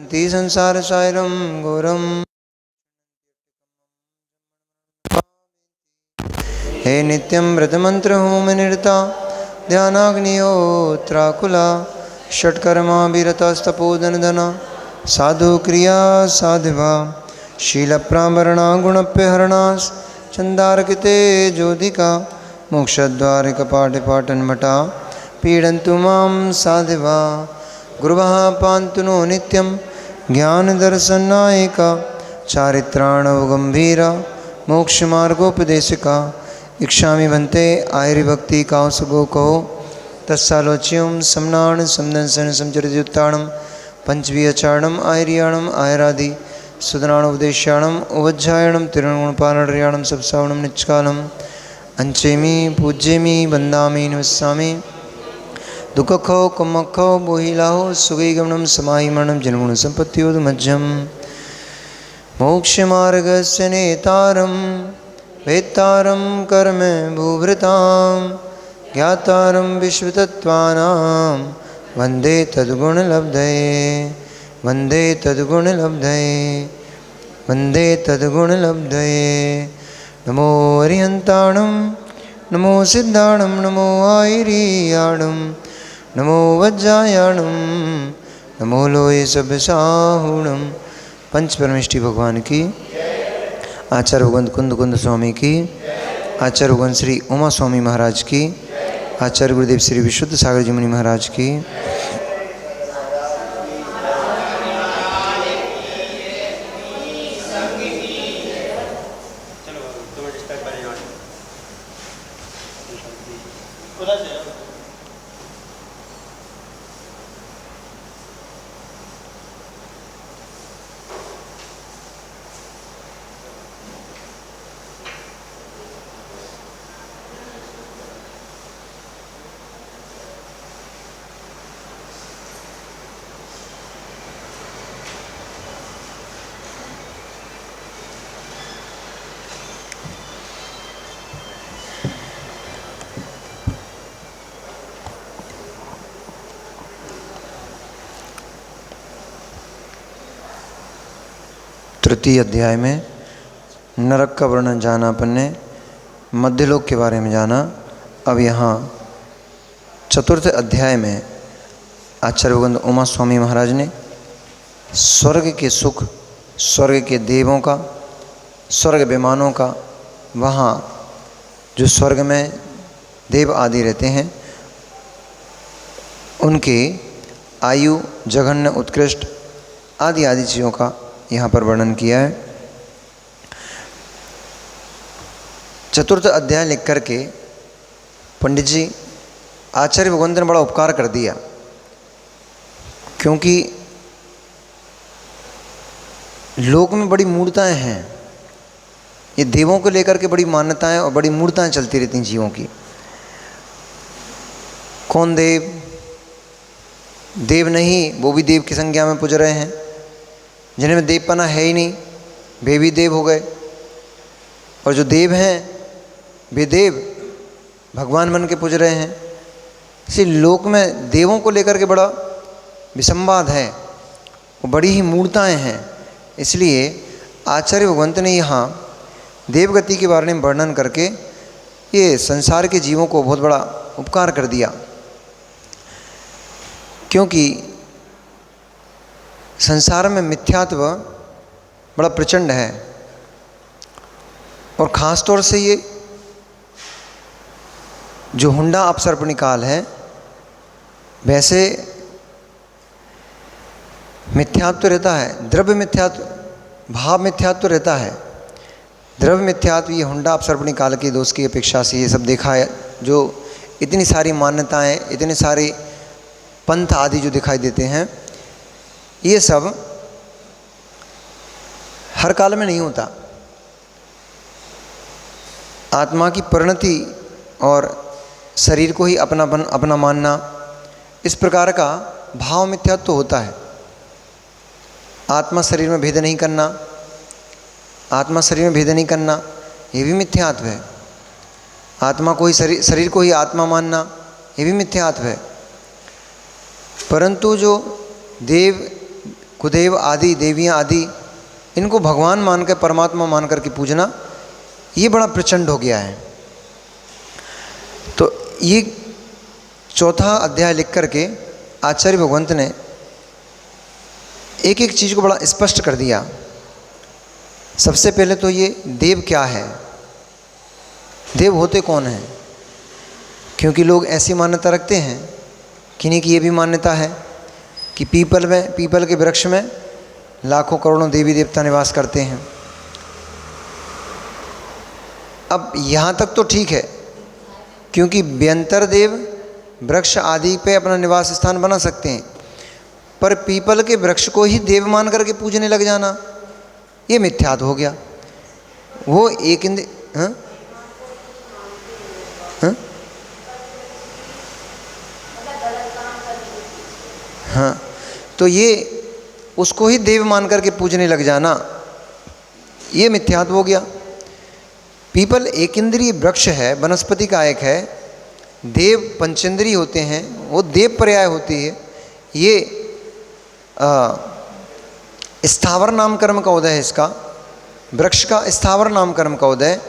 ती संसार सायरम घोरम। हे नित्यं व्रतमंत्र होम निरता ध्यानाग्निहोत्राकुला षट्कर्मा विरतस्तपोधन धना साधु क्रिया साधिवा शीलप्रावरणा गुणप्यहरणास चंदारकिते ज्योतिका मोक्षद्वारिकपाटिपाटन्मटा पीडन्तु मां साधिवा गुरुवः पान्तु नो नित्यं ज्ञानदर्शनायिका चारित्राणवगम्भीरा मोक्षमार्गोपदेशिका इच्छामि भन्ते आयुर्भक्ति काउसगो कहो तत्सालोच्यम समनान समदंसन समचरितयुत्ताणम पंचवीयचारणम आयरियाणम आयरादि सुदनानुपदेशाणम उवज्जायणम तिरुगुणपारणम सबसावणम निच्कालम अंचेमी पूज्यमी वंदामी नमस्सामि दुःखो कुमखो बोहिलाहो सुगैगमनम समाहिमरणम जनगुण संपत्तियोदमज्जम मोक्षमार्गस्य नेतारं वेत्तारं कर्म भूभृतां ज्ञातारं विश्वतत्त्वानां वन्दे तद्गुणलब्धये वन्दे तद्गुणलब्धये वन्दे तद्गुणलब्धये। नमो अरिहन्ताणं नमो सिद्धाणं नमो आयरियाणं नमो वज्रायाणं नमो लोये सभ्यसाहुणं। पंच परमेष्टि भगवान की, आचार्य भगवंत कुंद कुंद स्वामी की, आचार्य भगवंत श्री उमा स्वामी महाराज की, आचार्य गुरुदेव श्री विशुद्ध सागर जी मुनि महाराज की। तृतीय अध्याय में नरक का वर्णन जाना अपन ने, मध्यलोक के बारे में जाना। अब यहाँ चतुर्थ अध्याय में आचार्य भगवंत उमा स्वामी महाराज ने स्वर्ग के सुख, स्वर्ग के देवों का, स्वर्ग विमानों का, वहाँ जो स्वर्ग में देव आदि रहते हैं उनके आयु, जघन्य, उत्कृष्ट आदि आदि चीज़ों का यहाँ पर वर्णन किया है। चतुर्थ अध्याय लिख करके पंडित जी आचार्य भगवंत ने बड़ा उपकार कर दिया, क्योंकि लोक में बड़ी मूर्ताएं हैं। ये देवों को लेकर के बड़ी मान्यताएं और बड़ी मूर्ताएं चलती रहती हैं जीवों की। कौन देव, देव नहीं वो भी देव की संज्ञा में पूज रहे हैं, जिन्हें देवपना है ही नहीं वे भी देव हो गए, और जो देव हैं वे देव भगवान बन के पूज रहे हैं। इसी लोक में देवों को लेकर के बड़ा विसंवाद है, वो बड़ी ही मूर्ताएं हैं। इसलिए आचार्य भगवंत ने यहाँ देवगति के बारे में वर्णन करके ये संसार के जीवों को बहुत बड़ा उपकार कर दिया, क्योंकि संसार में मिथ्यात्व बड़ा प्रचंड है। और ख़ास तौर से ये जो हुंडा अपसर्पणी काल है, वैसे मिथ्यात्व रहता है, द्रव्य मिथ्यात्व, भाव मिथ्यात्व रहता है। द्रव्य मिथ्यात्व ये हुंडा अपसर्पणी काल के दोष की अपेक्षा से ये सब देखा है। जो इतनी सारी मान्यताएं, इतने सारे पंथ आदि जो दिखाई देते हैं, ये सब हर काल में नहीं होता। आत्मा की परिणति और शरीर को ही अपनापन, अपना मानना, इस प्रकार का भाव मिथ्यात्व तो होता है। आत्मा शरीर में भेद नहीं करना, आत्मा शरीर में भेद नहीं करना, ये भी मिथ्यात्व है। आत्मा को ही शरीर को ही आत्मा मानना, ये भी मिथ्यात्व है। परंतु जो देव कुदेव आदि देवियाँ आदि, इनको भगवान मान कर, परमात्मा मान कर के पूजना, ये बड़ा प्रचंड हो गया है। तो ये चौथा अध्याय लिख करके आचार्य भगवंत ने एक एक चीज़ को बड़ा स्पष्ट कर दिया। सबसे पहले तो ये देव क्या है, देव होते कौन हैं, क्योंकि लोग ऐसी मान्यता रखते हैं, किन्हीं की ये भी मान्यता है कि पीपल के वृक्ष में लाखों करोड़ों देवी देवता निवास करते हैं। अब यहाँ तक तो ठीक है, क्योंकि व्यंतर देव वृक्ष आदि पे अपना निवास स्थान बना सकते हैं, पर पीपल के वृक्ष को ही देव मान करके पूजने लग जाना, ये मिथ्यात्व हो गया। वो एक हाँ? हाँ? हाँ, तो ये उसको ही देव मान करके पूजने लग जाना, ये मिथ्यात्व हो गया। पीपल एक इंद्रिय वृक्ष है, वनस्पति का एक है। देव पंचेंद्रिय होते हैं, वो देव पर्याय होती है। ये स्थावर नाम कर्म का उदय है इसका, वृक्ष का स्थावर नाम कर्म का उदय,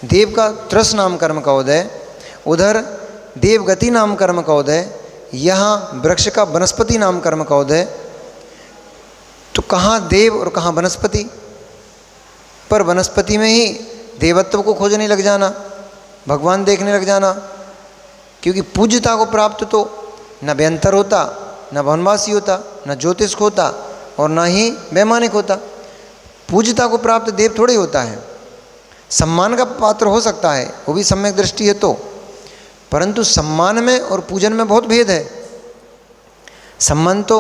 देव का त्रस नाम कर्म का उदय, उधर देवगति नाम कर्म का उदय, यहाँ वृक्ष का वनस्पति नाम कर्म का उदय। तो कहाँ देव और कहाँ वनस्पति, पर वनस्पति में ही देवत्व को खोजने लग जाना, भगवान देखने लग जाना, क्योंकि पूज्यता को प्राप्त तो न व्यंतर होता, न वनवासी होता, न ज्योतिष होता, और न ही वैमानिक होता। पूज्यता को प्राप्त देव थोड़े होता है। सम्मान का पात्र हो सकता है, वो भी सम्यक दृष्टि है तो, परंतु सम्मान में और पूजन में बहुत भेद है। सम्मान तो,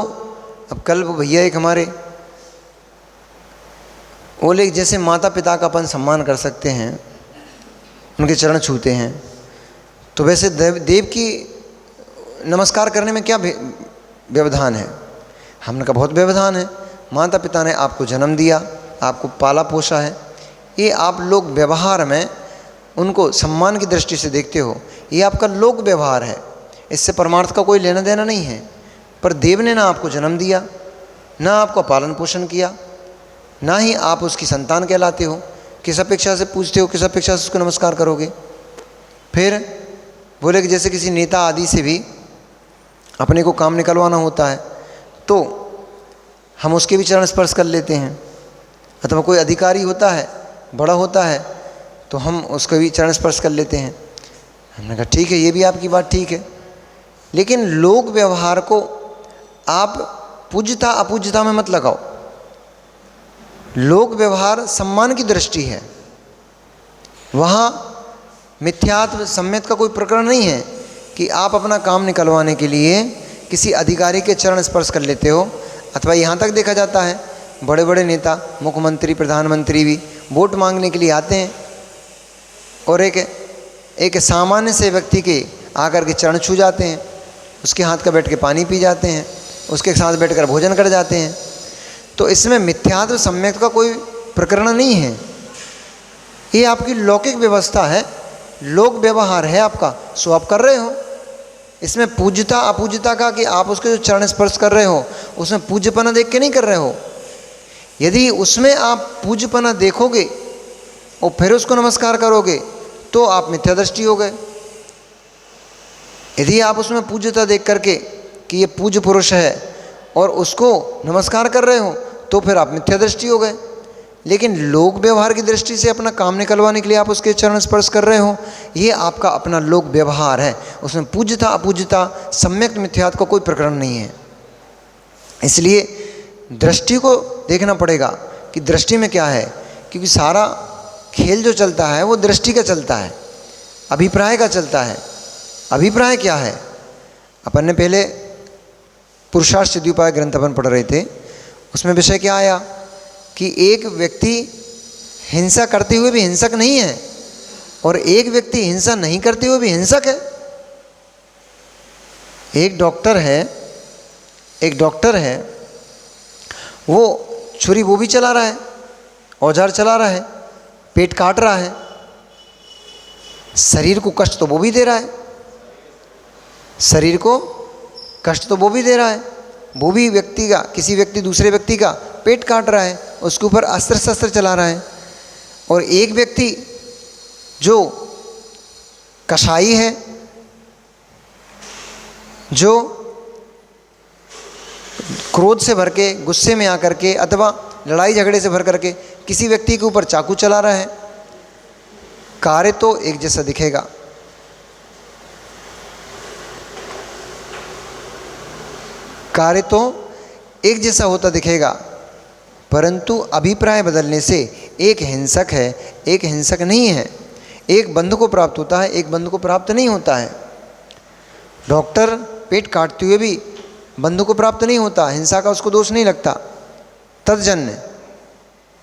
अब कल वो भैया एक हमारे बोले जैसे माता पिता का अपन सम्मान कर सकते हैं, उनके चरण छूते हैं, तो वैसे देव की नमस्कार करने में क्या व्यवधान है। हमने कहा बहुत व्यवधान है। माता पिता ने आपको जन्म दिया, आपको पाला पोसा है, ये आप लोग व्यवहार में उनको सम्मान की दृष्टि से देखते हो, ये आपका लोक व्यवहार है, इससे परमार्थ का कोई लेना देना नहीं है। पर देव ने ना आपको जन्म दिया, ना आपका पालन पोषण किया, ना ही आप उसकी संतान कहलाते हो। किस अपेक्षा से पूछते हो, किस अपेक्षा से उसको नमस्कार करोगे। फिर बोले कि जैसे किसी नेता आदि से भी अपने को काम निकलवाना होता है तो हम उसके भी चरण स्पर्श कर लेते हैं, अथवा कोई अधिकारी होता है, बड़ा होता है, तो हम उसका भी चरण स्पर्श कर लेते हैं। हमने कहा ठीक है, ये भी आपकी बात ठीक है, लेकिन लोक व्यवहार को आप पूज्यता अपूज्यता में मत लगाओ। लोक व्यवहार सम्मान की दृष्टि है, वहाँ मिथ्यात्व सम्यत का कोई प्रकरण नहीं है कि आप अपना काम निकलवाने के लिए किसी अधिकारी के चरण स्पर्श कर लेते हो। अथवा यहाँ तक देखा जाता है, बड़े बड़े नेता, मुख्यमंत्री, प्रधानमंत्री भी वोट मांगने के लिए आते हैं और एक सामान्य से व्यक्ति के आकर के चरण छू जाते हैं, उसके हाथ का बैठ के पानी पी जाते हैं, उसके साथ बैठकर भोजन कर जाते हैं। तो इसमें मिथ्यात्व सम्यक का कोई प्रकरण नहीं है, ये आपकी लौकिक व्यवस्था है, लोक व्यवहार है आपका, सो आप कर रहे हो। इसमें पूज्यता अपूज्यता का कि आप उसके जो चरण स्पर्श कर रहे हो उसमें पूज्यपना देख के नहीं कर रहे हो। यदि उसमें आप पूज्यपना देखोगे और फिर उसको नमस्कार करोगे तो आप मिथ्या दृष्टि हो गए। यदि आप उसमें पूज्यता देख करके कि ये पूज्य पुरुष है और उसको नमस्कार कर रहे हो तो फिर आप मिथ्या दृष्टि हो गए। लेकिन लोक व्यवहार की दृष्टि से अपना काम निकलवाने के लिए आप उसके चरण स्पर्श कर रहे हो, ये आपका अपना लोक व्यवहार है, उसमें पूज्यता अपूज्यता सम्यक मिथ्यात्व का कोई प्रकरण नहीं है। इसलिए दृष्टि को देखना पड़ेगा कि दृष्टि में क्या है, क्योंकि सारा खेल जो चलता है वो दृष्टि का चलता है, अभिप्राय का चलता है। अभिप्राय क्या है, अपन ने पहले पुरुषार्थ सिद्धिउपाय ग्रंथ अपन पढ़ रहे थे, उसमें विषय क्या आया कि एक व्यक्ति हिंसा करते हुए भी हिंसक नहीं है और एक व्यक्ति हिंसा नहीं करते हुए भी हिंसक है। एक डॉक्टर है, वो छुरी वो भी चला रहा है, औजार चला रहा है, पेट काट रहा है, शरीर को कष्ट तो वो भी दे रहा है, वो भी व्यक्ति का, किसी व्यक्ति दूसरे व्यक्ति का पेट काट रहा है, उसके ऊपर अस्त्र शस्त्र चला रहा है। और एक व्यक्ति जो कसाई है, जो क्रोध से भर के, गुस्से में आकर के अथवा लड़ाई झगड़े से भर करके किसी व्यक्ति के ऊपर चाकू चला रहा है, कार्य तो एक जैसा दिखेगा, कार्य तो एक जैसा होता दिखेगा, परंतु अभिप्राय बदलने से एक हिंसक है, एक हिंसक नहीं है। एक बंधु को प्राप्त होता है, एक बंधु को प्राप्त नहीं होता है। डॉक्टर पेट काटते हुए भी बंधु को प्राप्त नहीं होता, हिंसा का उसको दोष नहीं लगता। तत्जन्य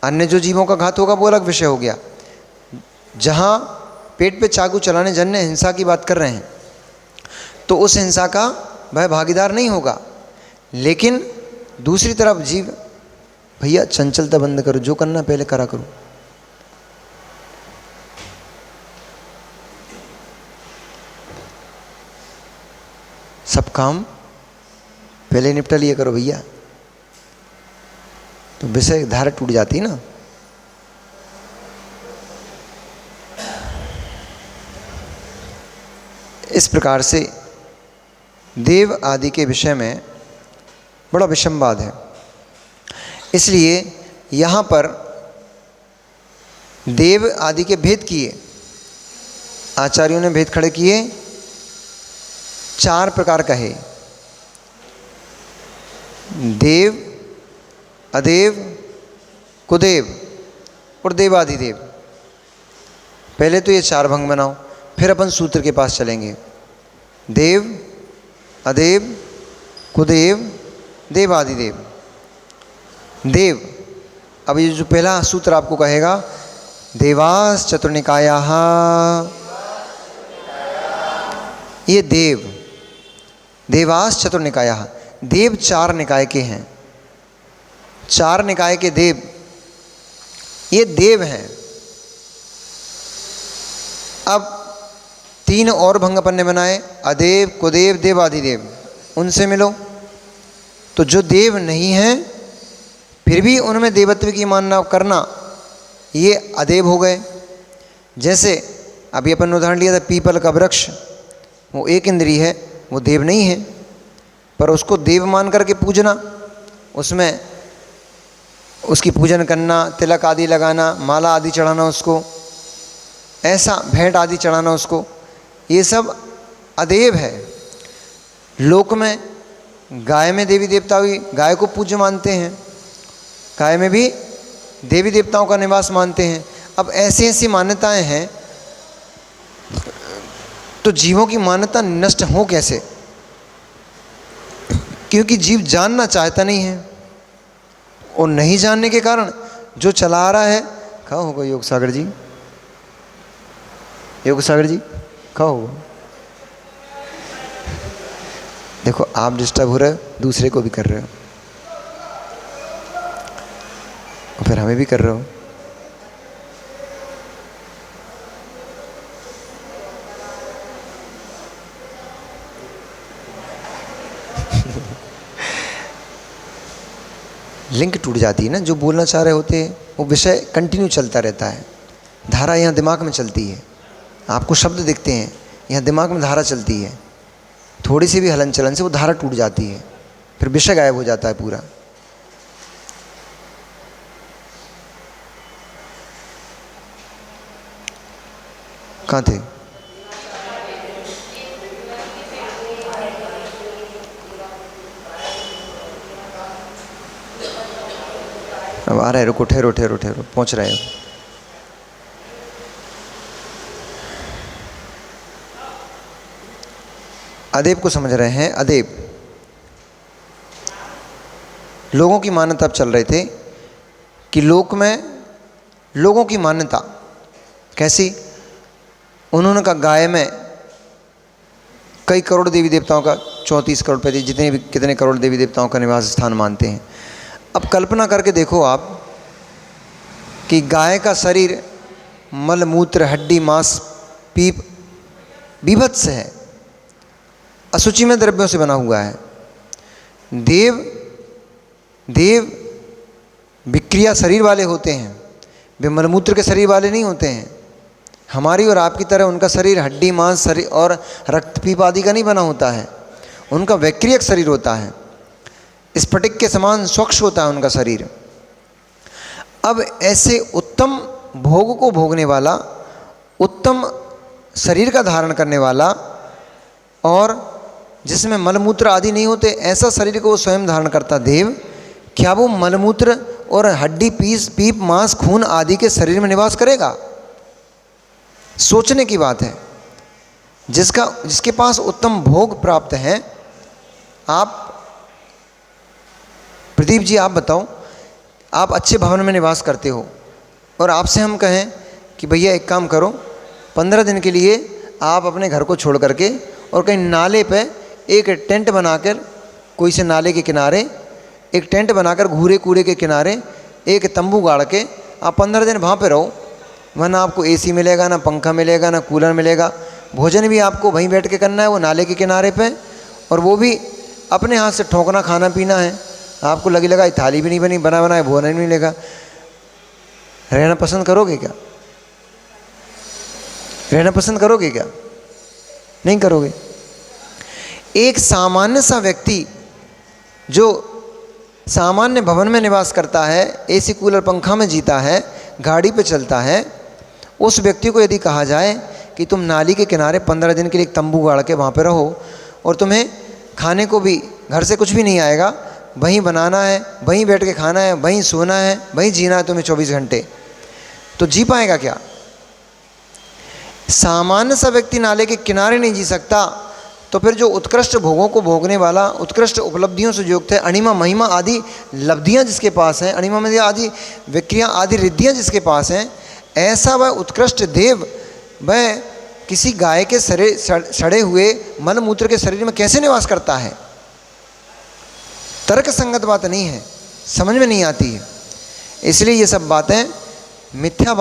अन्य जो जीवों का घात होगा वो अलग विषय हो गया। जहाँ पेट पे चाकू चलाने जन्य हिंसा की बात कर रहे हैं, तो उस हिंसा का वह भागीदार नहीं होगा। लेकिन दूसरी तरफ जीव, भैया चंचलता बंद करो, जो करना पहले करा करो। सब काम पहले निपटा लिया करो भैया, तो विषय धारा टूट जाती है ना। इस प्रकार से देव आदि के विषय में बड़ा विषमवाद है। इसलिए यहाँ पर देव आदि के भेद किए, आचार्यों ने भेद खड़े किए, 4 प्रकार कहे। देव, अदेव, कुदेव और देवादिदेव। पहले तो ये 4 भंग बनाओ, फिर अपन सूत्र के पास चलेंगे। देव, अदेव, कुदेव, देवादिदेव। देव, अब ये जो पहला सूत्र आपको कहेगा, देवास चतुर्निकायाः, ये देव, देवास चतुर्निकायाः, देव 4 निकाय के हैं। 4 निकाय के देव, ये देव हैं। अब 3 और भंग अपन ने बनाए, अदेव, कुदेव, देवादिदेव। उनसे मिलो तो जो देव नहीं हैं फिर भी उनमें देवत्व की मानना करना, ये अदेव हो गए। जैसे अभी अपन ने उदाहरण लिया था पीपल का वृक्ष, वो एक इंद्रिय है, वो देव नहीं है, पर उसको देव मान करके पूजना, उसमें उसकी पूजन करना, तिलक आदि लगाना, माला आदि चढ़ाना उसको, ऐसा भेंट आदि चढ़ाना उसको, ये सब अदेव है। लोक में गाय में देवी देवता भी गाय को पूज्य मानते हैं, गाय में भी देवी देवताओं का निवास मानते हैं। अब ऐसी ऐसी मान्यताएं हैं, तो जीवों की मान्यता नष्ट हो कैसे? क्योंकि जीव जानना चाहता नहीं है, और नहीं जानने के कारण जो चला रहा है, कहाँ होगा योग सागर जी, योग सागर जी कहाँ होगा? देखो आप डिस्टर्ब हो रहे हो, दूसरे को भी कर रहे हो, और फिर हमें भी कर रहे हो। लिंक टूट जाती है ना, जो बोलना चाह रहे होते हैं वो विषय कंटिन्यू चलता रहता है, धारा यहाँ दिमाग में चलती है, आपको शब्द दिखते हैं, यहाँ दिमाग में धारा चलती है, थोड़ी सी भी हलन चलन से वो धारा टूट जाती है, फिर विषय गायब हो जाता है पूरा। कहाँ थे? अब आ रहे, रुको, ठहरो ठहरो ठहरो, पहुँच रहे हो। अदेव को समझ रहे हैं। अदेव लोगों की मान्यता अब चल रहे थे कि लोक में लोगों की मान्यता कैसी, उन्होंने कहा गाय में कई करोड़ देवी देवताओं का, 34 करोड़ पैदी, जितने भी कितने करोड़ देवी देवताओं का निवास स्थान मानते हैं। अब कल्पना करके देखो आप कि गाय का शरीर मल मूत्र हड्डी मांस पीप बीभत्स है, अशुचिमय द्रव्यों से बना हुआ है। देव विक्रिया शरीर वाले होते हैं, वे मलमूत्र के शरीर वाले नहीं होते हैं। हमारी और आपकी तरह उनका शरीर हड्डी मांस शरीर और रक्तपीप आदि का नहीं बना होता है। उनका वैक्रियक शरीर होता है, स्फटिक के समान स्वच्छ होता है उनका शरीर। अब ऐसे उत्तम भोग को भोगने वाला, उत्तम शरीर का धारण करने वाला और जिसमें मलमूत्र आदि नहीं होते, ऐसा शरीर को वो स्वयं धारण करता देव, क्या वो मलमूत्र और हड्डी पीप मांस खून आदि के शरीर में निवास करेगा? सोचने की बात है। जिसके पास उत्तम भोग प्राप्त हैं। आप प्रदीप जी आप बताओ, आप अच्छे भवन में निवास करते हो और आपसे हम कहें कि भैया एक काम करो, 15 दिन के लिए आप अपने घर को छोड़ करके और कहीं नाले पे एक टेंट बनाकर, कोई से नाले के किनारे एक टेंट बनाकर घूरे कूड़े के किनारे एक तंबू गाड़ के आप 15 दिन वहाँ पे रहो। वहाँ ना आपको एसी मिलेगा, ना पंखा मिलेगा, ना कूलर मिलेगा। भोजन भी आपको वहीं बैठ के करना है, वो नाले के किनारे पे, और वो भी अपने हाथ से ठोकना खाना पीना है। आपको लगेगा थाली भी नहीं बनी, बना बनाए भोजन नहीं मिलेगा। रहना पसंद करोगे क्या? रहना पसंद करोगे क्या? नहीं करोगे। एक सामान्य सा व्यक्ति जो सामान्य भवन में निवास करता है, एसी कूलर पंखा में जीता है, गाड़ी पे चलता है, उस व्यक्ति को यदि कहा जाए कि तुम नाली के किनारे 15 दिन के लिए एक तंबू गाड़ के वहाँ पे रहो और तुम्हें खाने को भी घर से कुछ भी नहीं आएगा, वहीं बनाना है, वहीं बैठ के खाना है, वहीं सोना है, वहीं जीना है तुम्हें 24 घंटे, तो जी पाएगा क्या? सामान्य सा व्यक्ति नाले के किनारे नहीं जी सकता, तो फिर जो उत्कृष्ट भोगों को भोगने वाला, उत्कृष्ट उपलब्धियों से युक्त है, अणिमा महिमा आदि लब्धियां जिसके पास हैं, अणिमा महिमा आदि विक्रिया आदि रिद्धियां जिसके पास हैं, ऐसा वह उत्कृष्ट देव वह किसी गाय के सड़े हुए मलमूत्र के शरीर में कैसे निवास करता है? तर्क संगत बात नहीं है, समझ में नहीं आती है। इसलिए ये सब बातें मिथ्या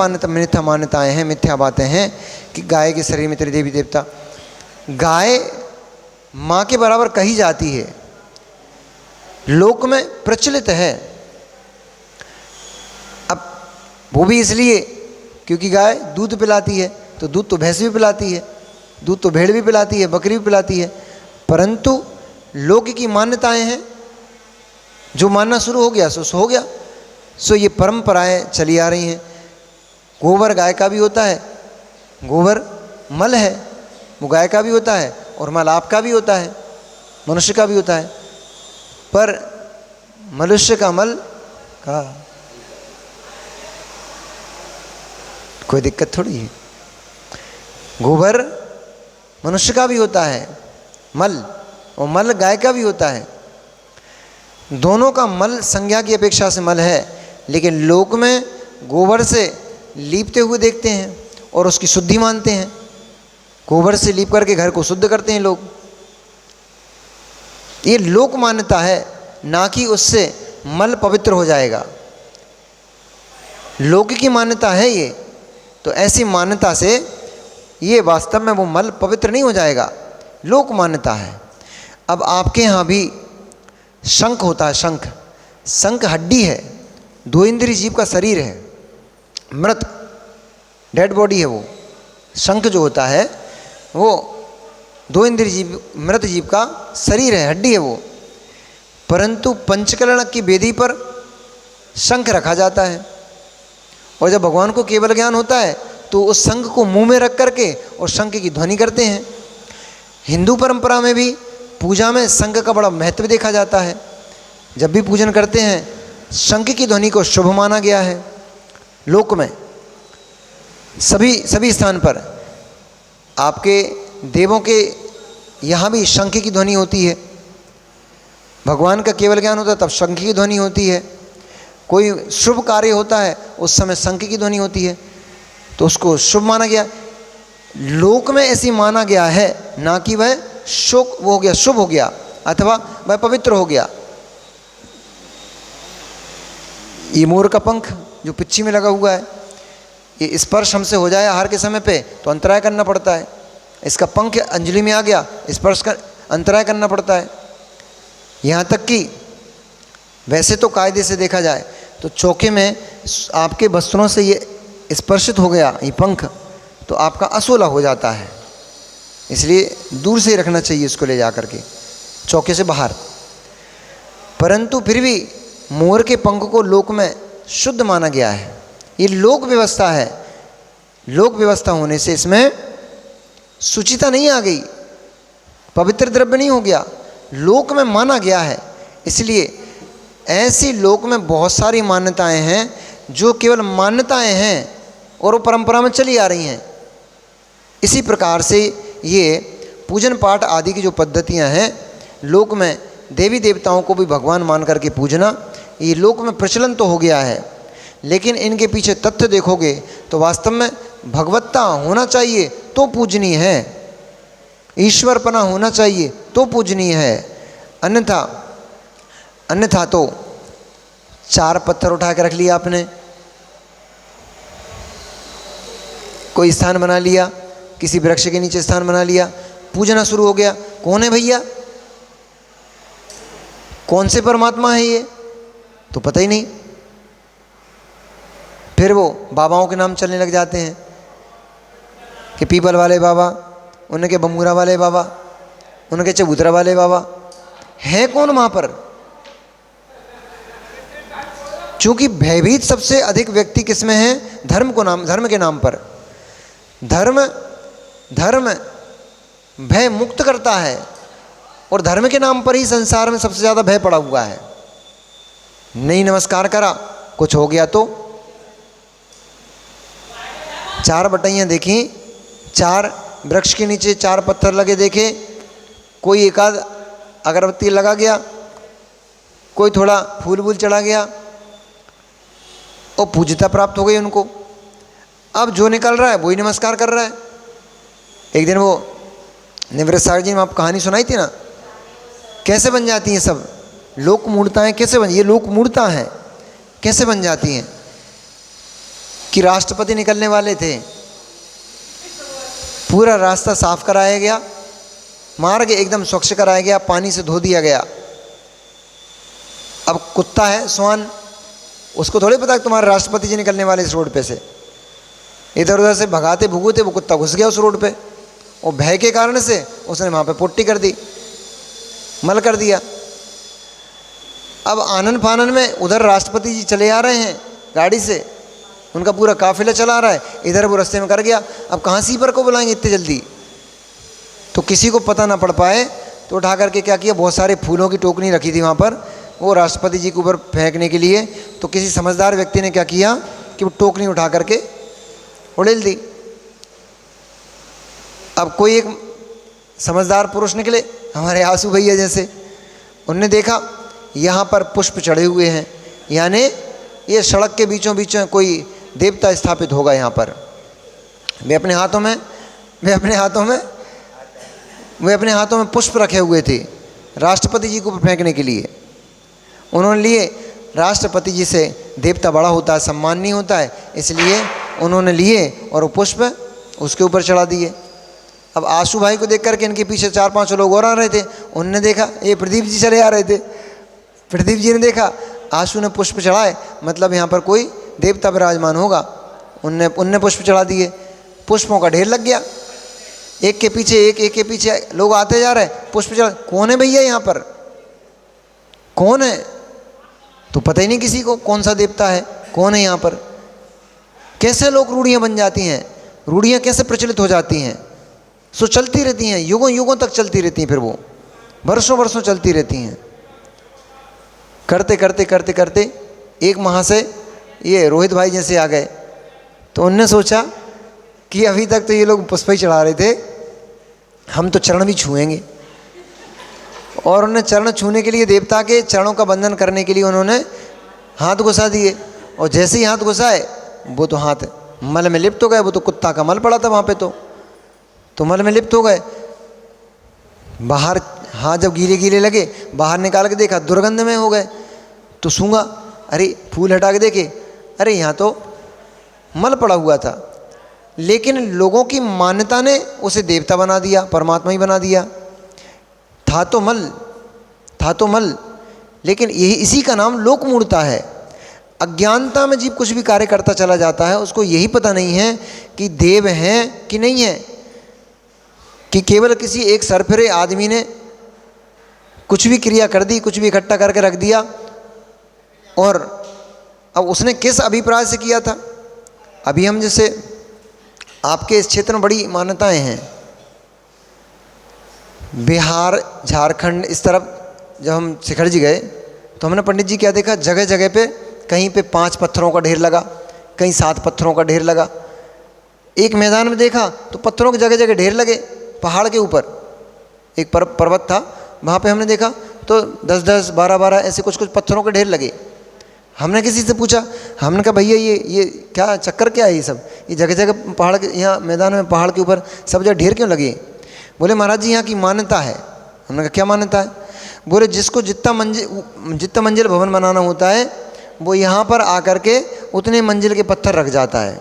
मान्यताएं हैं, मिथ्या बातें हैं कि गाय के शरीर में तेरे देवी देवता। गाय माँ के बराबर कही जाती है, लोक में प्रचलित है। अब वो भी इसलिए क्योंकि गाय दूध पिलाती है, तो दूध तो भैंस भी पिलाती है, दूध तो भेड़ भी पिलाती है, बकरी भी पिलाती है। परंतु लोक की मान्यताएं हैं, जो मानना शुरू हो गया सो हो गया। सो ये परंपराएं चली आ रही हैं। गोबर गाय का भी होता है, गोबर मल है, वो गाय का भी होता है, और मल आपका भी होता है, मनुष्य का भी होता है। पर मनुष्य का मल का कोई दिक्कत थोड़ी है। गोबर मनुष्य का भी होता है मल, और मल गाय का भी होता है। दोनों का मल संज्ञा की अपेक्षा से मल है, लेकिन लोक में गोबर से लीपते हुए देखते हैं और उसकी शुद्धि मानते हैं। गोबर से लीप करके घर को शुद्ध करते हैं लोग। ये लोक मान्यता है, ना कि उससे मल पवित्र हो जाएगा। लोक की मान्यता है ये, तो ऐसी मान्यता से ये वास्तव में वो मल पवित्र नहीं हो जाएगा, लोक मान्यता है। अब आपके यहाँ भी शंख होता है, शंख हड्डी है, 2 इंद्रिय जीव का शरीर है, मृत डेड बॉडी है वो। शंख जो होता है वो 2 इंद्रिय जीव, मृत जीव का शरीर है, हड्डी है वो। परंतु पंचकरण की वेदी पर शंख रखा जाता है, और जब भगवान को केवल ज्ञान होता है तो उस शंख को मुंह में रख करके और शंख की ध्वनि करते हैं। हिंदू परंपरा में भी पूजा में शंख का बड़ा महत्व देखा जाता है। जब भी पूजन करते हैं शंख की ध्वनि को शुभ माना गया है। लोक में सभी स्थान पर आपके देवों के यहाँ भी शंख की ध्वनि होती है। भगवान का केवल ज्ञान होता है तब शंख की ध्वनि होती है। कोई शुभ कार्य होता है उस समय शंख की ध्वनि होती है, तो उसको शुभ माना गया। लोक में ऐसी माना गया है, ना कि वह वो हो गया, शुभ हो गया अथवा वह पवित्र हो गया। ये मोर का पंख जो पिच्ची में लगा हुआ है, ये स्पर्श हमसे हो जाए आहार के समय पे तो अंतराय करना पड़ता है। इसका पंख अंजलि में आ गया, स्पर्श का अंतराय करना पड़ता है। यहाँ तक कि वैसे तो कायदे से देखा जाए तो चौके में आपके वस्त्रों से ये स्पर्शित हो गया ये पंख तो आपका असोला हो जाता है, इसलिए दूर से रखना चाहिए इसको ले जा करके चौके से बाहर। परंतु फिर भी मोर के पंख को लोक में शुद्ध माना गया है। ये लोक व्यवस्था है, लोक व्यवस्था होने से इसमें शुचिता नहीं आ गई, पवित्र द्रव्य नहीं हो गया, लोक में माना गया है। इसलिए ऐसी लोक में बहुत सारी मान्यताएं हैं जो केवल मान्यताएं हैं और वो परंपरा में चली आ रही हैं। इसी प्रकार से ये पूजन पाठ आदि की जो पद्धतियां हैं, लोक में देवी देवताओं को भी भगवान मान करके पूजना, ये लोक में प्रचलन तो हो गया है, लेकिन इनके पीछे तथ्य देखोगे तो वास्तव में भगवत्ता होना चाहिए तो पूजनीय है, ईश्वरपना होना चाहिए तो पूजनीय है। अन्यथा तो चार पत्थर उठा के रख लिया आपने, कोई स्थान बना लिया, किसी वृक्ष के नीचे स्थान बना लिया, पूजना शुरू हो गया। कौन है भैया, कौन से परमात्मा है ये तो पता ही नहीं। फिर वो बाबाओं के नाम चलने लग जाते हैं कि पीपल वाले बाबा, उनके बमूरा वाले बाबा, उनके चबूतरा वाले बाबा। है कौन वहाँ पर? चूंकि भयभीत सबसे अधिक व्यक्ति किसमें है? धर्म के नाम पर। धर्म भय मुक्त करता है और धर्म के नाम पर ही संसार में सबसे ज़्यादा भय पड़ा हुआ है। नहीं नमस्कार करा, कुछ हो गया तो चार बटाइयाँ देखी, चार वृक्ष के नीचे चार पत्थर लगे देखे, कोई एकाध अगरबत्ती लगा गया, कोई थोड़ा फूल वूल चढ़ा गया और पूज्यता प्राप्त हो गई उनको। अब जो निकल रहा है वही नमस्कार कर रहा है। एक दिन वो निवृत्त सागर जी ने आप कहानी सुनाई थी ना, कैसे बन जाती हैं सब लोक मूर्ताएं, कैसे बन, ये लोक मूर्ता हैं कैसे बन जाती हैं कि राष्ट्रपति निकलने वाले थे, पूरा रास्ता साफ कराया गया, मार्ग एकदम स्वच्छ कराया गया, पानी से धो दिया गया। अब कुत्ता है स्वान, उसको थोड़ी पता कि तुम्हारे राष्ट्रपति जी निकलने वाले इस रोड पे से, इधर उधर से भगाते भुगूते वो कुत्ता घुस गया उस रोड पे, और भय के कारण से उसने वहाँ पे पुट्टी कर दी, मल कर दिया। अब आनन फानन में उधर राष्ट्रपति जी चले आ रहे हैं गाड़ी से, उनका पूरा काफिला चला आ रहा है, इधर वो रास्ते में कर गया। अब कहाँ सीपर को बुलाएंगे इतने जल्दी, तो किसी को पता ना पड़ पाए तो उठा करके क्या किया, बहुत सारे फूलों की टोकनी रखी थी वहाँ पर वो राष्ट्रपति जी के ऊपर फेंकने के लिए। तो किसी समझदार व्यक्ति ने क्या किया कि वो टोकनी उठा करके उड़ेल दी। अब कोई एक समझदार पुरुष निकले, हमारे आंसू भैया जैसे, उनने देखा यहाँ पर पुष्प चढ़े हुए हैं, यानी ये सड़क के बीचों बीच कोई देवता स्थापित होगा यहाँ पर। वे अपने हाथों में पुष्प रखे हुए थे राष्ट्रपति जी को फेंकने के लिए। उन्होंने लिए, राष्ट्रपति जी से देवता बड़ा होता है, सम्माननीय होता है, इसलिए उन्होंने लिए और वो पुष्प उसके ऊपर चढ़ा दिए। अब आशु भाई को देख करके इनके पीछे 4-5 लोग और आ रहे थे, उनने देखा ये प्रदीप जी चले आ रहे थे, प्रदीप जी ने देखा आशु ने पुष्प चढ़ाए, मतलब यहाँ पर कोई देवता विराजमान होगा, उनने पुष्प चढ़ा दिए। पुष्पों का ढेर लग गया, एक के पीछे लोग आते जा रहे, पुष्प चढ़ा। कौन है भैया यहाँ पर, कौन है? तो पता ही नहीं किसी को कौन सा देवता है, कौन है यहाँ पर। कैसे लोग रूढ़ियाँ बन जाती हैं, रूढ़ियाँ कैसे प्रचलित हो जाती हैं, सो चलती रहती हैं, युगों युगों तक चलती रहती हैं, फिर वो वर्षों चलती रहती हैं। करते करते एक महाशय ये रोहित भाई जैसे आ गए, तो उनने सोचा कि अभी तक तो ये लोग पुष्प ही चढ़ा रहे थे, हम तो चरण भी छुएंगे। और उन्होंने चरण छूने के लिए, देवता के चरणों का बंधन करने के लिए उन्होंने हाथ घुसा दिए, और जैसे ही हाथ घुसाए वो तो हाथ मल में लिप्त हो गए। वो तो कुत्ता का मल पड़ा था वहाँ पे, तो मल में लिप्त हो गए। बाहर हाथ जब गीले लगे, बाहर निकाल के देखा दुर्गंध में हो गए, तो सूंघा, अरे फूल हटा के देखे, अरे यहाँ तो मल पड़ा हुआ था। लेकिन लोगों की मान्यता ने उसे देवता बना दिया, परमात्मा ही बना दिया। था तो मल, था तो मल, लेकिन यही इसी का नाम लोक मूढ़ता है। अज्ञानता में जीव कुछ भी कार्य करता चला जाता है, उसको यही पता नहीं है कि देव हैं कि नहीं है, कि केवल किसी एक सरफिरे आदमी ने कुछ भी क्रिया कर दी, कुछ भी इकट्ठा करके रख दिया, और अब उसने किस अभिप्राय से किया था। अभी हम जैसे आपके इस क्षेत्र में बड़ी मान्यताएं हैं, बिहार झारखंड इस तरफ जब हम शिखर जी गए तो हमने पंडित जी क्या देखा, जगह जगह पे कहीं पे 5 पत्थरों का ढेर लगा, कहीं 7 पत्थरों का ढेर लगा। एक मैदान में देखा तो पत्थरों की जगह जगह ढेर लगे। पहाड़ के ऊपर एक पर्वत था, वहाँ पे हमने देखा तो 10-10, 12-12 ऐसे कुछ कुछ पत्थरों के ढेर लगे। हमने किसी से पूछा, हमने कहा भैया ये क्या चक्कर क्या है, ये सब ये जगह जगह पहाड़ के यहाँ मैदान में पहाड़ के ऊपर सब जगह ढेर क्यों लगे। बोले महाराज जी यहाँ की मान्यता है। हमने कहा क्या मान्यता है। बोले जिसको जितना मंजिल भवन बनाना होता है वो यहाँ पर आकर के उतने मंजिल के पत्थर रख जाता है।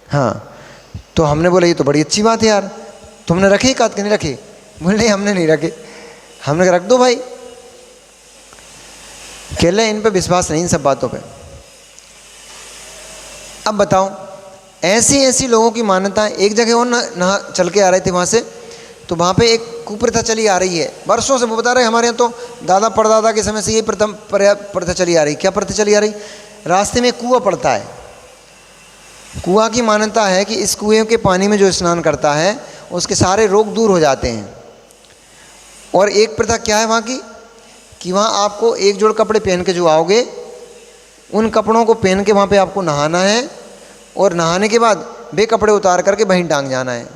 हाँ, तो हमने बोला ये तो बड़ी अच्छी बात है यार, तुमने रखे का नहीं रखे। बोले नहीं हमने नहीं रखे। हमने कहा रख दो भाई। कहले इन पे विश्वास नहीं, इन सब बातों पे। अब बताओ, ऐसी ऐसी लोगों की मान्यताएं। एक जगह और नहा चल के आ रहे थे वहाँ से, तो वहाँ पे एक कुप्रथा चली आ रही है वर्षों से। वो बता रहे हमारे यहाँ तो दादा परदादा के समय से ये प्रथा चली आ रही। क्या प्रथा चली आ रही, रास्ते में कुआं पड़ता है। कुआं की मान्यता है कि इस कुएं के पानी में जो स्नान करता है उसके सारे रोग दूर हो जाते हैं। और एक प्रथा क्या है वहाँ की, कि वहाँ आपको एक जोड़ कपड़े पहन के जो आओगे, उन कपड़ों को पहन के वहाँ पे आपको नहाना है, और नहाने के बाद वे कपड़े उतार करके वहीं टांग जाना है।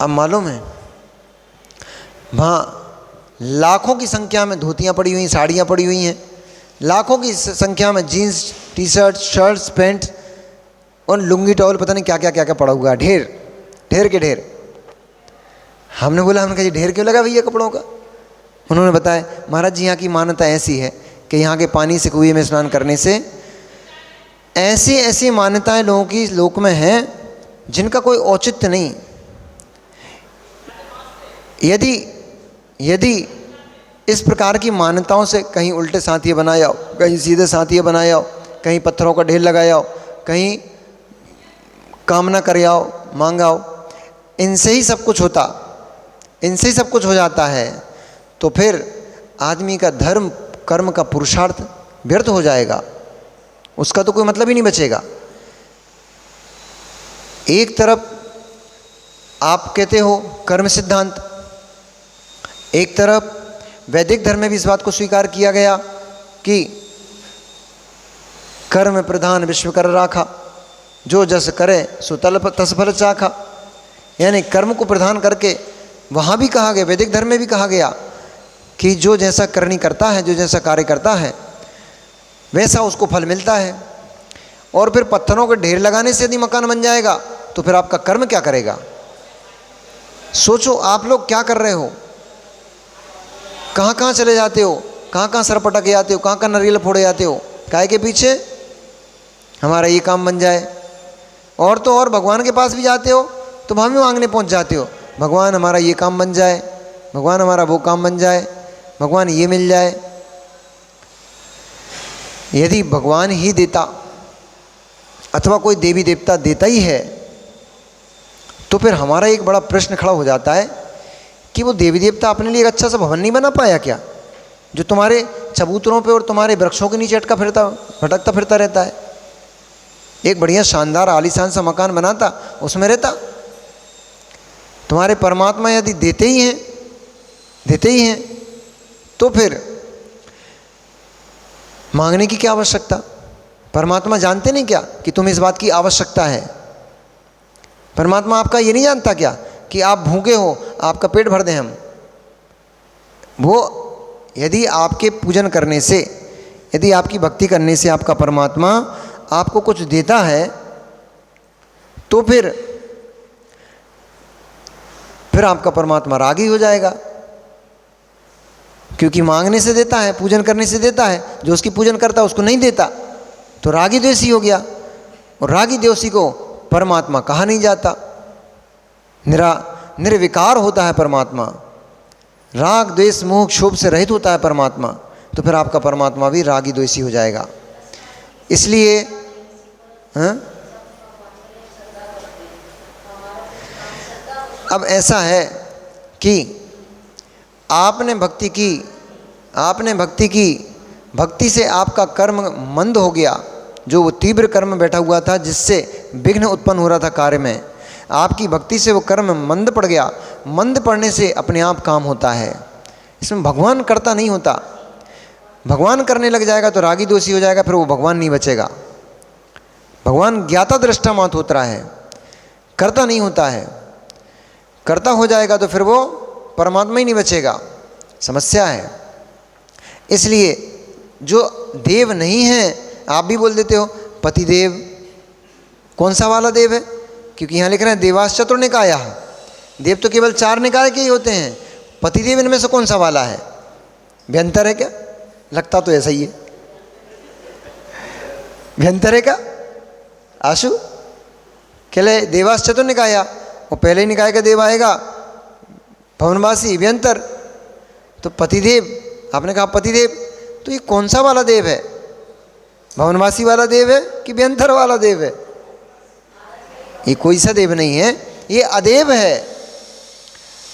अब मालूम है वहाँ लाखों की संख्या में धोतियाँ पड़ी हुई, साड़ियाँ पड़ी हुई हैं, लाखों की संख्या में jeans, T shirt, shirts, pant और लुंगी टॉवल, पता नहीं क्या क्या क्या क्या पड़ा हुआ है, ढेर ढेर के ढेर। हमने बोला, हमने कहा ये ढेर क्यों लगा भैया कपड़ों का। उन्होंने बताया महाराज जी यहाँ की मान्यता ऐसी है कि यहाँ के पानी से कुएं में स्नान करने से ऐसी ऐसी मान्यताएं लोगों की लोक में हैं जिनका कोई औचित्य नहीं। यदि इस प्रकार की मान्यताओं से कहीं उल्टे साथिया बनाया हो, कहीं सीधे साथिया बनाया हो, कहीं पत्थरों का ढेर लगाया हो, कहीं कामना कर आओ, मांगा हो, इनसे ही सब कुछ होता, इनसे ही सब कुछ हो जाता है, तो फिर आदमी का धर्म कर्म का पुरुषार्थ व्यर्थ हो जाएगा, उसका तो कोई मतलब ही नहीं बचेगा। एक तरफ आप कहते हो कर्म सिद्धांत, एक तरफ वैदिक धर्म में भी इस बात को स्वीकार किया गया कि कर्म प्रधान विश्व कर राखा, जो जस करे सो तस फल चाखा। यानी कर्म को प्रधान करके वहाँ भी कहा गया, वैदिक धर्म में भी कहा गया कि जो जैसा करनी करता है, जो जैसा कार्य करता है वैसा उसको फल मिलता है। और फिर पत्थरों के ढेर लगाने से यदि मकान बन जाएगा तो फिर आपका कर्म क्या करेगा। सोचो आप लोग क्या कर रहे हो, कहाँ कहाँ चले जाते हो, कहाँ कहाँ सर पटक जाते हो, कहाँ कहाँ नरियल फोड़े जाते हो, काहे के पीछे हमारा ये काम बन जाए। और तो और भगवान के पास भी जाते हो तो वहाँ भी मांगने पहुँच जाते हो, भगवान हमारा ये काम बन जाए, भगवान हमारा वो काम बन जाए, भगवान ये मिल जाए। यदि भगवान ही देता अथवा कोई देवी देवता देता ही है तो फिर हमारा एक बड़ा प्रश्न खड़ा हो जाता है कि वो देवी देवता अपने लिए एक अच्छा सा भवन नहीं बना पाया क्या, जो तुम्हारे चबूतरों पे और तुम्हारे वृक्षों के नीचे भटकता फिरता रहता है। एक बढ़िया शानदार आलीशान सा मकान बनाता, उसमें रहता। तुम्हारे परमात्मा यदि देते ही हैं तो फिर मांगने की क्या आवश्यकता। परमात्मा जानते नहीं क्या कि तुम्हें इस बात की आवश्यकता है। परमात्मा आपका ये नहीं जानता क्या कि आप भूखे हो, आपका पेट भर दें हम। वो यदि आपके पूजन करने से, यदि आपकी भक्ति करने से आपका परमात्मा आपको कुछ देता है तो फिर आपका परमात्मा रागी हो जाएगा, क्योंकि मांगने से देता है, पूजन करने से देता है, जो उसकी पूजन करता है उसको नहीं देता तो रागी द्वेषी हो गया। और रागी द्वेषी को परमात्मा कहा नहीं जाता, निर्विकार होता है परमात्मा। राग द्वेष मोह क्षोभ से रहित होता है परमात्मा, तो फिर आपका परमात्मा भी रागी द्वेषी हो जाएगा। इसलिए अब ऐसा है कि आपने भक्ति की, भक्ति से आपका कर्म मंद हो गया, जो वो तीव्र कर्म बैठा हुआ था जिससे विघ्न उत्पन्न हो रहा था कार्य में, आपकी भक्ति से वो कर्म मंद पड़ गया। मंद पड़ने से अपने आप काम होता है, इसमें भगवान करता नहीं होता। भगवान करने लग जाएगा तो रागी दोषी हो जाएगा, फिर वो भगवान नहीं बचेगा। भगवान ज्ञाता दृष्टा मात होता है, करता नहीं होता है। करता हो जाएगा तो फिर वो परमात्मा ही नहीं बचेगा, समस्या है। इसलिए जो देव नहीं है, आप भी बोल देते हो पतिदेव, कौन सा वाला देव है? क्योंकि यहाँ लिख रहे हैं देवास चतुर निकाया। देव तो केवल 4 निकाय के ही होते हैं, पतिदेव इनमें से कौन सा वाला है? व्यंतर है क्या? लगता तो ऐसा ही है, व्यंतर है क्या आशु? कहले देवास चतुर निकाया, वो पहले निकाय का देव आएगा भवनवासी व्यंतर, तो पतिदेव आपने कहा पतिदेव, तो ये कौन सा वाला देव है? भवनवासी वाला देव है कि व्यंतर वाला देव है? ये कोई सा देव नहीं है, ये अदेव है।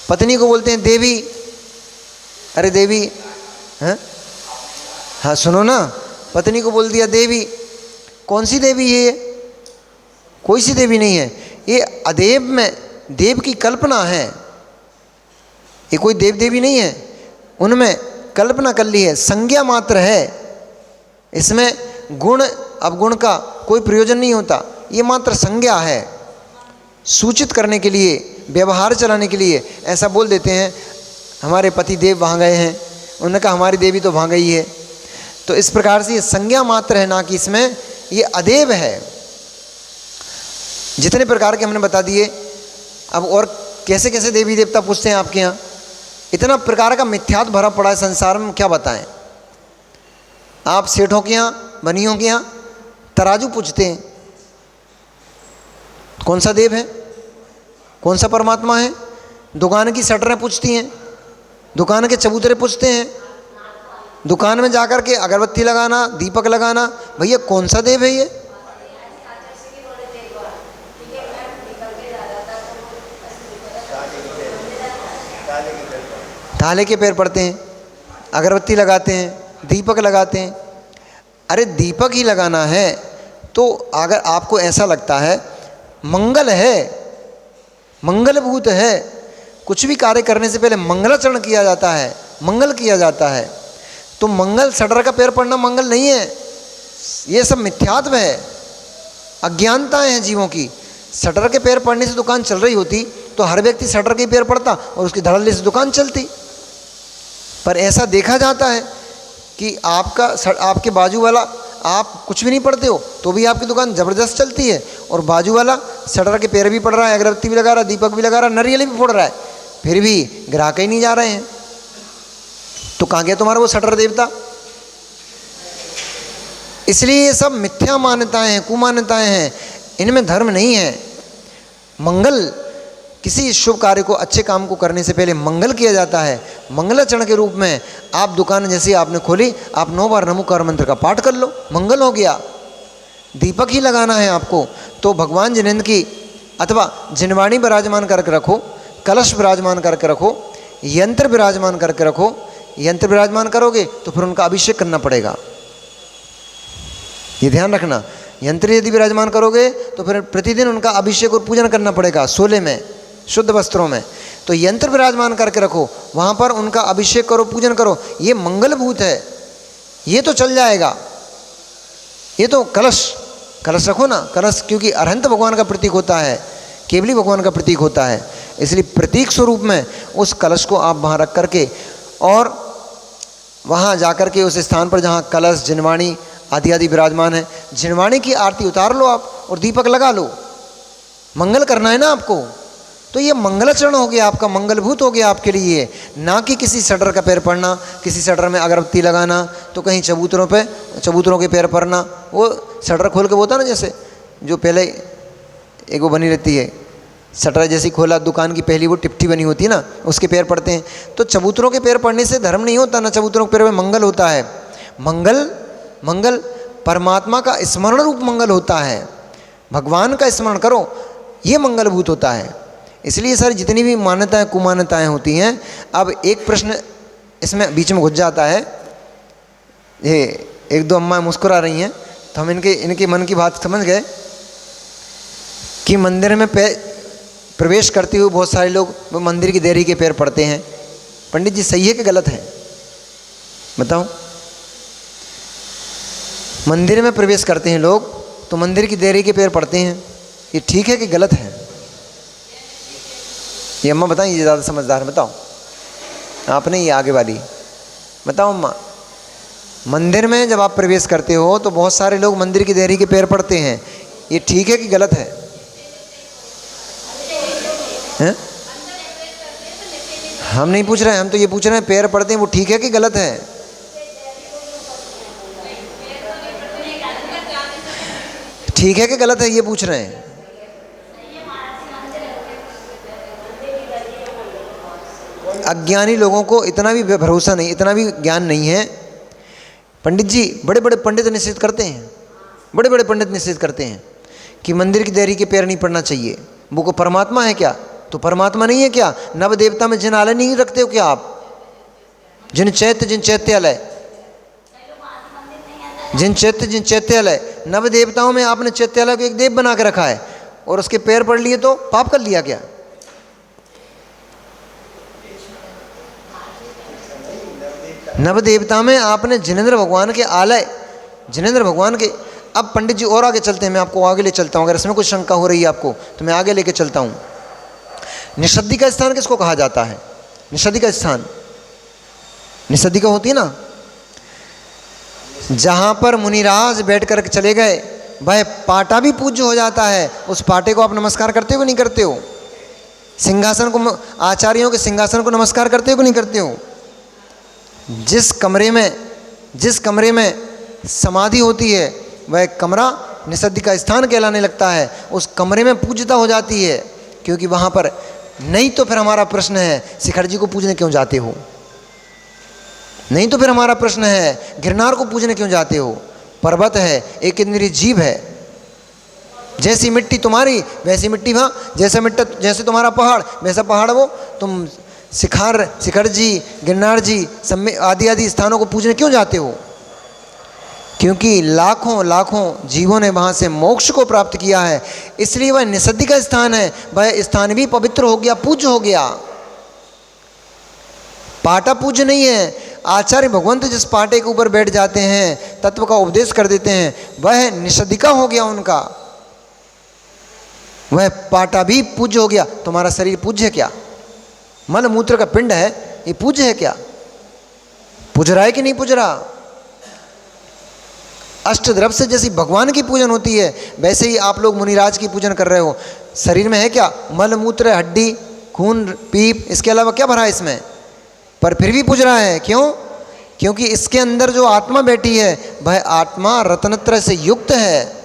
पत्नी को बोलते हैं देवी, अरे देवी, हाँ सुनो ना, पत्नी को बोल दिया देवी, कौन सी देवी है ये? कोई सी देवी नहीं है, ये अदेव में देव की कल्पना है, ये कोई देव देवी नहीं है, उनमें कल्पना कर ली है, संज्ञा मात्र है। इसमें गुण अवगुण का कोई प्रयोजन नहीं होता, ये मात्र संज्ञा है, सूचित करने के लिए, व्यवहार चलाने के लिए ऐसा बोल देते हैं। हमारे पति देव वहाँ गए हैं, उन्होंने कहा हमारी देवी तो वहाँ गई है, तो इस प्रकार से ये संज्ञा मात्र है, ना कि इसमें ये अदेव है। जितने प्रकार के हमने बता दिए। अब और कैसे कैसे देवी देवता पूछते हैं आपके यहाँ? इतना प्रकार का मिथ्यात्व भरा पड़ा है संसार में, क्या बताएं। आप सेठों के यहाँ, बनियों के यहाँ तराजू पूछते हैं, कौन सा देव है, कौन सा परमात्मा है? दुकान की शटरें पूछती हैं, दुकान के चबूतरे पूछते हैं, दुकान में जाकर के अगरबत्ती लगाना, दीपक लगाना, भैया कौन सा देव है ये? ताले के पैर पड़ते हैं, अगरबत्ती लगाते हैं, दीपक लगाते हैं। अरे दीपक ही लगाना है तो अगर आपको ऐसा लगता है मंगल है, मंगलभूत है, कुछ भी कार्य करने से पहले मंगलाचरण किया जाता है, मंगल किया जाता है, तो मंगल शटर का पैर पड़ना मंगल नहीं है, ये सब मिथ्यात्व है, अज्ञानताएं हैं जीवों की। शटर के पैर पड़ने से दुकान चल रही होती तो हर व्यक्ति शटर के पैर पड़ता और उसकी धड़ल्ले से दुकान चलती। पर ऐसा देखा जाता है कि आपके बाजू वाला, आप कुछ भी नहीं पढ़ते हो तो भी आपकी दुकान ज़बरदस्त चलती है, और बाजू वाला शटर के पैर भी पड़ रहा है, अगरबत्ती भी लगा रहा है, दीपक भी लगा रहा है, नारियल भी फोड़ रहा है, फिर भी ग्राहक ही नहीं जा रहे हैं। तो कहाँ गया तुम्हारा वो शटर देवता? इसलिए ये सब मिथ्या मान्यताएं हैं, कुमान्यताएं हैं, इनमें धर्म नहीं है। मंगल, किसी शुभ कार्य को, अच्छे काम को करने से पहले मंगल किया जाता है। मंगलाचरण के रूप में आप दुकान जैसी आपने खोली, आप 9 बार नमोकार मंत्र का पाठ कर लो, मंगल हो गया। दीपक ही लगाना है आपको तो भगवान जिनेंद्र की अथवा जिनवाणी विराजमान करके रखो, कलश विराजमान करके रखो, यंत्र विराजमान करके रखो। यंत्र विराजमान करोगे तो फिर उनका अभिषेक करना पड़ेगा, ये ध्यान रखना। यंत्र यदि विराजमान करोगे तो फिर प्रतिदिन उनका अभिषेक और पूजन करना पड़ेगा, सोले में, शुद्ध वस्त्रों में। तो यंत्र विराजमान करके रखो, वहाँ पर उनका अभिषेक करो, पूजन करो, ये मंगलभूत है, ये तो चल जाएगा। ये तो कलश रखो ना, कलश क्योंकि अरहंत भगवान का प्रतीक होता है, केवली भगवान का प्रतीक होता है, इसलिए प्रतीक स्वरूप में उस कलश को आप वहाँ रख करके और वहाँ जाकर के उस स्थान पर जहाँ कलश, जिनवाणी आदि आदि विराजमान है, जिनवाणी की आरती उतार लो आप और दीपक लगा लो। मंगल करना है ना आपको, तो ये मंगलाचरण हो गया आपका, मंगलभूत हो गया आपके लिए, ना कि किसी शटर का पैर पड़ना, किसी शटर में अगरबत्ती लगाना, तो कहीं चबूतरों के पैर पड़ना। वो शटर खोल के होता ना, जैसे जो पहले एक वो बनी रहती है शटर जैसी खोला, दुकान की पहली वो टिप्टी बनी होती है ना, उसके पैर पड़ते हैं। तो चबूतरों के पैर पड़ने से धर्म नहीं होता ना, चबूतरों के पैर में मंगल होता है। मंगल परमात्मा का स्मरण रूप मंगल होता है, भगवान का स्मरण करो, ये मंगलभूत होता है। इसलिए सर जितनी भी मान्यताएं कुमान्यताएं होती हैं, अब एक प्रश्न इसमें बीच में घुस जाता है। ये एक दो अम्मा मुस्कुरा रही हैं, तो हम इनके मन की बात समझ गए कि मंदिर में प्रवेश करते हुए बहुत सारे लोग वो मंदिर की देहरी के पैर पड़ते हैं। पंडित जी सही है कि गलत है, बताओ? मंदिर में प्रवेश करते हैं लोग तो मंदिर की देहरी के पैर पड़ते हैं, ये ठीक है कि गलत है? ये अम्मा बताइए, ये ज़्यादा समझदार है, बताओ। आपने ये आगे वाली बताओ अम्मा। मंदिर में जब आप प्रवेश करते हो तो बहुत सारे लोग मंदिर की देहरी के पैर पड़ते हैं, ये ठीक है कि गलत है? हैं? हम नहीं पूछ रहे हैं, हम तो ये पूछ रहे हैं पैर पड़ते हैं वो ठीक है कि गलत है? ठीक है कि गलत है ये पूछ रहे हैं। अज्ञानी लोगों को इतना भी भरोसा नहीं, इतना भी ज्ञान नहीं है। पंडित जी बड़े बड़े पंडित निषेध करते हैं, बड़े बड़े पंडित निषेध करते हैं कि मंदिर की देहरी के पैर नहीं पड़ना चाहिए। वो को परमात्मा है क्या? तो परमात्मा नहीं है क्या? नव देवता में जिन आलय नहीं रखते हो क्या आप? जिन चैत्यालय जिन चैत्यालय नव देवताओं में आपने चैत्यालय को एक देव बना के रखा है और उसके पैर पड़ लिए तो पाप कर लिया क्या? नव देवता में आपने जिनेंद्र भगवान के आलय, जिनेंद्र भगवान के। अब पंडित जी और आगे चलते हैं, मैं आपको आगे ले चलता हूँ। अगर इसमें कुछ शंका हो रही है आपको तो मैं आगे लेके चलता हूँ। निषद्दी का स्थान किसको कहा जाता है? निषद्दी का स्थान, निषद्दी का होती है ना, जहाँ पर मुनिराज बैठ कर चले गए, वह पाटा भी पूज्य हो जाता है। उस पाटे को आप नमस्कार करते हो कि नहीं करते हो? सिंहासन को, आचार्यों के सिंहासन को नमस्कार करते हो कि नहीं करते हो? जिस कमरे में समाधि होती है वह कमरा निषद्दी का स्थान कहलाने लगता है। उस कमरे में पूज्यता हो जाती है, क्योंकि वहाँ पर नहीं तो फिर हमारा प्रश्न है शिखर जी को पूजने क्यों जाते हो? नहीं तो फिर हमारा प्रश्न है गिरनार को पूजने क्यों जाते हो? पर्वत है, एक इंद्रिय जीव है। जैसी मिट्टी तुम्हारी वैसी मिट्टी वहाँ, जैसे तुम्हारा पहाड़ वैसा पहाड़ वो। तुम शिखर जी, गिरनार जी आदि आदि स्थानों को पूजने क्यों जाते हो? क्योंकि लाखों लाखों जीवों ने वहाँ से मोक्ष को प्राप्त किया है, इसलिए वह निषद्दी का स्थान है। वह स्थान भी पवित्र हो गया, पूज्य हो गया। पाटा पूज्य नहीं है। आचार्य भगवंत जिस पाटे के ऊपर बैठ जाते हैं, तत्व का उपदेश कर देते हैं, वह निषद्दिका हो गया उनका। वह पाटा भी पूज्य हो गया। तुम्हारा शरीर पूज्य है क्या? मल मूत्र का पिंड है, ये पूज्य है क्या? पूज रहा है कि नहीं पूज रहा? अष्टद्रव्य से जैसी भगवान की पूजन होती है, वैसे ही आप लोग मुनिराज की पूजन कर रहे हो। शरीर में है क्या? मल मूत्र, हड्डी, खून, पीप, इसके अलावा क्या भरा है इसमें? पर फिर भी पूज रहा है। क्यों? क्योंकि इसके अंदर जो आत्मा बैठी है वह आत्मा रत्नत्रय से युक्त है।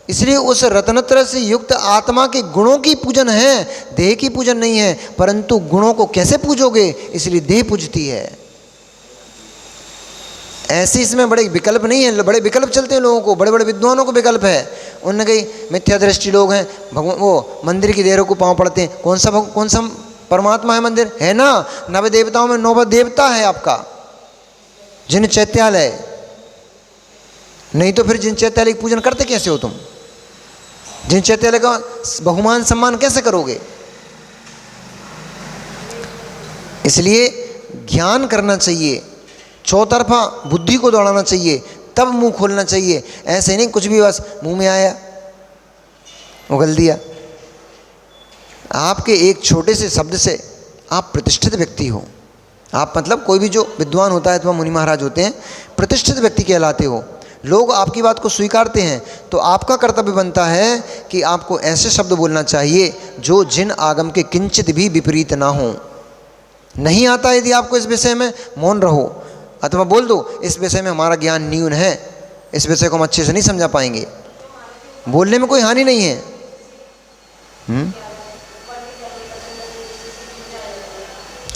इसलिए उस रत्नत्रय से युक्त आत्मा के गुणों की पूजन है, देह की पूजन नहीं है। परंतु गुणों को कैसे पूजोगे? इसलिए देह पूजती है। ऐसे इसमें बड़े विकल्प नहीं है, बड़े विकल्प चलते हैं लोगों को, बड़े बड़े विद्वानों को विकल्प है। उनने कही मिथ्या दृष्टि लोग हैं, भगवान वो मंदिर की देहरों को पाँव पड़ते हैं। कौन सा परमात्मा है? मंदिर है ना, नव देवताओं में नौवा देवता है आपका जिन चैत्यालय। नहीं तो फिर जिन चैत्यालय की पूजन करते कैसे हो तुम? जिन चैत्यालय का बहुमान सम्मान कैसे करोगे? इसलिए ज्ञान करना चाहिए, चौतरफा बुद्धि को दौड़ाना चाहिए, तब मुंह खोलना चाहिए। ऐसे नहीं कुछ भी बस मुंह में आया उगल दिया। आपके एक छोटे से शब्द से आप प्रतिष्ठित व्यक्ति हो। आप मतलब कोई भी जो विद्वान होता है अथवा मुनि महाराज होते हैं, प्रतिष्ठित व्यक्ति कहलाते हो। लोग आपकी बात को स्वीकारते हैं, तो आपका कर्तव्य बनता है कि आपको ऐसे शब्द बोलना चाहिए जो जिन आगम के किंचित भी विपरीत ना हो। नहीं आता यदि आपको इस विषय में, मौन रहो अथवा बोल दो इस विषय में हमारा ज्ञान न्यून है, इस विषय को हम अच्छे से नहीं समझा पाएंगे। बोलने में कोई हानि नहीं है।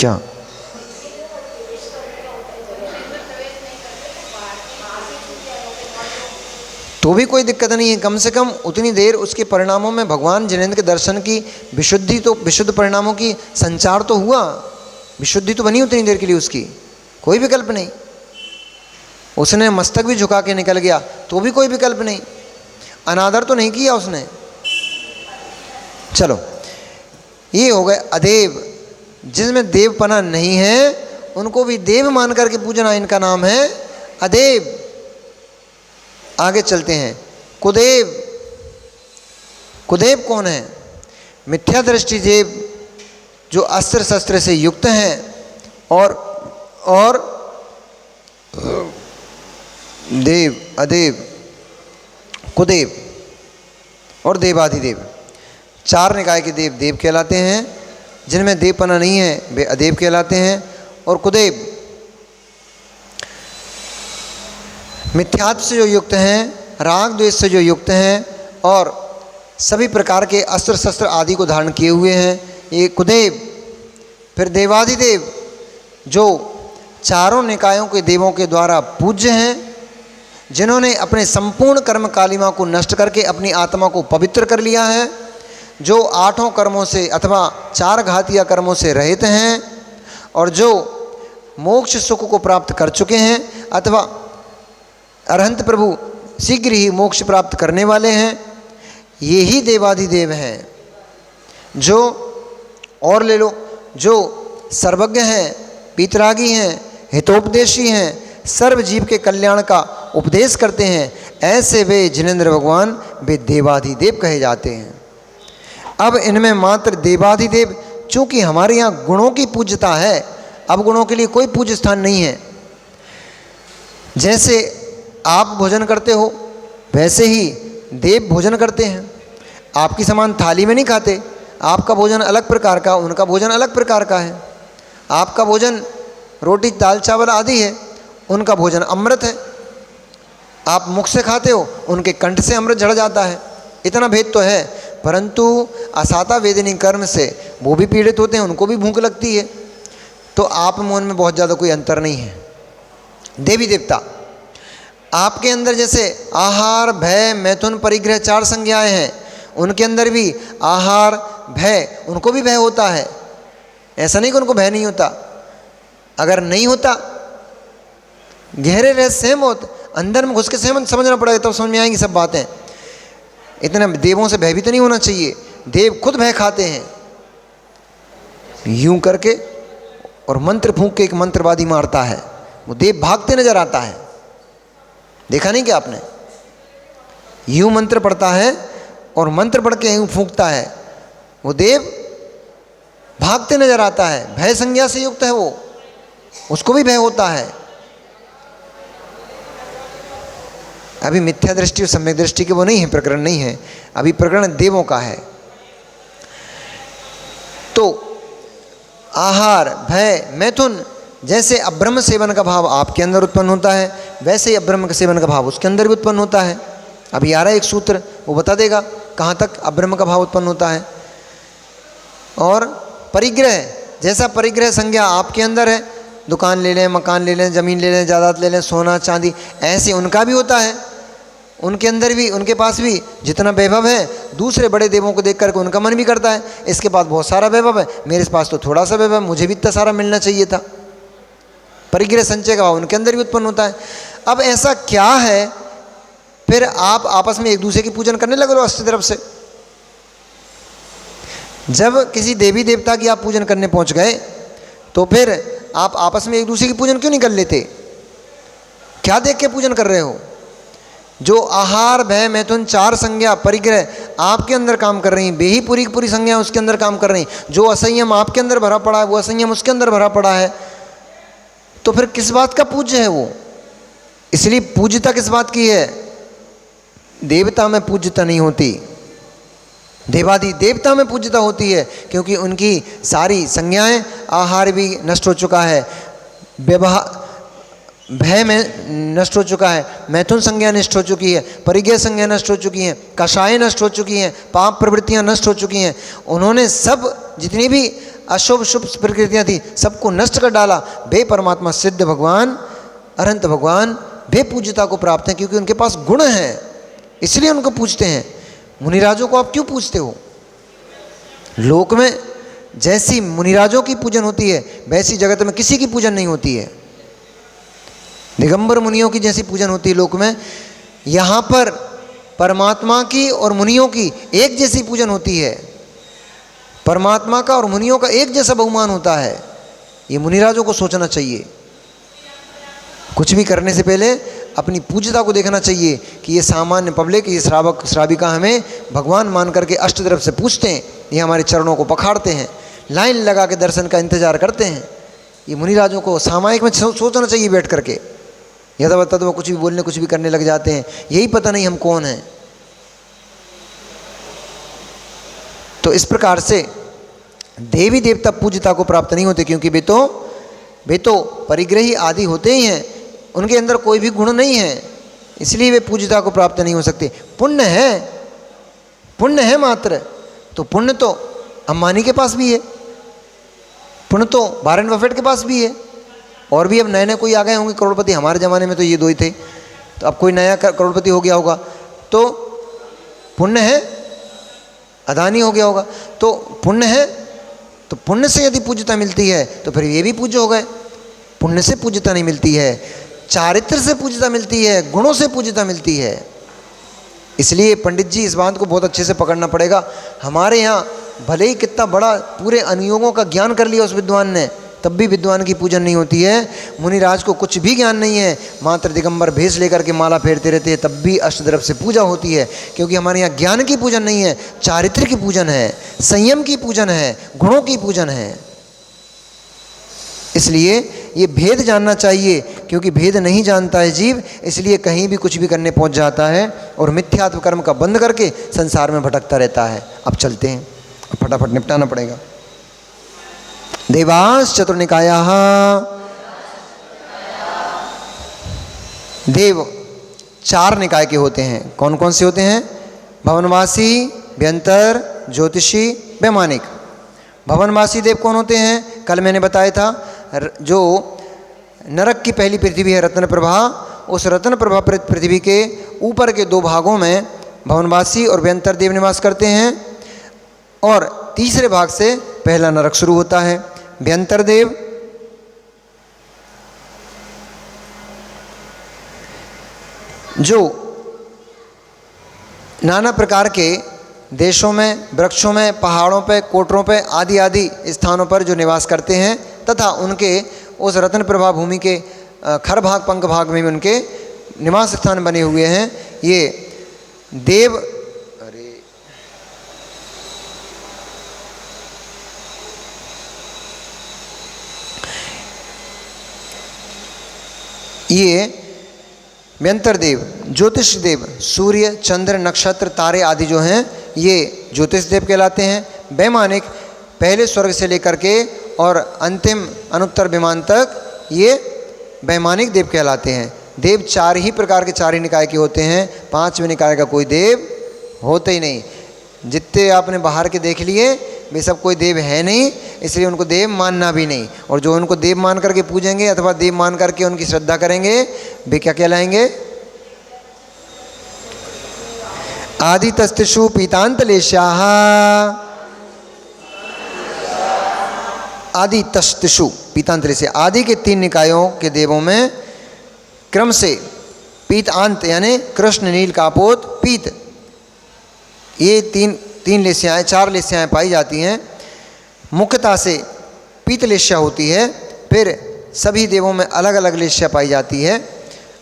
क्या? तो भी कोई दिक्कत नहीं है, कम से कम उतनी देर उसके परिणामों में भगवान जिनेंद्र के दर्शन की विशुद्धि, तो विशुद्ध परिणामों की संचार तो हुआ, विशुद्धि तो बनी उतनी देर के लिए उसकी, कोई विकल्प नहीं। उसने मस्तक भी झुका के निकल गया तो भी कोई विकल्प नहीं, अनादर तो नहीं किया उसने। चलो, ये हो गए अदेव, जिसमें देवपना नहीं है उनको भी देव मान करके पूजना, इनका नाम है अदेव। आगे चलते हैं, कुदेव। कुदेव कौन है? मिथ्या दृष्टि देव, जो अस्त्र शस्त्र से युक्त हैं और देव, अदेव, कुदेव और देवाधिदेव, चार निकाय के देव देव कहलाते हैं। जिनमें देवपना नहीं है वे अदेव कहलाते हैं। और कुदेव मिथ्यात्व से जो युक्त हैं, राग द्वेष से जो युक्त हैं और सभी प्रकार के अस्त्र शस्त्र आदि को धारण किए हुए हैं, ये कुदेव। फिर देवाधिदेव, जो चारों निकायों के देवों के द्वारा पूज्य हैं, जिन्होंने अपने संपूर्ण कर्म कालिमा को नष्ट करके अपनी आत्मा को पवित्र कर लिया है, जो आठों कर्मों से अथवा चार घातीय कर्मों से रहित हैं और जो मोक्ष सुख को प्राप्त कर चुके हैं अथवा अरहंत प्रभु शीघ्र ही मोक्ष प्राप्त करने वाले हैं, ये ही देवाधिदेव हैं। जो और ले लो, जो सर्वज्ञ हैं, पीतरागी हैं, हितोपदेशी हैं, सर्व जीव के कल्याण का उपदेश करते हैं, ऐसे वे जिनेंद्र भगवान वे देवाधिदेव कहे जाते हैं। अब इनमें मात्र देवाधिदेव, चूँकि हमारे यहाँ गुणों की पूज्यता है, अब गुणों के लिए कोई पूज्य स्थान नहीं है। जैसे आप भोजन करते हो वैसे ही देव भोजन करते हैं। आपकी समान थाली में नहीं खाते, आपका भोजन अलग प्रकार का, उनका भोजन अलग प्रकार का है। आपका भोजन रोटी दाल चावल आदि है, उनका भोजन अमृत है। आप मुख से खाते हो, उनके कंठ से अमृत झड़ जाता है, इतना भेद तो है। परंतु असाता वेदनी कर्म से वो भी पीड़ित होते हैं, उनको भी भूख लगती है, तो आप मन में बहुत ज़्यादा कोई अंतर नहीं है। देवी देवता आपके अंदर जैसे आहार, भय, मैथुन, परिग्रह चार संज्ञाएं हैं, उनके अंदर भी आहार, भय, उनको भी भय होता है। ऐसा नहीं कि उनको भय नहीं होता, अगर नहीं होता गहरे रह सहम होता, अंदर में घुस के सहम समझना पड़ेगा, तब समझ में आएंगी सब बातें। इतना देवों से भयभीत नहीं होना चाहिए। देव खुद भय खाते हैं, यूं करके और मंत्र फूंक के एक मंत्रवादी मारता है, वो देव भागते नजर आता है। देखा नहीं क्या आपने? यूं मंत्र पढ़ता है और मंत्र पढ़ के यूं फूंकता है, वो देव भागते नजर आता है। भय संज्ञा से युक्त है वो, उसको भी भय होता है। अभी मिथ्या दृष्टि और सम्यक दृष्टि के वो नहीं है, प्रकरण नहीं है, अभी प्रकरण देवों का है। तो आहार, भय, मैथुन, जैसे अब्रह्म सेवन का भाव आपके अंदर उत्पन्न होता है, वैसे ही अब्रह्म के सेवन का भाव उसके अंदर भी उत्पन्न होता है। अभी आ रहा है एक सूत्र, वो बता देगा कहाँ तक अब्रह्म का भाव उत्पन्न होता है। और परिग्रह, जैसा परिग्रह संज्ञा आपके अंदर है, दुकान ले लें, मकान ले लें, ज़मीन ले लें, जायदाद ले लें, सोना चांदी, ऐसे उनका भी होता है। उनके अंदर भी, उनके पास भी जितना वैभव है, दूसरे बड़े देवों को देख करके उनका मन भी करता है, इसके पास बहुत सारा वैभव है, मेरे पास तो थोड़ा सा वैभव, मुझे भी इतना सारा मिलना चाहिए था। परिग्रह संचय का भाव उनके अंदर भी उत्पन्न होता है। अब ऐसा क्या है, फिर आप आपस में एक दूसरे की पूजन करने लगे अस्त्र तरफ से। जब किसी देवी देवता की आप पूजन करने पहुंच गए, तो फिर आप आपस में एक दूसरे की पूजन क्यों नहीं कर लेते? क्या देख के पूजन कर रहे हो? जो आहार, भय, मैथुन चार संज्ञा परिग्रह आपके अंदर काम कर रही हैं, वे ही पूरी की पूरी संज्ञा उसके अंदर काम कर रही हैं। जो असंयम आपके अंदर भरा पड़ा है, वो असंयम उसके अंदर भरा पड़ा है, तो फिर किस बात का पूज्य है वो? इसलिए पूज्यता किस बात की है? देवता में पूज्यता नहीं होती, देवादि देवता में पूज्यता होती है, क्योंकि उनकी सारी संज्ञाएं, आहार भी नष्ट हो चुका है, व्यवहार भय में नष्ट हो चुका है, मैथुन संज्ञा नष्ट हो चुकी है, परिग्रह संज्ञा नष्ट हो चुकी हैं, कषाय नष्ट हो चुकी हैं, पाप प्रवृत्तियां नष्ट हो चुकी हैं। उन्होंने सब जितनी भी अशुभ शुभ प्रकृतियाँ थी, सबको नष्ट कर डाला। वे परमात्मा सिद्ध भगवान, अनंत भगवान, वे पूज्यता को प्राप्त हैं क्योंकि उनके पास गुण हैं, इसलिए उनको पूजते हैं। मुनिराजों को आप क्यों पूजते हो? लोक में जैसी मुनिराजों की पूजन होती है वैसी जगत में किसी की पूजन नहीं होती है। दिगंबर मुनियों की जैसी पूजन होती है लोक में, यहाँ पर परमात्मा की और मुनियों की एक जैसी पूजन होती है। परमात्मा का और मुनियों का एक जैसा बहुमान होता है। ये मुनिराजों को सोचना चाहिए। कुछ भी करने से पहले अपनी पूज्यता को देखना चाहिए कि ये सामान्य पब्लिक, ये श्रावक श्राविका हमें भगवान मान करके अष्ट तरफ से पूछते हैं, ये हमारे चरणों को पखाड़ते हैं, लाइन लगा के दर्शन का इंतजार करते हैं। ये मुनिराजों को सामायिक में सोचना चाहिए बैठ करके। यथावत वो कुछ भी बोलने कुछ भी करने लग जाते हैं, यही पता नहीं हम कौन हैं। तो इस प्रकार से देवी देवता पूज्यता को प्राप्त नहीं होते क्योंकि वे तो परिग्रही आदि होते ही हैं, उनके अंदर कोई भी गुण नहीं है, इसलिए वे पूज्यता को प्राप्त नहीं हो सकते। पुण्य है मात्र। तो पुण्य तो अंबानी के पास भी है, पुण्य तो वारेन बफेट के पास भी है, और भी अब नए नए कोई आ गए होंगे करोड़पति। हमारे ज़माने में तो ये दो ही थे, तो अब कोई नया करोड़पति हो गया होगा। तो पुण्य है, अदानी हो गया होगा। तो पुण्य है, तो पुण्य से यदि पूज्यता मिलती है तो फिर ये भी पूज्य हो गए। पुण्य से पूज्यता नहीं मिलती है, चारित्र से पूज्यता मिलती है, गुणों से पूज्यता मिलती है। इसलिए पंडित जी इस बात को बहुत अच्छे से पकड़ना पड़ेगा। हमारे यहाँ भले ही कितना बड़ा पूरे अनुयोगों का ज्ञान कर लिया उस विद्वान ने, तब भी विद्वान की पूजन नहीं होती है। मुनिराज को कुछ भी ज्ञान नहीं है, मात्र दिगंबर भेष लेकर के माला फेरते रहते हैं, तब भी अष्टद्रव से पूजा होती है। क्योंकि हमारे यहाँ ज्ञान की पूजन नहीं है, चारित्र की पूजन है, संयम की पूजन है, गुणों की पूजन है। इसलिए ये भेद जानना चाहिए, क्योंकि भेद नहीं जानता है जीव, इसलिए कहीं भी कुछ भी करने पहुंच जाता है और मिथ्यात्व कर्म का बंद करके संसार में भटकता रहता है। अब चलते हैं, फटाफट निपटाना पड़ेगा। देवास चतुर्निकायाः, देव 4 निकाय के होते हैं। कौन कौन से होते हैं? भवनवासी, व्यंतर, ज्योतिषी, वैमानिक। भवनवासी देव कौन होते हैं? कल मैंने बताया था, जो नरक की पहली पृथ्वी है रत्न प्रभा, उस रत्न प्रभा पृथ्वी के ऊपर के 2 भागों में भवनवासी और व्यंतर देव निवास करते हैं, और तीसरे भाग से पहला नरक शुरू होता है। व्यंतर देव जो नाना प्रकार के देशों में, वृक्षों में, पहाड़ों पे, कोटरों पे आदि आदि स्थानों पर जो निवास करते हैं, तथा उनके उस रत्न प्रभा भूमि के खर भाग पंख भाग में भी उनके निवास स्थान बने हुए हैं। ये देव, ये व्यंतर देव, ज्योतिष देव, सूर्य, चंद्र, नक्षत्र, तारे आदि जो हैं, ये ज्योतिष देव कहलाते हैं। वैमानिक पहले स्वर्ग से लेकर के और अंतिम अनुत्तर विमान तक ये वैमानिक देव कहलाते हैं। देव 4 ही प्रकार के, 4 ही निकाय के होते हैं। 5वें निकाय का कोई देव होते ही नहीं। जितने आपने बाहर के देख लिए वे सब कोई देव है नहीं, इसलिए उनको देव मानना भी नहीं। और जो उनको देव मान करके पूजेंगे अथवा देव मान करके उनकी श्रद्धा करेंगे, वे क्या कहलाएंगे? आदितस्तिषु पीतांतलेशाः, आदितस्तिषु पीतांतलेश, आदि के 3 निकायों के देवों में क्रम से पीतांत यानी कृष्ण, नील, कापोत, पीत, ये 3 लेस्याएँ, 4 लेस्याएँ पाई जाती हैं। मुख्यतः से पीत लेस्या होती है, फिर सभी देवों में अलग अलग लेस्या पाई जाती है।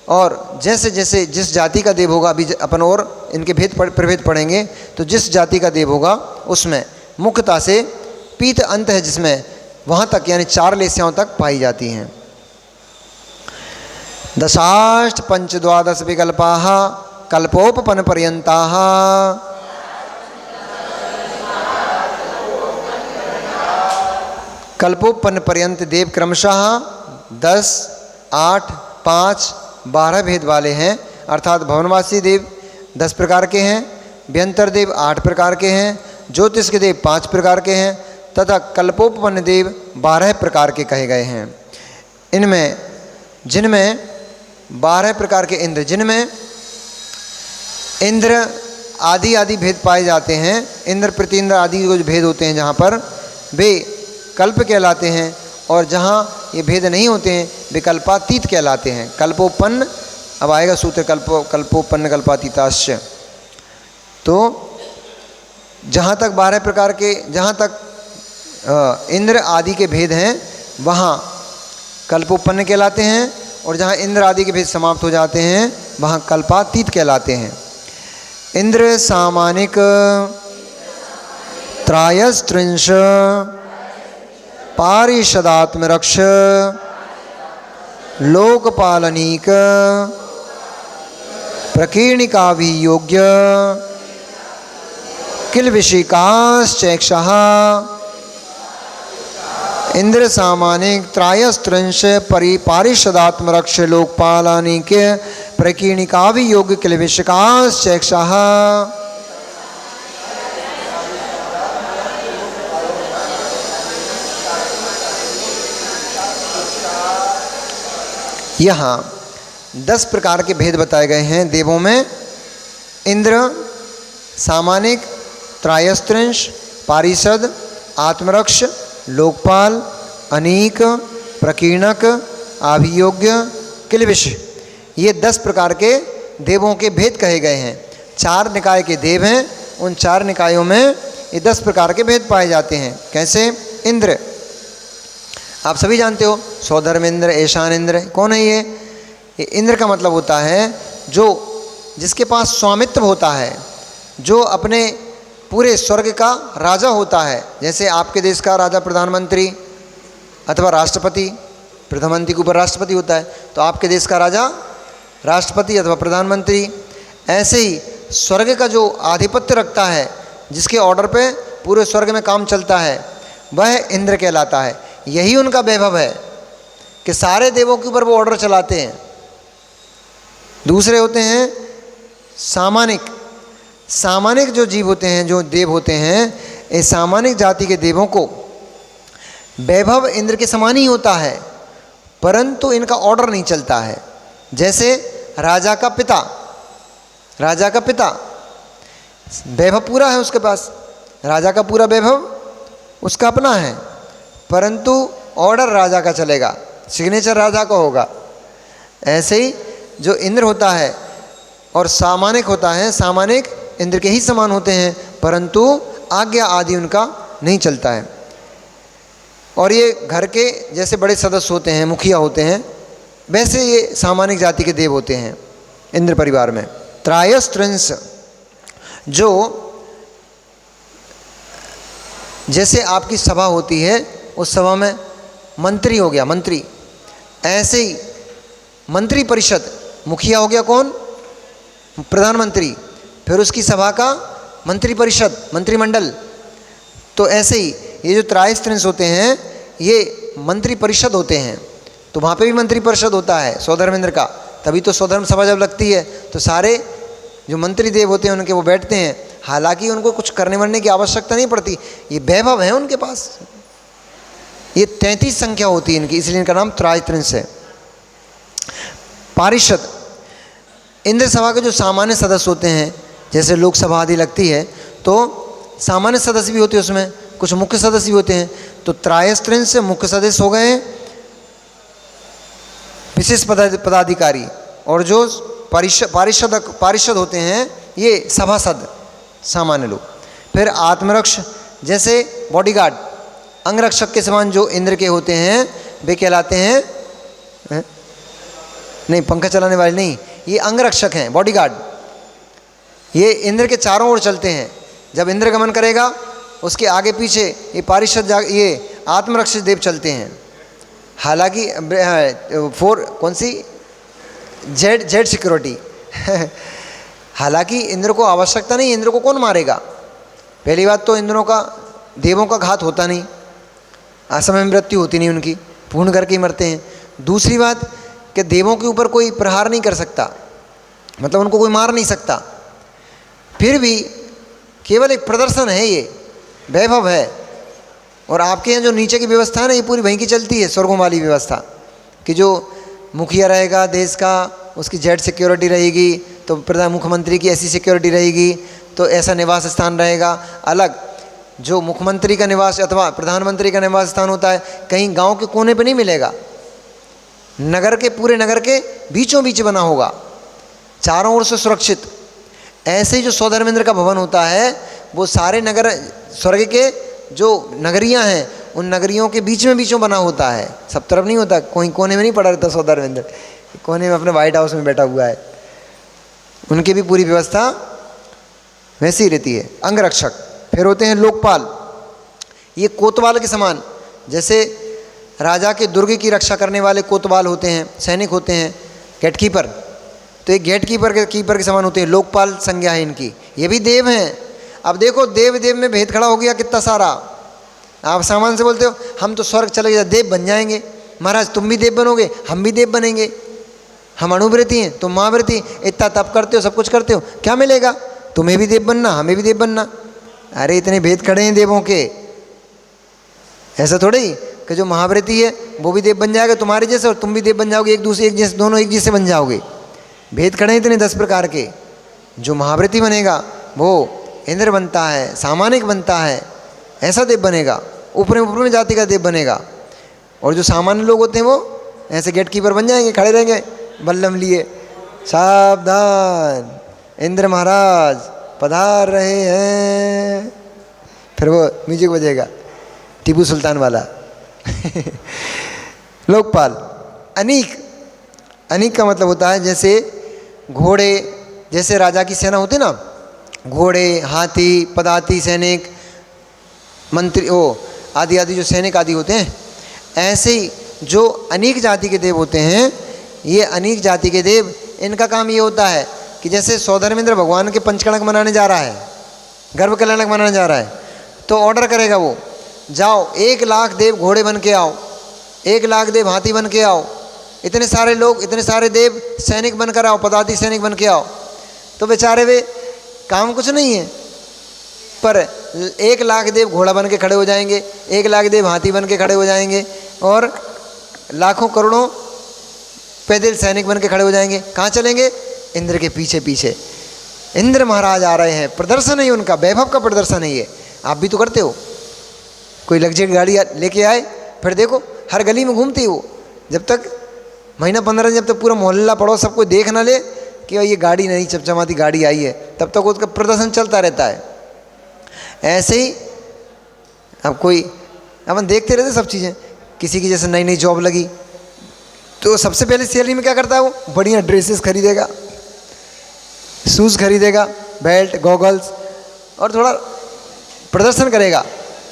और जैसे जैसे जिस जाति का देव होगा, अभी अपन और इनके प्रभेद पढ़ेंगे, तो जिस जाति का देव होगा उसमें मुख्यतः से पीत अंत है, जिसमें वहाँ तक यानी 4 लेस्याओं तक पाई जाती हैं। दशाष्ट पंचद्वादश विकल्पाः कल्पोपपन पर्यंताः, कल्पोपन पर्यंत देव क्रमशः 10, 8, 5, 12 भेद वाले हैं। अर्थात भवनवासी देव 10 प्रकार के हैं, व्यंतर देव 8 प्रकार के हैं, ज्योतिष के देव 5 प्रकार के हैं, तथा कल्पोपपन्न देव 12 प्रकार के कहे गए हैं। इनमें जिनमें 12 प्रकार के इंद्र, जिनमें इंद्र आदि आदि भेद पाए जाते हैं, इंद्र प्रतीन्द्र आदि जो भेद होते हैं जहाँ पर, वे कल्प कहलाते हैं, और जहाँ ये भेद नहीं होते हैं वे कल्पातीत कहलाते हैं। कल्पोपन्न, अब आएगा सूत्र कल्पोपन्न कल्पातीताश्च। तो जहाँ तक 12 प्रकार के, जहाँ तक इंद्र आदि के भेद हैं वहाँ कल्पोपन्न कहलाते हैं, और जहाँ इंद्र आदि के भेद समाप्त हो जाते हैं वहाँ कल्पातीत कहलाते हैं। इंद्र सामानिक त्रायस्त्रिंश पारिषदात्मरक्ष लोकपालनीक प्रकीर्णिकाभियोग्य किलविषिकाश्चैक्षः। इंद्र सामानिक त्रायस्त्रिंश पारिषदात्मरक्ष लोकपालनीक प्रकीर्णिकाभियोग्य किलविषिकाश्चैक्षः। यहाँ 10 प्रकार के भेद बताए गए हैं देवों में। इंद्र सामानिक त्रायस्त्रिंश पारिषद आत्मरक्ष लोकपाल अनीक प्रकीर्णक अभियोग्य किलविष, ये 10 प्रकार के देवों के भेद कहे गए हैं। 4 निकाय के देव हैं, उन 4 निकायों में ये 10 प्रकार के भेद पाए जाते हैं। कैसे? इंद्र आप सभी जानते हो, सौधर्म इंद्र, ऐशान इंद्र। कौन है ये इंद्र का मतलब होता है जो जिसके पास स्वामित्व होता है, जो अपने पूरे स्वर्ग का राजा होता है। जैसे आपके देश का राजा प्रधानमंत्री अथवा राष्ट्रपति, प्रधानमंत्री के ऊपर राष्ट्रपति होता है, तो आपके देश का राजा राष्ट्रपति अथवा प्रधानमंत्री। ऐसे ही स्वर्ग का जो आधिपत्य रखता है, जिसके ऑर्डर पे पूरे स्वर्ग में काम चलता है, वह इंद्र कहलाता है। यही उनका वैभव है कि सारे देवों के ऊपर वो ऑर्डर चलाते हैं। दूसरे होते हैं सामानिक। सामानिक जो जीव होते हैं, जो देव होते हैं, इस सामानिक जाति के देवों को वैभव इंद्र के समान ही होता है, परंतु इनका ऑर्डर नहीं चलता है। जैसे राजा का पिता, राजा का पिता वैभव पूरा है उसके पास, राजा का पूरा वैभव उसका अपना है, परंतु ऑर्डर राजा का चलेगा, सिग्नेचर राजा का होगा। ऐसे ही जो इंद्र होता है और सामानिक होता है, सामानिक इंद्र के ही समान होते हैं, परंतु आज्ञा आदि उनका नहीं चलता है। और ये घर के जैसे बड़े सदस्य होते हैं, मुखिया होते हैं, वैसे ये सामानिक जाति के देव होते हैं इंद्र परिवार में। त्रायस्त्रिंश, जो जैसे आपकी सभा होती है, उस सभा में मंत्री हो गया, मंत्री, ऐसे ही मंत्री परिषद, मुखिया हो गया कौन? प्रधानमंत्री, फिर उसकी सभा का मंत्री परिषद, मंत्रिमंडल। तो ऐसे ही ये जो त्रायस्त्रिंश होते हैं ये मंत्री परिषद होते हैं। तो वहाँ पे भी मंत्री परिषद होता है सौधर्म इंद्र का, तभी तो सौधर्म सभा जब लगती है तो सारे जो मंत्री देव होते हैं उनके वो बैठते हैं। हालांकि उनको कुछ करने वरने की आवश्यकता नहीं पड़ती, ये वैभव है उनके पास। ये 33 संख्या होती है इनकी, इसलिए इनका नाम त्रायस्त्रिंश है। पारिषद, इंद्र सभा के जो सामान्य सदस्य होते हैं, जैसे लोकसभा आदि लगती है तो सामान्य सदस्य भी होते हैं, उसमें कुछ मुख्य सदस्य भी होते हैं। तो त्रायस्त्रिंश से मुख्य सदस्य हो गए विशेष पदाधिकारी, और जो पारिषद होते हैं ये सभासद, सामान्य लोग। फिर आत्मरक्ष, जैसे बॉडीगार्ड, अंगरक्षक के समान जो इंद्र के होते हैं वे कहलाते हैं, नहीं पंखा चलाने वाले नहीं, ये अंगरक्षक हैं, बॉडीगार्ड। ये इंद्र के चारों ओर चलते हैं। जब इंद्र गमन करेगा उसके आगे पीछे ये पारिषद, ये आत्मरक्षक देव चलते हैं। हालांकि कौन सी जेड सिक्योरिटी हालांकि इंद्र को आवश्यकता नहीं, इंद्र को कौन मारेगा? पहली बात तो इंद्रों का, देवों का घात होता नहीं, असमय मृत्यु होती नहीं उनकी, पूर्ण करके ही मरते हैं। दूसरी बात कि देवों के ऊपर कोई प्रहार नहीं कर सकता, मतलब उनको कोई मार नहीं सकता। फिर भी केवल एक प्रदर्शन है, ये वैभव है, और आपके यहाँ जो नीचे की व्यवस्था है ना, ये पूरी वहीं की चलती है, स्वर्गों वाली व्यवस्था, कि जो मुखिया रहेगा देश का, उसकी जेड सिक्योरिटी रहेगी, तो प्रधान मुख्यमंत्री की ऐसी सिक्योरिटी रहेगी, तो ऐसा निवास स्थान रहेगा अलग। जो मुख्यमंत्री का निवास अथवा प्रधानमंत्री का निवास स्थान होता है, कहीं गांव के कोने पे नहीं मिलेगा, नगर के, पूरे नगर के बीचों बीच बना होगा, चारों ओर से सुरक्षित। ऐसे ही जो सौधर्मेंद्र का भवन होता है, वो सारे नगर, स्वर्ग के जो नगरियां हैं, उन नगरियों के बीच में बीचों बना होता है, सब तरफ नहीं होता, कोई कोने में नहीं पड़ा रहता सौधर्मेंद्र, कोने में अपने व्हाइट हाउस में बैठा हुआ है। उनकी भी पूरी व्यवस्था वैसी ही रहती है। अंगरक्षक फिर होते हैं लोकपाल, ये कोतवाल के समान, जैसे राजा के दुर्ग की रक्षा करने वाले कोतवाल होते हैं, सैनिक होते हैं, गेटकीपर, तो ये गेटकीपर के समान होते हैं। लोकपाल संज्ञा है इनकी, ये भी देव हैं। अब देखो देव देव में भेद खड़ा हो गया कितना सारा। आप सामान से बोलते हो हम तो स्वर्ग चले गए, देव बन जाएंगे। महाराज तुम भी देव बनोगे, हम भी देव बनेंगे, हम अणुव्रती हैं, तुम महाव्रती, इतना तप करते हो, सब कुछ करते हो, क्या मिलेगा? तुम्हें भी देव बनना, हमें भी देव बनना। अरे इतने भेद खड़े हैं देवों के, ऐसा थोड़े ही कि जो महाव्रती है वो भी देव बन जाएगा तुम्हारे जैसे, और तुम भी देव बन जाओगे, एक दूसरे एक जैसे, दोनों एक जैसे बन जाओगे। भेद खड़े हैं इतने 10 प्रकार के। जो महाव्रती बनेगा वो इंद्र बनता है, सामानिक बनता है, ऐसा देव बनेगा, ऊपर में जाति का देव बनेगा। और जो सामान्य लोग होते हैं वो ऐसे गेटकीपर बन जाएंगे, खड़े रहेंगे बल्लम लिए, सावधान इंद्र महाराज पधार रहे हैं, फिर वो म्यूजिक बजेगा टीपू सुल्तान वाला। लोकपाल। अनीक, अनीक का मतलब होता है जैसे घोड़े, जैसे राजा की सेना होती ना, घोड़े, हाथी, पदाती सैनिक, मंत्री, ओ आदि आदि जो सैनिक आदि होते हैं, ऐसे ही जो अनेक जाति के देव होते हैं, ये अनेक जाति के देव, इनका काम ये होता है कि जैसे सौधर्मेंद्र भगवान के पंचकणक मनाने जा रहा है, गर्भ कल्याणक मनाने जा रहा है, तो ऑर्डर करेगा वो, जाओ 1 लाख देव घोड़े बन के आओ, 1 लाख देव हाथी बन के आओ, इतने सारे लोग, इतने सारे देव सैनिक बनकर आओ, पदाती सैनिक बन के आओ। तो बेचारे वे काम कुछ नहीं है, पर 1 लाख देव घोड़ा बन के खड़े हो जाएंगे, 1 लाख देव हाथी बन के खड़े हो जाएंगे, और लाखों करोड़ों पैदल सैनिक बन के खड़े हो जाएंगे। कहाँ चलेंगे? इंद्र के पीछे पीछे। इंद्र महाराज आ रहे हैं, प्रदर्शन है उनका, वैभव का प्रदर्शन है ये। आप भी तो करते हो, कोई लग्जरी गाड़ी लेके आए, फिर देखो हर गली में घूमती वो, जब तक महीना 15 दिन, जब तक पूरा मोहल्ला पड़ोस सब कोई देख ना ले कि ये गाड़ी नहीं चमचमाती गाड़ी आई है, तब तक उसका प्रदर्शन चलता रहता है। ऐसे ही अब कोई, अपन देखते रहते सब चीज़ें, किसी की जैसे नई नई जॉब लगी तो सबसे पहले सैलरी में क्या करता है वो? बढ़िया ड्रेसेस खरीदेगा, शूज़ खरीदेगा, बेल्ट, गॉगल्स, और थोड़ा प्रदर्शन करेगा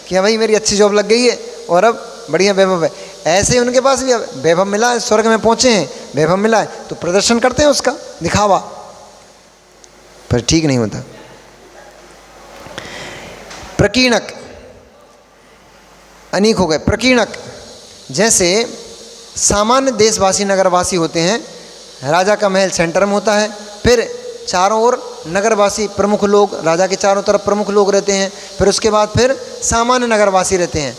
कि हाँ भाई मेरी अच्छी जॉब लग गई है और अब बढ़िया वैभव है। ऐसे ही उनके पास भी वैभव मिला है, स्वर्ग में पहुँचे हैं, वैभव मिला है, तो प्रदर्शन करते हैं उसका, दिखावा, पर ठीक नहीं होता। प्रकीर्णक, अनेक हो गए। प्रकीर्णक जैसे सामान्य देशवासी नगरवासी होते हैं, राजा का महल सेंटर में होता है, फिर चारों ओर नगरवासी प्रमुख लोग, राजा के चारों तरफ प्रमुख लोग रहते हैं, फिर उसके बाद फिर सामान्य नगरवासी रहते हैं।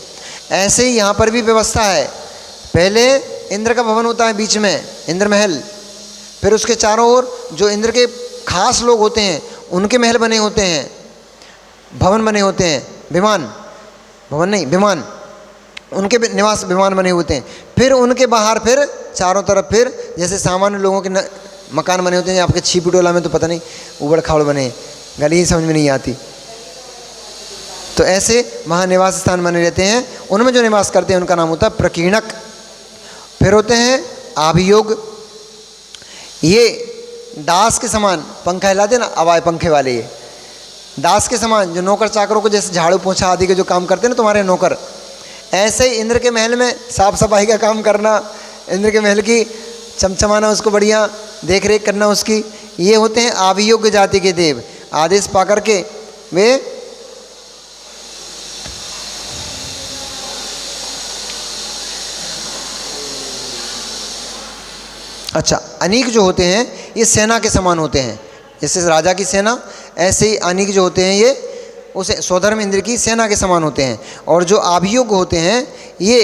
ऐसे ही यहाँ पर भी व्यवस्था है। पहले इंद्र का भवन होता है बीच में, इंद्र महल, फिर उसके चारों ओर जो इंद्र के खास लोग होते हैं उनके महल बने होते हैं, भवन बने होते हैं, विमान, भवन नहीं विमान, उनके निवास विमान बने होते हैं। फिर उनके बाहर फिर चारों तरफ फिर जैसे सामान्य लोगों के मकान बने होते हैं। आपके छिपटोला में तो पता नहीं उबड़ खाबड़ बने, गली ही समझ में नहीं आती, तो ऐसे वहाँ निवास स्थान बने रहते हैं। उनमें जो निवास करते हैं उनका नाम होता है प्रकीर्णक। फिर होते हैं आभियोग, ये दास के समान, पंखा हिलाते ना हवाई पंखे वाले, ये दास के समान जो नौकर चाकरों को जैसे झाड़ू पोछा आदि के जो काम करते हैं ना तुम्हारे नौकर, ऐसे ही इंद्र के महल में साफ सफाई का काम करना, इंद्र के महल की चमचमाना, उसको बढ़िया देख रेख करना उसकी। ये होते हैं आभियोग्य जाति के देव। आदेश पा करके वे अच्छा, अनीक जो होते हैं ये सेना के समान होते हैं। जैसे राजा की सेना, ऐसे ही अनीक जो होते हैं ये उसे स्वधर्म इंद्र की सेना के समान होते हैं। और जो आभियोग होते हैं ये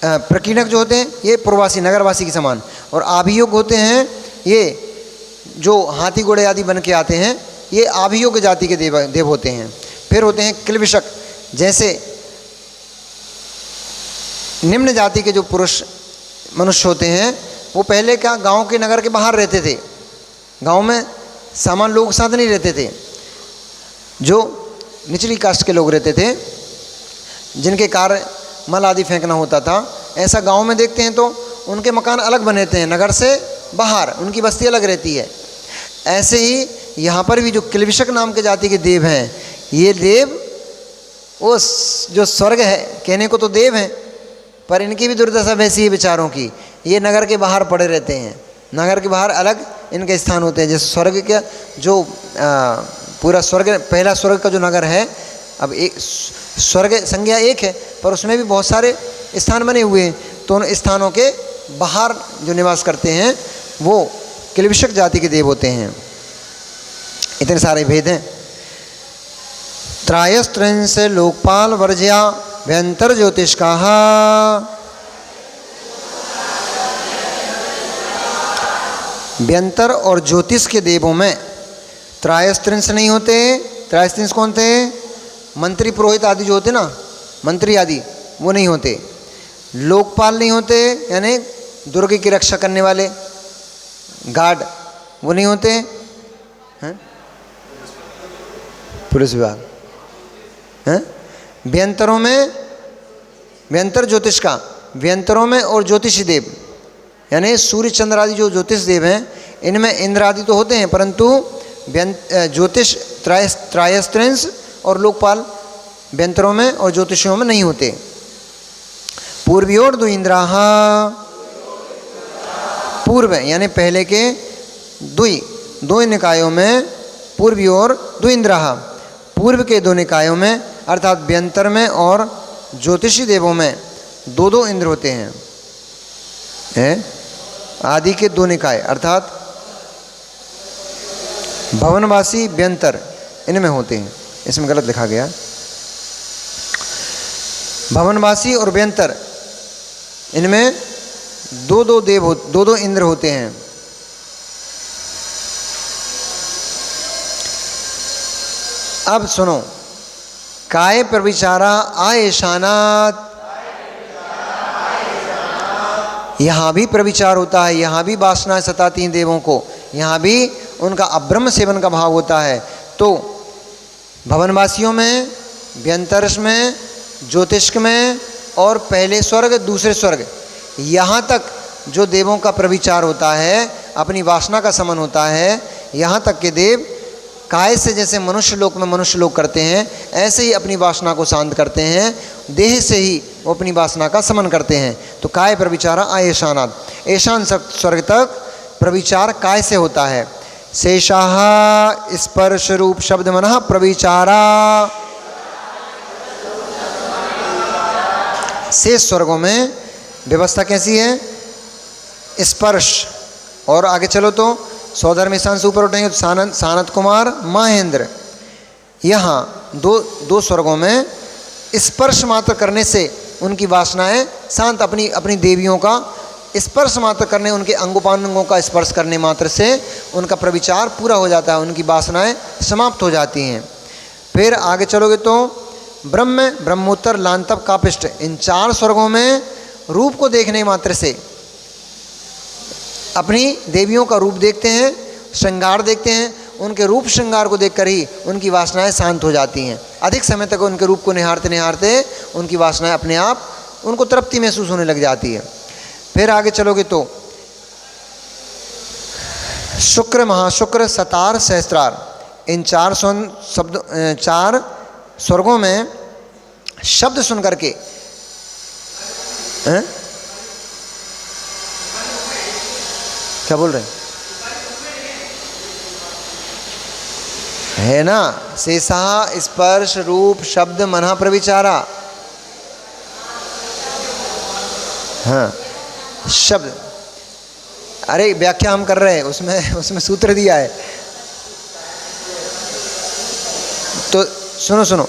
प्रकीर्णक जो होते हैं ये पूर्ववासी नगरवासी के समान, और आभियोग होते हैं ये जो हाथी घोड़े आदि बन के आते हैं, ये आभियोग जाति के देव होते हैं। फिर होते हैं किलविषक, जैसे निम्न जाति के जो पुरुष मनुष्य होते हैं वो पहले क्या गांव के नगर के बाहर रहते थे, गांव में सामान्य लोगों के साथ नहीं रहते थे। जो निचली कास्ट के लोग रहते थे जिनके कार्य मल आदि फेंकना होता था, ऐसा गांव में देखते हैं तो उनके मकान अलग बने रहते हैं, नगर से बाहर उनकी बस्ती अलग रहती है। ऐसे ही यहाँ पर भी जो किलविषक नाम के जाति के देव हैं, ये देव वो जो स्वर्ग है कहने को तो देव हैं, पर इनकी भी दुर्दशा वैसी है बेचारों की, ये नगर के बाहर पड़े रहते हैं, नगर के बाहर अलग इनके स्थान होते हैं। जैसे स्वर्ग का जो पूरा स्वर्ग, पहला स्वर्ग का जो नगर है, अब एक स्वर्ग संज्ञा एक है पर उसमें भी बहुत सारे स्थान बने हुए हैं, तो उन स्थानों के बाहर जो निवास करते हैं वो किलविषक जाति के देव होते हैं। इतने सारे भेद हैं। त्रायस्त्रिंश लोकपाल वर्ज्या व्यंतर ज्योतिष्काः, व्यंतर और ज्योतिष के देवों में त्रायस्त्रिंश नहीं होते। त्रायस्त्रिंश कौन थे? मंत्री पुरोहित आदि जो होते ना, मंत्री आदि, वो नहीं होते। लोकपाल नहीं होते, यानी दुर्ग की रक्षा करने वाले गार्ड, वो नहीं होते हैं। पुलिस विभाग हैं। व्यंतरों में, व्यंतर ज्योतिष का, व्यंतरों में और ज्योतिषी देव यानी सूर्य चंद्र आदि जो ज्योतिष देव हैं, इनमें इंद्र आदि तो होते हैं परंतु ज्योतिष त्रायस्त्रिंश और लोकपाल व्यंतरों में और ज्योतिषियों में नहीं होते। पूर्वयोर दो इंद्राः, पूर्व यानी पहले के दो निकायों में, पूर्वयोर दो इंद्राः, पूर्व के दो निकायों में अर्थात व्यंतर में और ज्योतिषी देवों में दो दो इंद्र होते हैं। आदि के दो निकाय अर्थात भवनवासी व्यंतर इनमें होते हैं। इसमें गलत लिखा गया, भवनवासी और व्यंतर इनमें दो दो देव, दो दो इंद्र होते हैं। अब सुनो, काय प्रविचारा आयशानात, यहाँ भी प्रविचार होता है, यहाँ भी वासनाएं सताती हैं देवों को, यहाँ भी उनका अब्रह्म सेवन का भाव होता है। तो भवनवासियों में, व्यंतरस में, ज्योतिष्क में और पहले स्वर्ग दूसरे स्वर्ग, यहाँ तक जो देवों का प्रविचार होता है, अपनी वासना का समन होता है, यहाँ तक के देव काय से जैसे मनुष्य लोक में मनुष्य लोग करते हैं, ऐसे ही अपनी वासना को शांत करते हैं, देह से ही वो अपनी वासना का समन करते हैं। तो काय प्रविचारा आयशानाद, ऐशान स्वर्ग तक प्रविचार काय से होता है। शेषाः स्पर्श रूप शब्द मनः प्रविचारा, शेष स्वर्गों में व्यवस्था कैसी है? स्पर्श, और आगे चलो तो सौधर्म स्थान से ऊपर उठेंगे तो सानत कुमार महेंद्र, यहाँ दो स्वर्गों में स्पर्श मात्र करने से उनकी वासनाएं शांत, अपनी देवियों का स्पर्श मात्र करने, उनके अंगोपांगों का स्पर्श करने मात्र से उनका प्रविचार पूरा हो जाता है, उनकी वासनाएं समाप्त हो जाती हैं। फिर आगे चलोगे तो ब्रह्म, ब्रह्मोत्तर, लांतव, कापिष्ट, इन चार स्वर्गों में रूप को देखने मात्र से अपनी देवियों का रूप देखते हैं, श्रृंगार देखते हैं, उनके रूप श्रृंगार को देखकर ही उनकी वासनाएं शांत हो जाती हैं। अधिक समय तक उनके रूप को निहारते निहारते उनकी वासनाएं अपने आप उनको तृप्ति महसूस होने लग जाती है। फिर आगे चलोगे तो शुक्र, महाशुक्र, सतार, सहस्त्रार, इन चार स्वर्गों में शब्द सुन करके क्या बोल रहे है ना? शेषा स्पर्श रूप शब्द मनः प्रविचारा। हाँ, शब्द, अरे व्याख्या हम कर रहे हैं, उसमें सूत्र दिया है। तो सुनो सुनो,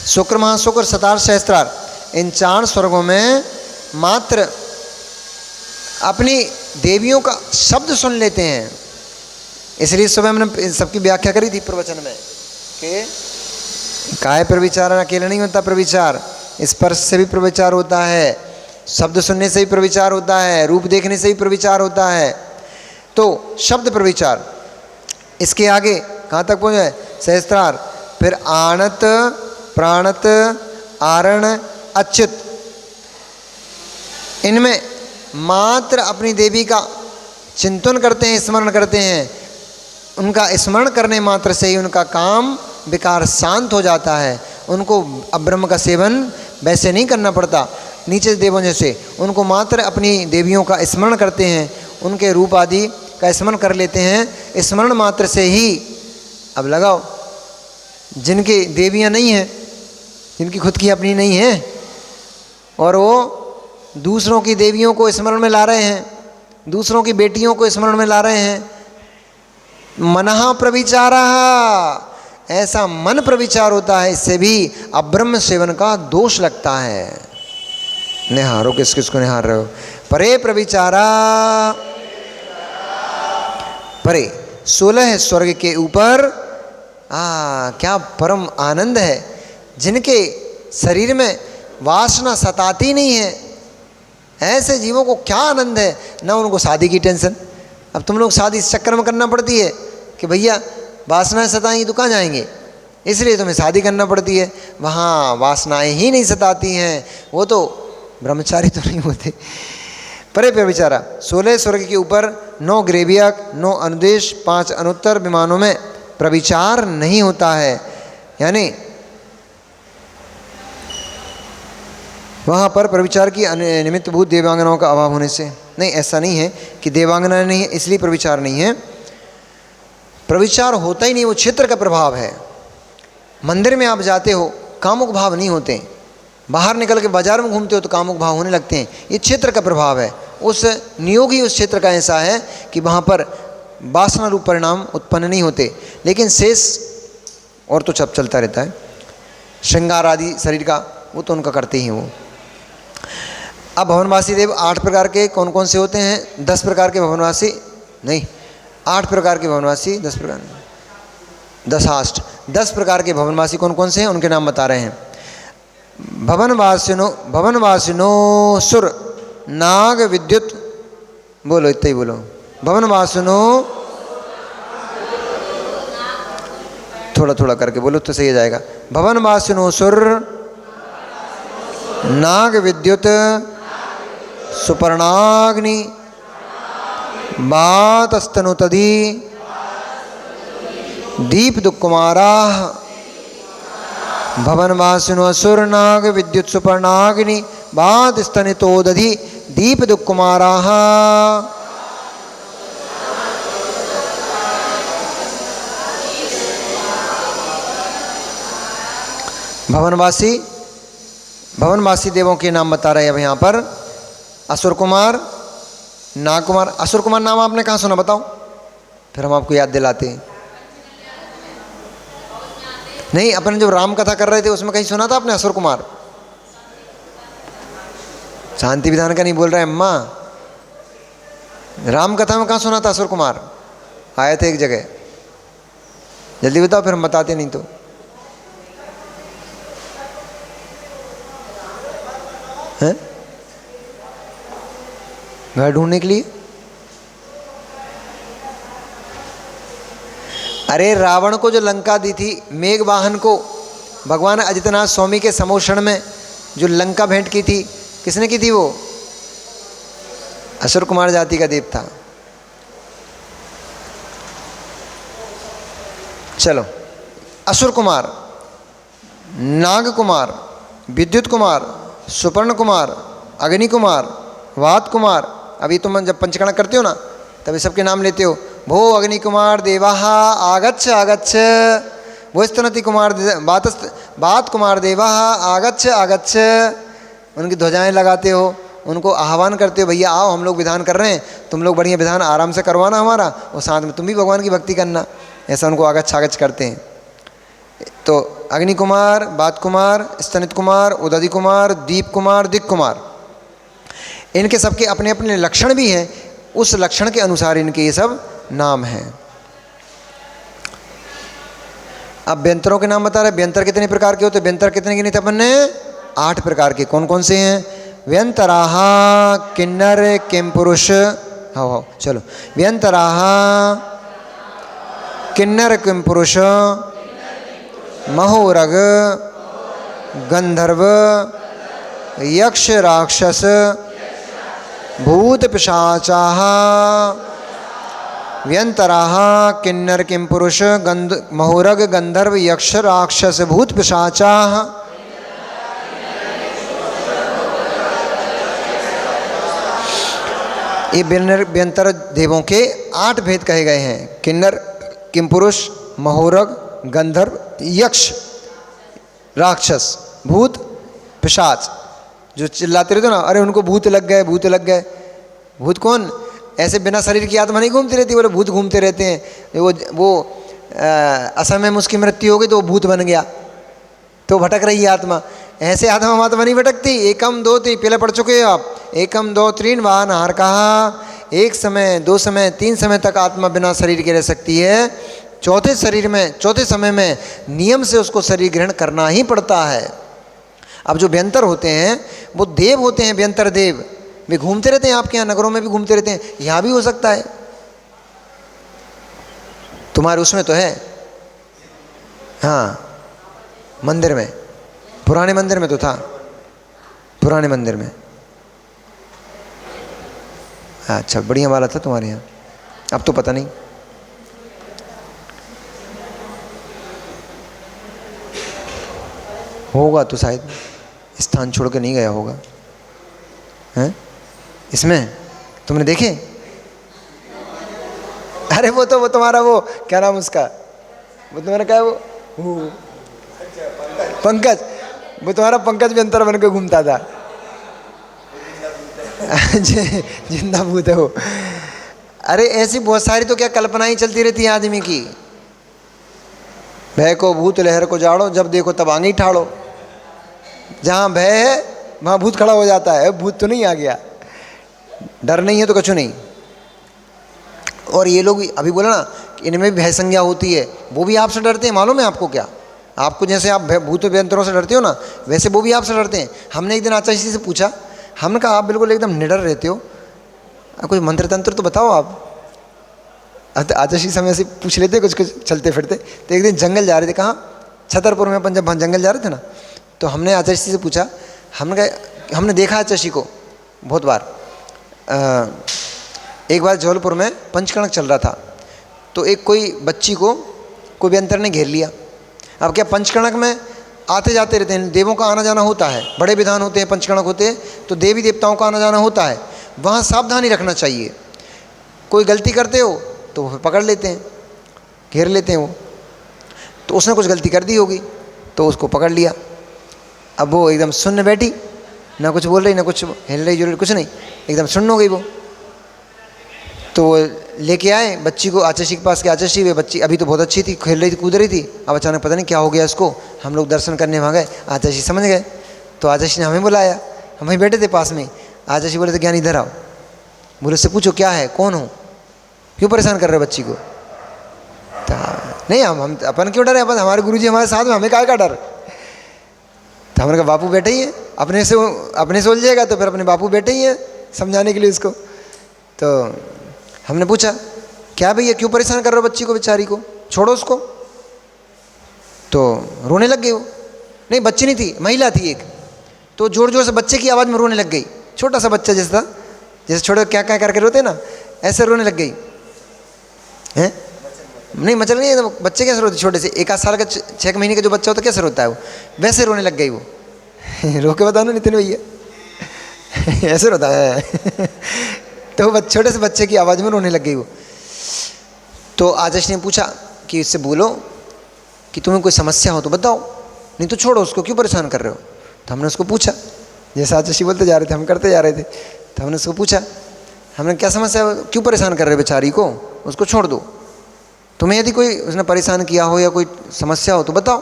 शुक्र महाशुक्र सतार सहस्त्रार, इन 4 स्वर्गों में मात्र अपनी देवियों का शब्द सुन लेते हैं। इसलिए सुबह मैंने सबकी व्याख्या करी थी प्रवचन में कि काय प्रविचार अकेले नहीं होता, प्रविचार स्पर्श से भी प्रविचार होता है, शब्द सुनने से भी प्रविचार होता है, रूप देखने से भी प्रविचार होता है। तो शब्द प्रविचार, इसके आगे कहाँ तक पहुँचे? सहस्त्रार, फिर आणत, प्राणत, आरण, अच्युत, इनमें मात्र अपनी देवी का चिंतन करते हैं, स्मरण करते हैं। उनका स्मरण करने मात्र से ही उनका काम विकार शांत हो जाता है। उनको अब ब्रह्म का सेवन वैसे नहीं करना पड़ता नीचे देवों जैसे, उनको मात्र अपनी देवियों का स्मरण करते हैं, उनके रूप आदि का स्मरण कर लेते हैं। स्मरण मात्र से ही, अब लगाओ, जिनकी देवियां नहीं हैं, जिनकी खुद की अपनी नहीं है, और वो दूसरों की देवियों को स्मरण में ला रहे हैं, दूसरों की बेटियों को स्मरण में ला रहे हैं, मनहा प्रविचारा, ऐसा मन प्रविचार होता है, इससे भी अब्रह्म सेवन का दोष लगता है। निहारो, किस किस को निहार रहे हो? परे प्रविचारा, परे 16 स्वर्ग के ऊपर, क्या परम आनंद है। जिनके शरीर में वासना सताती नहीं है, ऐसे जीवों को क्या आनंद है। ना उनको शादी की टेंशन, अब तुम लोग शादी इस चक्कर में करना पड़ती है कि भैया वासनाएं सताएंगी तो कहाँ जाएंगे, इसलिए तुम्हें शादी करना पड़ती है। वहाँ वासनाएं ही नहीं सताती हैं, वो तो ब्रह्मचारी तो नहीं होते। परे प्रविचारा, 16 स्वर्ग के ऊपर 9 ग्रेवियक, 9 अनुदेश, 5 अनुत्तर विमानों में प्रविचार नहीं होता है। यानी वहाँ पर प्रविचार की निमित्त भूत देवांगनाओं का अभाव होने से नहीं, ऐसा नहीं है कि देवांगना नहीं है इसलिए प्रविचार नहीं है। प्रविचार होता ही नहीं, वो क्षेत्र का प्रभाव है। मंदिर में आप जाते हो, कामुक भाव नहीं होते, बाहर निकल के बाजार में घूमते हो तो कामुक भाव होने लगते हैं, ये क्षेत्र का प्रभाव है। उस नियोग ही उस क्षेत्र का ऐसा है कि वहाँ पर वासना रूप परिणाम उत्पन्न नहीं होते, लेकिन शेष और तो सब चलता रहता है। श्रृंगार आदि शरीर का वो तो उनका करते ही वो। अब भवनवासी देव 8 प्रकार के कौन कौन से होते हैं? 10 प्रकार के भवनवासी नहीं, 8 प्रकार के भवनवासी, 10 प्रकार, 10 10 प्रकार के भवनवासी कौन कौन से हैं उनके नाम बता रहे हैं। भवनवासिनो सुर नाग विद्युत, बोलो इतना ही बोलो, भवनवासिनो, थोड़ा थोड़ा करके बोलो तो सही हो जाएगा। भवनवासिनो सुर नाग विद्युत सुपर्णाग्नि बातस्तनुतधि दीप दुकुमारा, भवनवासिनो असुर नाग विद्युत सुपर्णाग्नि बात स्तनितोदधि दीप दुकुमारा। भवनवासी देवों के नाम बता रहे हैं अब यहाँ पर। असुर कुमार, नाग कुमार। असुर कुमार नाम आपने कहाँ सुना बताओ, फिर हम आपको याद दिलाते हैं। नहीं, अपने जब राम कथा कर रहे थे उसमें कहीं सुना था आपने असुर कुमार? शांति विधान का नहीं बोल रहे अम्मा, राम कथा में कहाँ सुना था असुर कुमार? आए थे एक जगह, जल्दी बताओ फिर हम बताते नहीं तो। हैं घर ढूंढने के लिए? अरे रावण को जो लंका दी थी, मेघ वाहन को भगवान अजितनाथ स्वामी के समोषण में जो लंका भेंट की थी, किसने की थी? वो असुर कुमार जाति का देव था। चलो, असुर कुमार, नाग कुमार, विद्युत कुमार, सुपर्ण कुमार, अग्नि कुमार, वात कुमार। अभी तुम जब पंचकर्ण करते हो ना तभी सबके नाम लेते हो। भो अग्नि कुमार देवाः आगच्छ आगच्छ, वो स्तनति कुमार बात कुमार देवाः आगच्छ आगच्छ। उनकी ध्वजाएं लगाते हो, उनको आह्वान करते हो, भैया आओ हम लोग विधान कर रहे हैं, तुम लोग बढ़िया विधान आराम से करवाना हमारा, और साथ में तुम भी भगवान की भक्ति करना। ऐसा उनको आगच्छ आगच्छ करते हैं। तो अग्नि कुमार, बात कुमार, स्तनित कुमार, उदधि कुमार, दीप कुमार, दिक् कुमार, इनके सबके अपने अपने लक्षण भी हैं। उस लक्षण के अनुसार इनके ये सब नाम हैं। अब व्यंतरों के नाम बता रहे। व्यंतर कितने प्रकार के होते हैं? व्यंतर कितने गिने थे अपन ने? 8 प्रकार के। कौन कौन से हैं? व्यंतराः किन्नर किमपुरुष। हाँ चलो। व्यंतराः किन्नर किमपुरुष, महोरग, गंधर्व, यक्ष राक्षस, भूत पिशाचाः। व्यंतराः किन्नर किमपुरुष, महोरग, गंधर्व, यक्ष राक्षस, भूत पिशाचाः। ये व्यंतर देवों के 8 भेद कहे गए हैं। किन्नर किमपुरुष, महोरग, गंधर्व, यक्ष राक्षस, भूत पिशाच। जो चिल्लाते रहते हो ना, अरे उनको भूत लग गए, भूत लग गए। भूत कौन? ऐसे बिना शरीर की आत्मा नहीं घूमती रहती, बोले भूत घूमते रहते हैं। वो असमय में उसकी मृत्यु हो गई तो वो भूत बन गया, तो भटक रही है आत्मा। ऐसे आत्मा नहीं भटकती। एकम दो तीन पहले पढ़ चुके हो आप। एकम दो तीन वाहन हार कहा। एक समय, 2 समय, 3 समय तक आत्मा बिना शरीर के रह सकती है। चौथे समय में नियम से उसको शरीर ग्रहण करना ही पड़ता है। अब जो व्यंतर होते हैं वो देव होते हैं, व्यंतर देव। वे घूमते रहते हैं, आपके यहाँ नगरों में भी घूमते रहते हैं, यहाँ भी हो सकता है। तुम्हारे उसमें तो है, हाँ मंदिर में, पुराने मंदिर में तो था, पुराने मंदिर में। अच्छा बढ़िया वाला था तुम्हारे यहाँ, अब तो पता नहीं। होगा तो शायद स्थान छोड़ के नहीं गया होगा। हैं इसमें तुमने देखे? अरे वो तुम्हारा वो क्या नाम उसका, वो तुम्हारा क्या है वो पंकज, वो तुम्हारा पंकज भी अंतर बन के घूमता था। जिंदा भूत है वो। अरे ऐसी बहुत सारी तो क्या कल्पनाएं चलती रहती है आदमी की। भय को भूत लहर को जाड़ो, जब देखो तब आंगी ठाड़ो। जहाँ भय है वहाँ भूत खड़ा हो जाता है। भूत तो नहीं आ गया, डर नहीं है तो कुछ नहीं। और ये लोग अभी बोला ना, इनमें भी भय संज्ञा होती है। वो भी आपसे डरते हैं, मालूम है आपको? क्या आपको जैसे आप भूत व्यंतरों से डरते हो ना, वैसे वो भी आपसे डरते हैं। हमने एक दिन आचार्य जी से पूछा, हमने कहा आप बिल्कुल एकदम निडर रहते हो, कोई मंत्र तंत्र तो बताओ आप। आचार्य जी समय से पूछ लेते कुछ कुछ चलते फिरते। तो एक दिन जंगल जा रहे थे, कहाँ? छतरपुर में अपन जब जंगल जा रहे थे ना, तो हमने आचार्य जी से पूछा, हमने देखा आचार्य जी को बहुत बार। एक बार जबलपुर में पंचकणक चल रहा था, तो एक कोई बच्ची को कोई व्यंतर ने घेर लिया। अब क्या पंचकणक में आते जाते रहते हैं, देवों का आना जाना होता है, बड़े विधान होते हैं, पंचकणक होते हैं, तो देवी देवताओं का आना जाना होता है। वहाँ सावधानी रखना चाहिए। कोई गलती करते हो तो वो पकड़ लेते हैं, घेर लेते हैं वो। तो उसने कुछ गलती कर दी होगी तो उसको पकड़ लिया। अब वो एकदम सुन्न बैठी, ना कुछ बोल रही, ना कुछ हिल रही जुल रही, कुछ नहीं, एकदम सुन्न हो गई वो। तो लेके आए बच्ची को आचार्य जी के पास के। आचार्य जी, वे बच्ची अभी तो बहुत अच्छी थी, खेल रही थी, कूद रही थी। अब अचानक पता नहीं क्या हो गया इसको। हम लोग दर्शन करने वहाँ गए, आचार्य जी समझ गए। तो आचार्य जी ने हमें बुलाया, हम वहीं बैठे थे पास में। आचार्य जी बोले थे, ज्ञान इधर आओ। बोले उससे पूछो क्या है, कौन हो, क्यों परेशान कर रहे हो बच्ची को? तो नहीं, हम अपन क्यों डरे, अपन हमारे गुरुजी हमारे साथ में, हमें काय का डर। तो हमने कहा बापू बैठे ही हैं, अपने से उलझेगा तो फिर अपने बापू बैठे ही हैं समझाने के लिए उसको। तो हमने पूछा, क्या भैया क्यों परेशान कर रहे हो बच्ची को, बेचारी को, छोड़ो उसको। तो रोने लग गई वो। नहीं बच्ची नहीं थी, महिला थी एक। तो जोर जोर से बच्चे की आवाज़ में रोने लग गई। छोटा सा बच्चा जैसा था, जैसे छोटे क्या क्या करके रोते ना, ऐसे रोने लग गई। हैं नहीं मचल नहीं है, बच्चे कैसे रोते छोटे से, 1 आध साल का 6 महीने का जो बच्चा होता है कैसे रोता है वो, वैसे रोने लग गई वो। रो के बताओ ना नितिन भैया, ऐसे रोता है। तो वो छोटे से बच्चे की आवाज़ में रोने लग गई वो। तो आचार्य ने पूछा कि इससे बोलो कि तुम्हें कोई समस्या हो तो बताओ, नहीं तो छोड़ो उसको, क्यों परेशान कर रहे हो। तो हमने उसको पूछा, जैसे आचार्य बोलते जा रहे थे हम करते जा रहे थे। तो हमने उसको पूछा, हमने क्या समस्या है, क्यों परेशान कर रहे हो बेचारी को, उसको छोड़ दो। तुम्हें यदि कोई उसने परेशान किया हो या कोई समस्या हो तो बताओ।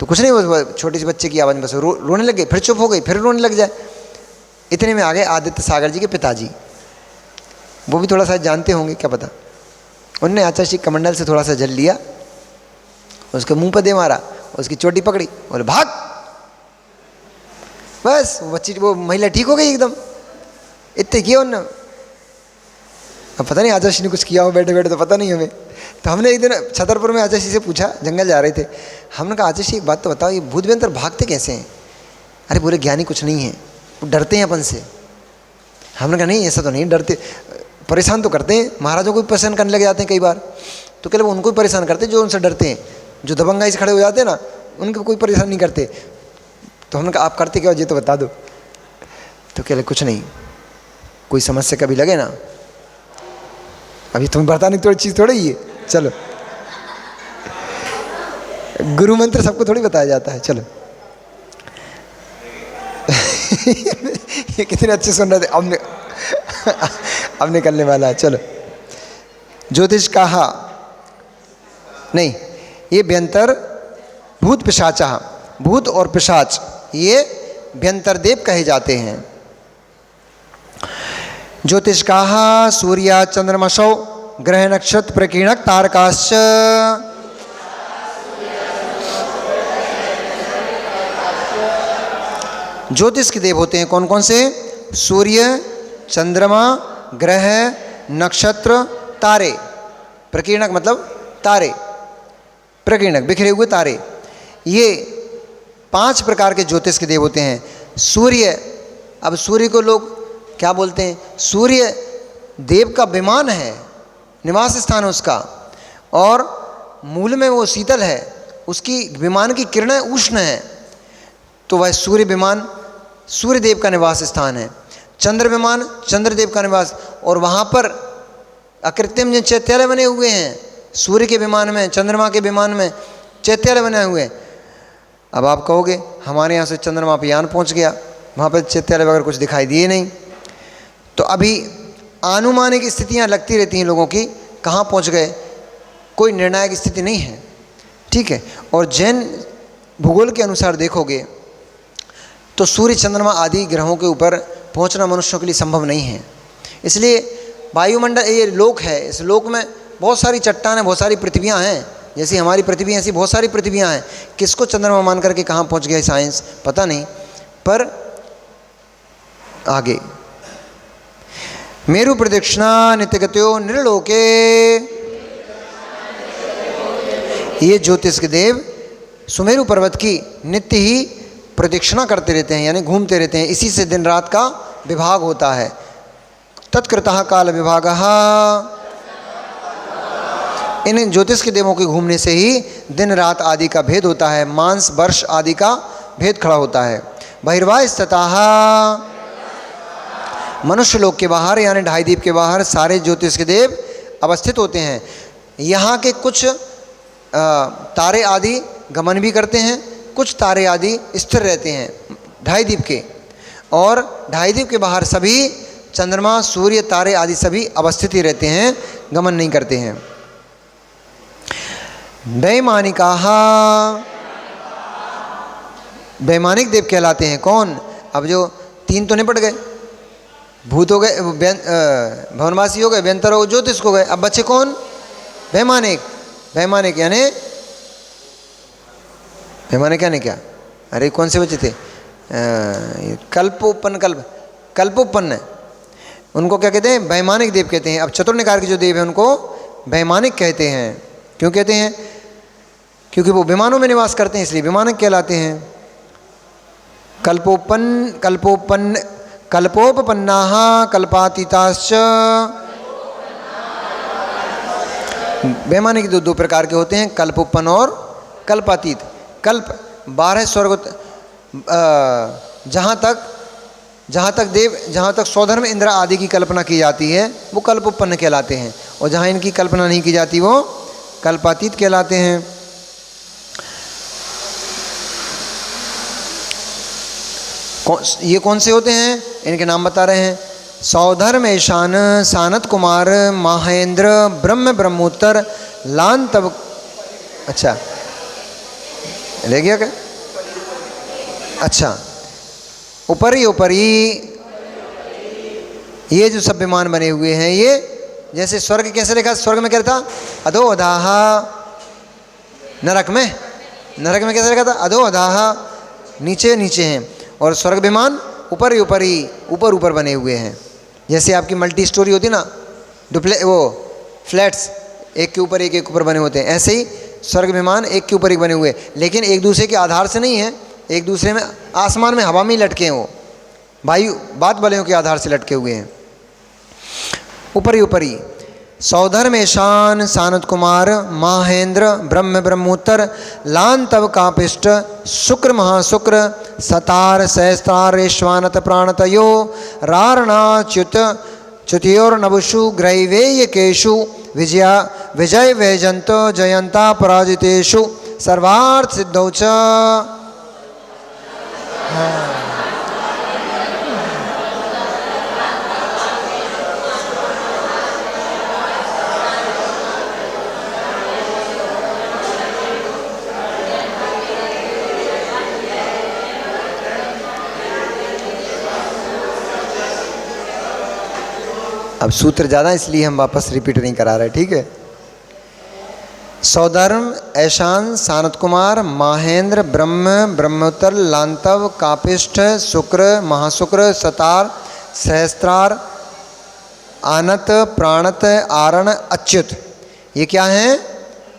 तो कुछ नहीं, वो छोटी सी बच्चे की आवाज़ में बस रोने लग गई, फिर चुप हो गई, फिर रोने लग जाए। इतने में आ गए आदित्य सागर जी के पिताजी, वो भी थोड़ा सा जानते होंगे, क्या पता। उनने आचार्य जी कमंडल से थोड़ा सा जल लिया, उसके मुंह पर दे मारा, उसकी चोटी पकड़ी, बोले भाग। बस वो बच्ची, वो महिला ठीक हो गई एकदम। इतने किया उनने। अब पता नहीं आचार्य ने कुछ किया हो बैठे बैठे, तो पता नहीं हमें। तो हमने एक दिन छतरपुर में आचार्य से पूछा, जंगल जा रहे थे, हमने कहा आचार्य एक बात तो बताओ, ये भूत व्यंतर भागते कैसे हैं? अरे बोले ज्ञानी कुछ नहीं है, वो डरते हैं अपन से। हमने कहा नहीं ऐसा तो नहीं, डरते, परेशान तो करते हैं, महाराजों को भी परेशान करने लग जाते हैं कई बार। तो कह वो उनको भी परेशान करते हैं जो उनसे डरते हैं, जो दबंगाई से खड़े हो जाते हैं ना, उनको कोई परेशान नहीं करते। तो हमने कहा आप करते क्या हो, ये तो बता दो। तो कह कुछ नहीं, कोई समस्या कभी लगे ना, अभी तुम्हें बताने थोड़ी चीज़ थोड़ी ही है, चलो गुरु मंत्र सबको थोड़ी बताया जाता है, चलो। ये कितने अच्छे सुन रहे थे, अब निकलने वाला है, चलो। ज्योतिष कहा नहीं, ये व्यंतर भूत पिशाचा, भूत और पिशाच ये व्यंतर देव कहे जाते हैं। ज्योतिष कहा सूर्य चंद्रमसौ ग्रह नक्षत्र प्रकीर्णक तारकाश्च। ज्योतिष के देव होते हैं कौन कौन से? सूर्य, चंद्रमा, ग्रह, नक्षत्र, तारे। प्रकीर्णक मतलब तारे, प्रकीर्णक बिखरे हुए तारे। ये 5 प्रकार के ज्योतिष के देव होते हैं। सूर्य, अब सूर्य को लोग क्या बोलते हैं? सूर्य देव का विमान है, निवास स्थान है उसका, और मूल में वो शीतल है, उसकी विमान की किरणें उष्ण है, तो वह सूर्य विमान सूर्य देव का निवास स्थान है। चंद्र विमान चंद्रदेव का निवास, और वहाँ पर अकृत्रिम जो चैत्यालय बने हुए हैं, सूर्य के विमान में, चंद्रमा के विमान में चैत्यालय बने हुए हैं। अब आप कहोगे हमारे यहाँ से चंद्रमा पर यान पहुँच गया, वहाँ पर चैत्यालय वगैरह कुछ दिखाई दिए नहीं। तो अभी आनुमानिक स्थितियाँ लगती रहती हैं लोगों की, कहाँ पहुँच गए, कोई निर्णायक स्थिति नहीं है, ठीक है। और जैन भूगोल के अनुसार देखोगे तो सूर्य, चंद्रमा आदि ग्रहों के ऊपर पहुंचना मनुष्यों के लिए संभव नहीं है। इसलिए वायुमंडल ये लोक है, इस लोक में बहुत सारी चट्टानें, बहुत सारी पृथ्वियां हैं, जैसी हमारी पृथ्वी ऐसी बहुत सारी पृथ्वियां हैं। किसको चंद्रमा मान करके कहाँ पहुंच गया साइंस पता नहीं, पर आगे मेरु प्रदक्षिणा नित्यगत्यो निर्लोके, ये ज्योतिष के देव सुमेरु पर्वत की नित्य ही प्रदक्षिणा करते रहते हैं, यानी घूमते रहते हैं, इसी से दिन रात का विभाग होता है। तत्कृतः काल विभागः, इन ज्योतिष के देवों के घूमने से ही दिन रात आदि का भेद होता है, मांस वर्ष आदि का भेद खड़ा होता है। बहिर्वास्ततः, मनुष्य लोक के बाहर यानी ढाई द्वीप के बाहर सारे ज्योतिष के देव अवस्थित होते हैं। यहाँ के कुछ तारे आदि गमन भी करते हैं, कुछ तारे आदि स्थिर रहते हैं ढाई द्वीप के, और ढाई द्वीप के बाहर सभी चंद्रमा, सूर्य, तारे आदि सभी अवस्थित ही रहते हैं, गमन नहीं करते हैं। वैमानिकाः, वैमानिक देव कहलाते हैं कौन? अब जो 3 तो निपट गए, भूत हो गए, भवनवासी हो गए, व्यंतर हो, ज्योतिष हो गए, अब बच्चे कौन? वैमानिक। वैमानिक यानी वैमानिक यानी क्या? अरे कौन से बच्चे थे? कल्पोपन्न, कल्पोपन्न, उनको क्या कहते हैं? वैमानिक देव कहते हैं। अब चतुर्निकार के जो देव हैं उनको वैमानिक कहते हैं। क्यों कहते हैं? क्योंकि वो विमानों में निवास करते हैं, इसलिए वैमानिक कहलाते हैं। कल्पोपन्नाः कल्पातीताश्च, वैमानिक 2 प्रकार के होते हैं, कल्पोपन्न और कल्पातीत। कल्प 12 स्वर्ग, जहाँ तक स्वधर्म इंद्र आदि की कल्पना की जाती है वो कल्पोपन्न कहलाते हैं, और जहाँ इनकी कल्पना नहीं की जाती वो कल्पातीत कहलाते हैं। ये कौन से होते हैं? इनके नाम बता रहे हैं। सौधर्म ईशान, सानत कुमार, महेंद्र, ब्रह्मोत्तर, लान तब, अच्छा रह गया क्या? अच्छा, ऊपरी ऊपरी ये जो सब विमान बने हुए हैं, ये जैसे स्वर्ग कैसे लिखा, स्वर्ग में क्या था? अधो अधाह। नरक में कैसे लिखा था? अधो अधाह, नीचे नीचे हैं। और स्वर्ग विमान ऊपरी ऊपरी, ऊपर ऊपर बने हुए हैं। जैसे आपकी मल्टी स्टोरी होती ना, वो फ्लैट्स एक के ऊपर एक ऊपर बने होते हैं, ऐसे ही स्वर्ग विमान एक के ऊपर एक बने हुए, लेकिन एक दूसरे के आधार से नहीं है, एक दूसरे में आसमान में हवा में ही लटके हैं। वो वायु बात बलों के आधार से लटके हुए हैं, ऊपरी ऊपरी। सौधर्मेशान सानत कुमार माहेंद्र ब्रह्म ब्रह्मोत्तर लान तव कापिष्ट शुक्र महाशुक्र सतार सहस्त्रारेश्वानत प्राणतयो रारणाच्युत च्युतियोर्नभुषु ग्रैवेयकेषु विजय वैजंत जयंता पराजितेषु सर्वार्थ सिद्धौ च। अब सूत्र ज़्यादा इसलिए हम वापस रिपीट नहीं करा रहे, ठीक है। सौधर्म ऐशान सानत कुमार माहेंद्र ब्रह्म ब्रह्मोत्तर लांतव कापिष्ठ शुक्र महाशुक्र सतार सहस्त्रार आनत प्राणत आरण अच्युत, ये क्या हैं?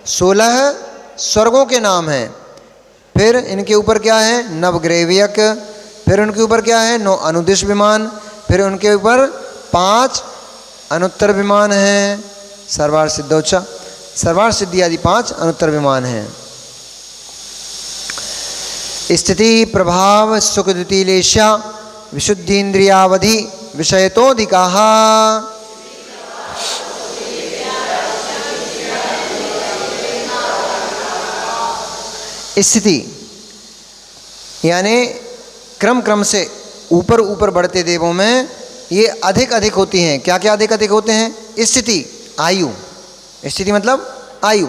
16 स्वर्गों के नाम हैं। फिर इनके ऊपर क्या है? नवग्रैवियक। फिर उनके ऊपर क्या है? 9 अनुदिश विमान। फिर उनके ऊपर 5 अनुत्तर विमान हैं। सर्वार्थ सिद्धौचा, सर्वार्थ सिद्धि आदि 5 अनुत्तर विमान हैं। स्थिति प्रभाव सुख द्वितीलेशा विशुद्धि इंद्रियावधि विषयतोधिकाः। स्थिति यानी क्रम क्रम से ऊपर ऊपर बढ़ते देवों में ये अधिक अधिक होती हैं। क्या क्या अधिक अधिक होते हैं? स्थिति, आयु। स्थिति मतलब आयु।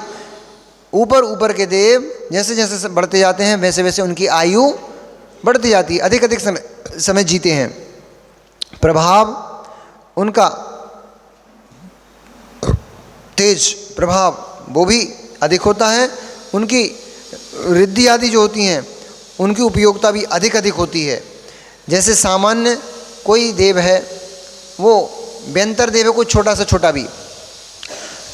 ऊपर ऊपर के देव जैसे जैसे बढ़ते जाते हैं वैसे वैसे उनकी आयु बढ़ती जाती है, अधिक अधिक समय जीते हैं। प्रभाव, उनका तेज प्रभाव वो भी अधिक होता है। उनकी रिद्धि आदि जो होती हैं उनकी उपयोगिता भी अधिक अधिक होती है। जैसे सामान्य कोई देव है, वो व्यंतर देव है, कोई छोटा से छोटा भी,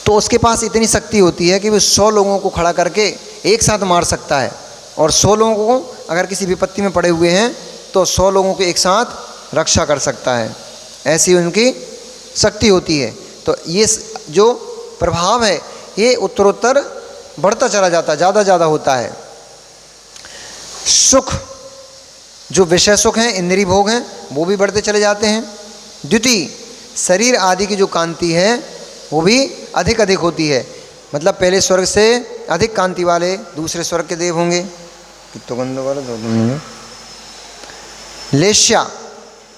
तो उसके पास इतनी शक्ति होती है कि वो 100 लोगों को खड़ा करके एक साथ मार सकता है। और 100 लोगों को अगर किसी विपत्ति में पड़े हुए हैं तो 100 लोगों को एक साथ रक्षा कर सकता है, ऐसी उनकी शक्ति होती है। तो ये जो प्रभाव है ये उत्तरोत्तर बढ़ता चला जाता है, ज़्यादा ज़्यादा होता है। सुख, जो विषय सुख हैं, इंद्रिय भोग हैं, वो भी बढ़ते चले जाते हैं। द्वितीय, शरीर आदि की जो कांति है वो भी अधिक अधिक होती है। मतलब पहले स्वर्ग से अधिक कांति वाले दूसरे स्वर्ग के देव होंगे। कितो गंध वाले होंगे। लेश्या,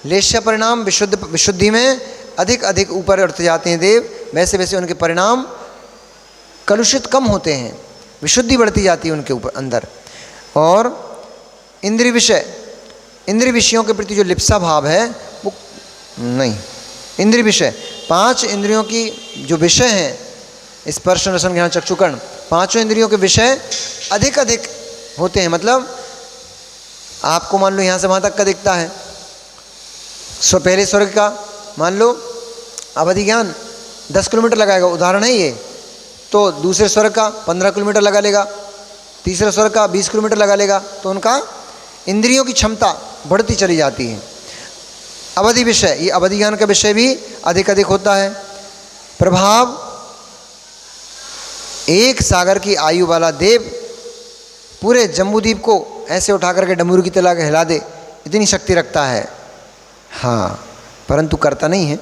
लेश्या परिणाम विशुद्धि में अधिक अधिक ऊपर उठते जाते हैं देव, वैसे वैसे उनके परिणाम कलुषित कम होते हैं, विशुद्धि बढ़ती जाती है उनके ऊपर अंदर। और इंद्रिय विषय, इंद्रिय विषयों के प्रति जो लिप्सा भाव है वो नहीं। इंद्रिय विषय, 5 इंद्रियों की जो विषय हैं, स्पर्श रसन घ्राण चक्षुकर्ण, 5 इंद्रियों के विषय अधिक अधिक होते हैं। मतलब आपको मान लो यहाँ से वहाँ तक का दिखता है, पहले स्वर्ग का मान लो अवधि ज्ञान 10 किलोमीटर लगाएगा, उदाहरण है ये, तो दूसरे स्वर्ग का 15 किलोमीटर लगा लेगा, तीसरे स्वर्ग का 20 किलोमीटर लगा लेगा। तो उनका इंद्रियों की क्षमता बढ़ती चली जाती है। अवधि विषय, ये अवधि ज्ञान का विषय भी अधिक अधिक होता है। प्रभाव, एक सागर की आयु वाला देव पूरे जम्बूद्वीप को ऐसे उठा करके डमरू की तरह हिला दे, इतनी शक्ति रखता है। हाँ, परंतु करता नहीं है।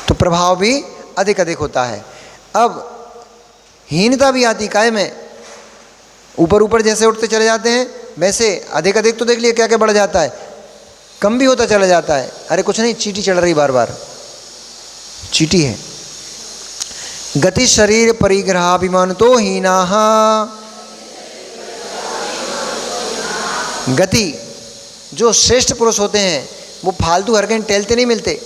तो प्रभाव भी अधिक अधिक होता है। अब हीनता भी आती काय में, ऊपर ऊपर जैसे उठते चले जाते हैं वैसे अधिक अधिक तो देख लिया क्या क्या बढ़ जाता है, कम भी होता चला जाता है। अरे कुछ नहीं, चींटी चढ़ रही बार बार, चींटी है। गति शरीर परिग्रहाभिमानतो हीनाः। गति, जो श्रेष्ठ पुरुष होते हैं वो फालतू हर कहीं टहलते नहीं मिलते।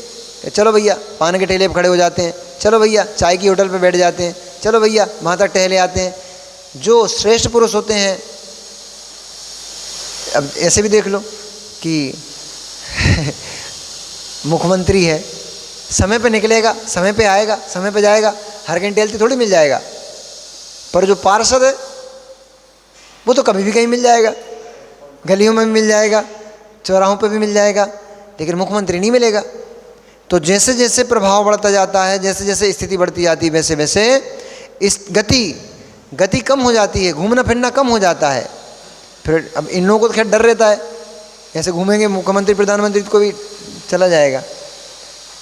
चलो भैया पान के ठेले पर खड़े हो जाते हैं, चलो भैया चाय की होटल पे बैठ जाते हैं, चलो भैया वहाँ तक टहले आते हैं। जो श्रेष्ठ पुरुष होते हैं, अब ऐसे भी देख लो कि मुख्यमंत्री है, समय पे निकलेगा, समय पे आएगा, समय पे जाएगा, हर कहीं टहलते थोड़ी मिल जाएगा। पर जो पार्षद है वो तो कभी भी कहीं मिल जाएगा, गलियों में भी मिल जाएगा, चौराहों पे भी मिल जाएगा, लेकिन मुख्यमंत्री नहीं मिलेगा। तो जैसे जैसे प्रभाव बढ़ता जाता है, जैसे जैसे स्थिति बढ़ती जाती है, वैसे वैसे इस गति कम हो जाती है, घूमना फिरना कम हो जाता है। फिर अब इन लोगों को तो खैर डर रहता है, ऐसे घूमेंगे मुख्यमंत्री प्रधानमंत्री को भी चला जाएगा,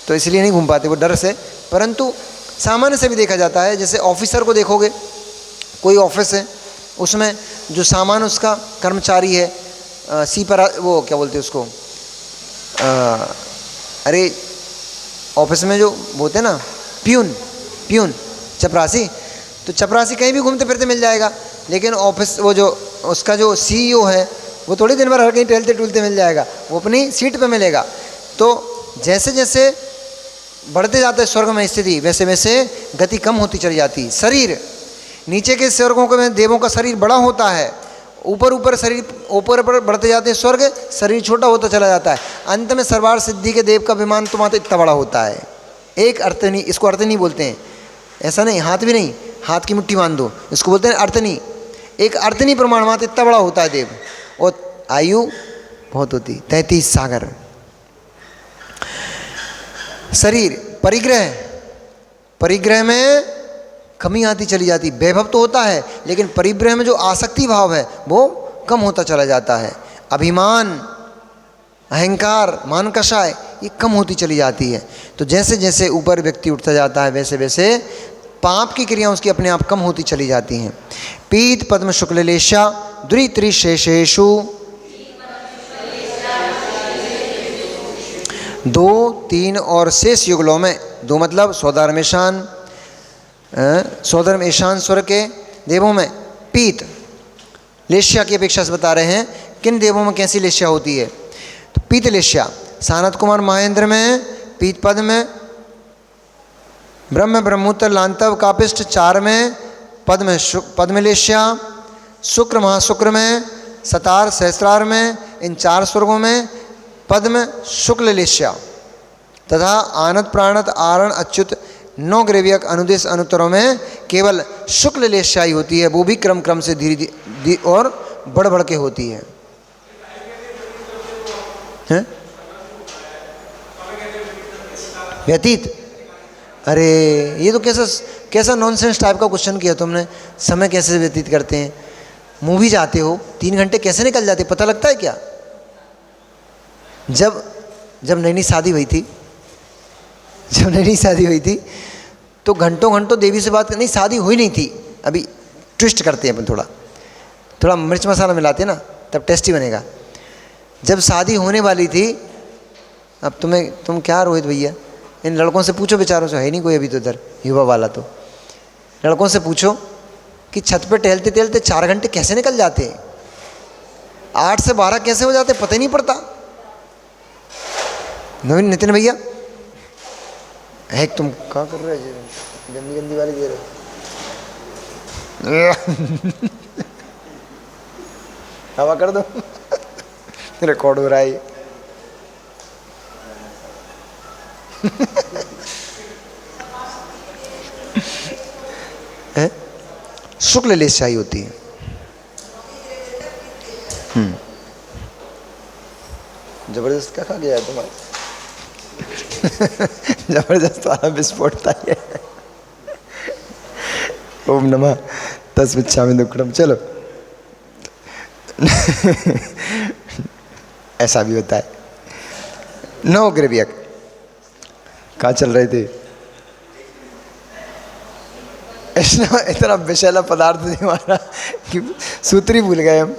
तो इसलिए नहीं घूम पाते वो डर से। परंतु सामान्य से भी देखा जाता है, जैसे ऑफिसर को देखोगे, कोई ऑफिस है उसमें जो सामान्य उसका कर्मचारी है, वो क्या बोलते हैं उसको, अरे ऑफिस में जो होते हैं ना प्यून चपरासी, तो चपरासी कहीं भी घूमते फिरते मिल जाएगा। लेकिन ऑफिस वो जो उसका जो सीईओ है वो थोड़ी दिन भर हर कहीं टहलते टूलते मिल जाएगा, वो अपनी सीट पे मिलेगा। तो जैसे जैसे बढ़ते जाते हैं स्वर्ग में स्थिति, वैसे वैसे गति कम होती चली जाती। शरीर, नीचे के स्वर्गों के में देवों का शरीर बड़ा होता है, ऊपर शरीर ऊपर बढ़ते जाते हैं स्वर्ग, शरीर छोटा होता चला जाता है। अंत में सर्वार्थ सिद्धि के देव का विमान तो मात्र इतना बड़ा होता है। एक अर्थनी, इसको अर्थनी बोलते हैं, ऐसा नहीं हाथ भी नहीं, हाथ की मुट्ठी बांध दो, इसको बोलते हैं अर्थनी। एक अर्थनी प्रमाण मात्र इतना बड़ा होता है देव, और आयु बहुत होती 33 सागर। शरीर, परिग्रह में कमी आती चली जाती। वैभव तो होता है, लेकिन परिग्रह में जो आसक्ति भाव है वो कम होता चला जाता है। अभिमान, अहंकार, मान कषाय, ये कम होती चली जाती है। तो जैसे जैसे ऊपर व्यक्ति उठता जाता है, वैसे वैसे पाप की क्रिया उसकी अपने आप कम होती चली जाती हैं। पीत पद्म शुक्ललेशा द्वित्रिशेषेषु, 2, 3 और शेष युगलों में, 2 मतलब स्वधर्म ईशान स्वर के देवों में पीत लेश्या की अपेक्षा से बता रहे हैं किन देवों में कैसी लेश्या होती है। तो पीत लेश्या सानत कुमार महेंद्र में, पीत पद में, ब्रह्म ब्रह्मोत्तर लांतव कापिष्ट 4 में, पद में लेश्या, शुक्र महाशुक्र में, सतार सहस्त्रार में, इन 4 स्वर्गों में पद्म शुक्ल लेश्या तथा आनत प्राणत आरण अच्युत 9 ग्रेवियक अनुदेश अनुत्तरों में केवल शुक्ल लेश्या ही होती है। वो भी क्रम क्रम से धीरे धीरे और बढ़ बढ़ के होती है। व्यतीत, अरे ये तो कैसा नॉनसेंस टाइप का क्वेश्चन किया तुमने। समय कैसे व्यतीत करते हैं? मूवी जाते हो 3 घंटे कैसे निकल जाते पता लगता है क्या? जब नई शादी हुई थी, तो घंटों घंटों देवी से बात नहीं, शादी हुई नहीं थी अभी, ट्विस्ट करते हैं अपन, थोड़ा मिर्च मसाला मिलाते हैं ना, तब टेस्टी बनेगा। जब शादी होने वाली थी, अब तुम क्या रोहित भैया, इन लड़कों से पूछो, बेचारों से है नहीं कोई अभी तो इधर युवा वाला, तो लड़कों से पूछो कि छत पे टहलते टहलते 4 घंटे कैसे निकल जाते हैं, 8 से 12 कैसे हो जाते पता ही नहीं पड़ता। नितिन भैया है, तुम क्या कर रहे हो, गंदी वाली दे रहे हवा कर दो रिकॉर्ड हो रहा है है? शुक्ल लेशाई होती है। जबरदस्त क्या खा गया है तुम्हारे जबरदस्त वाला विस्फोट था ये। ओम नमः तस्मिच्छामि दुक्कडम। चलो ऐसा भी होता है। 9 ग्रेवियक कहाँ चल रहे थे? इतना विषैला पदार्थ थे हमारा कि सूत्री भूल गए हम।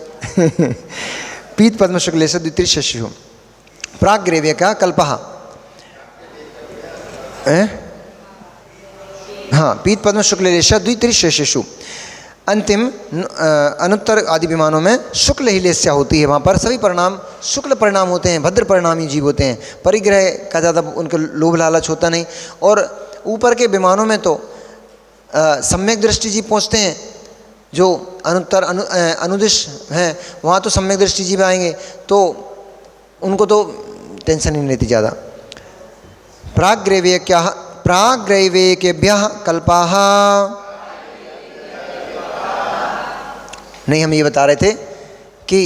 पीत पद्म शुक्लेश द्वितीय शशिहु प्राग ग्रेविय का कल्पहा। हाँ, पीत पद्म शुक्ल लेशा द्वित्रिशेषु। अंतिम अनुत्तर आदि विमानों में शुक्ल ही लेस्या होती है, वहाँ पर सभी परिणाम शुक्ल परिणाम होते हैं, भद्र परिणामी जीव होते हैं, परिग्रह का ज़्यादा उनके लोभ लालच होता नहीं। और ऊपर के विमानों में तो सम्यक दृष्टि जीव पहुँचते हैं, जो अनुत्तर अनुदिश हैं वहाँ तो सम्यक दृष्टि जीव आएंगे, तो उनको तो टेंशन ही नहीं लेती ज़्यादा। प्राग्रैवेकेभ्यः कल्पाः, नहीं हम ये बता रहे थे कि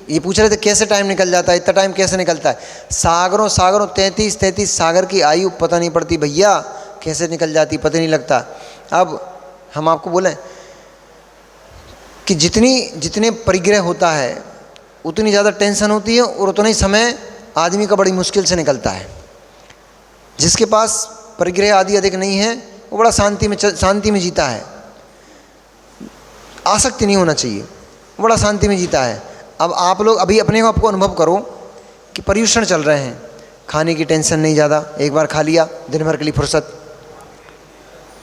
ये पूछ रहे थे कैसे टाइम निकल जाता है, इतना टाइम कैसे निकलता है। सागरों 33 सागर की आयु पता नहीं पड़ती भैया, कैसे निकल जाती पता नहीं लगता। अब हम आपको बोलें कि जितने परिग्रह होता है उतनी ज़्यादा टेंशन होती है और उतना ही समय आदमी का बड़ी मुश्किल से निकलता है। जिसके पास परिग्रह आदि अधिक नहीं है वो बड़ा शांति में जीता है, आसक्ति नहीं होना चाहिए, बड़ा शांति में जीता है। अब आप लोग अभी अपने आप को अनुभव करो कि पर्यूषण चल रहे हैं, खाने की टेंशन नहीं ज़्यादा, एक बार खा लिया, दिन भर के लिए फुर्सत,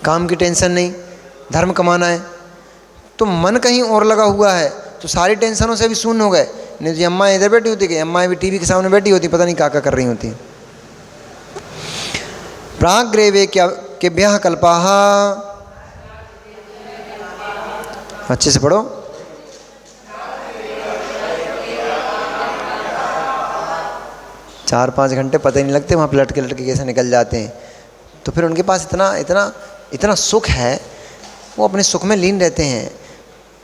काम की टेंशन नहीं, धर्म कमाना है, तो मन कहीं और लगा हुआ है तो सारी टेंशनों से भी शून्य हो गए। नहीं तो अम्मा इधर बैठी होती, कि अम्मा भी टीवी के सामने बैठी होती, पता नहीं क्या कर रही होती। प्राग्रैवेकेभ्यः कल्पाः, अच्छे से पढ़ो। चार 5 घंटे पता ही नहीं लगते वहाँ पे लटके कैसे निकल जाते हैं। तो फिर उनके पास इतना सुख है, वो अपने सुख में लीन रहते हैं।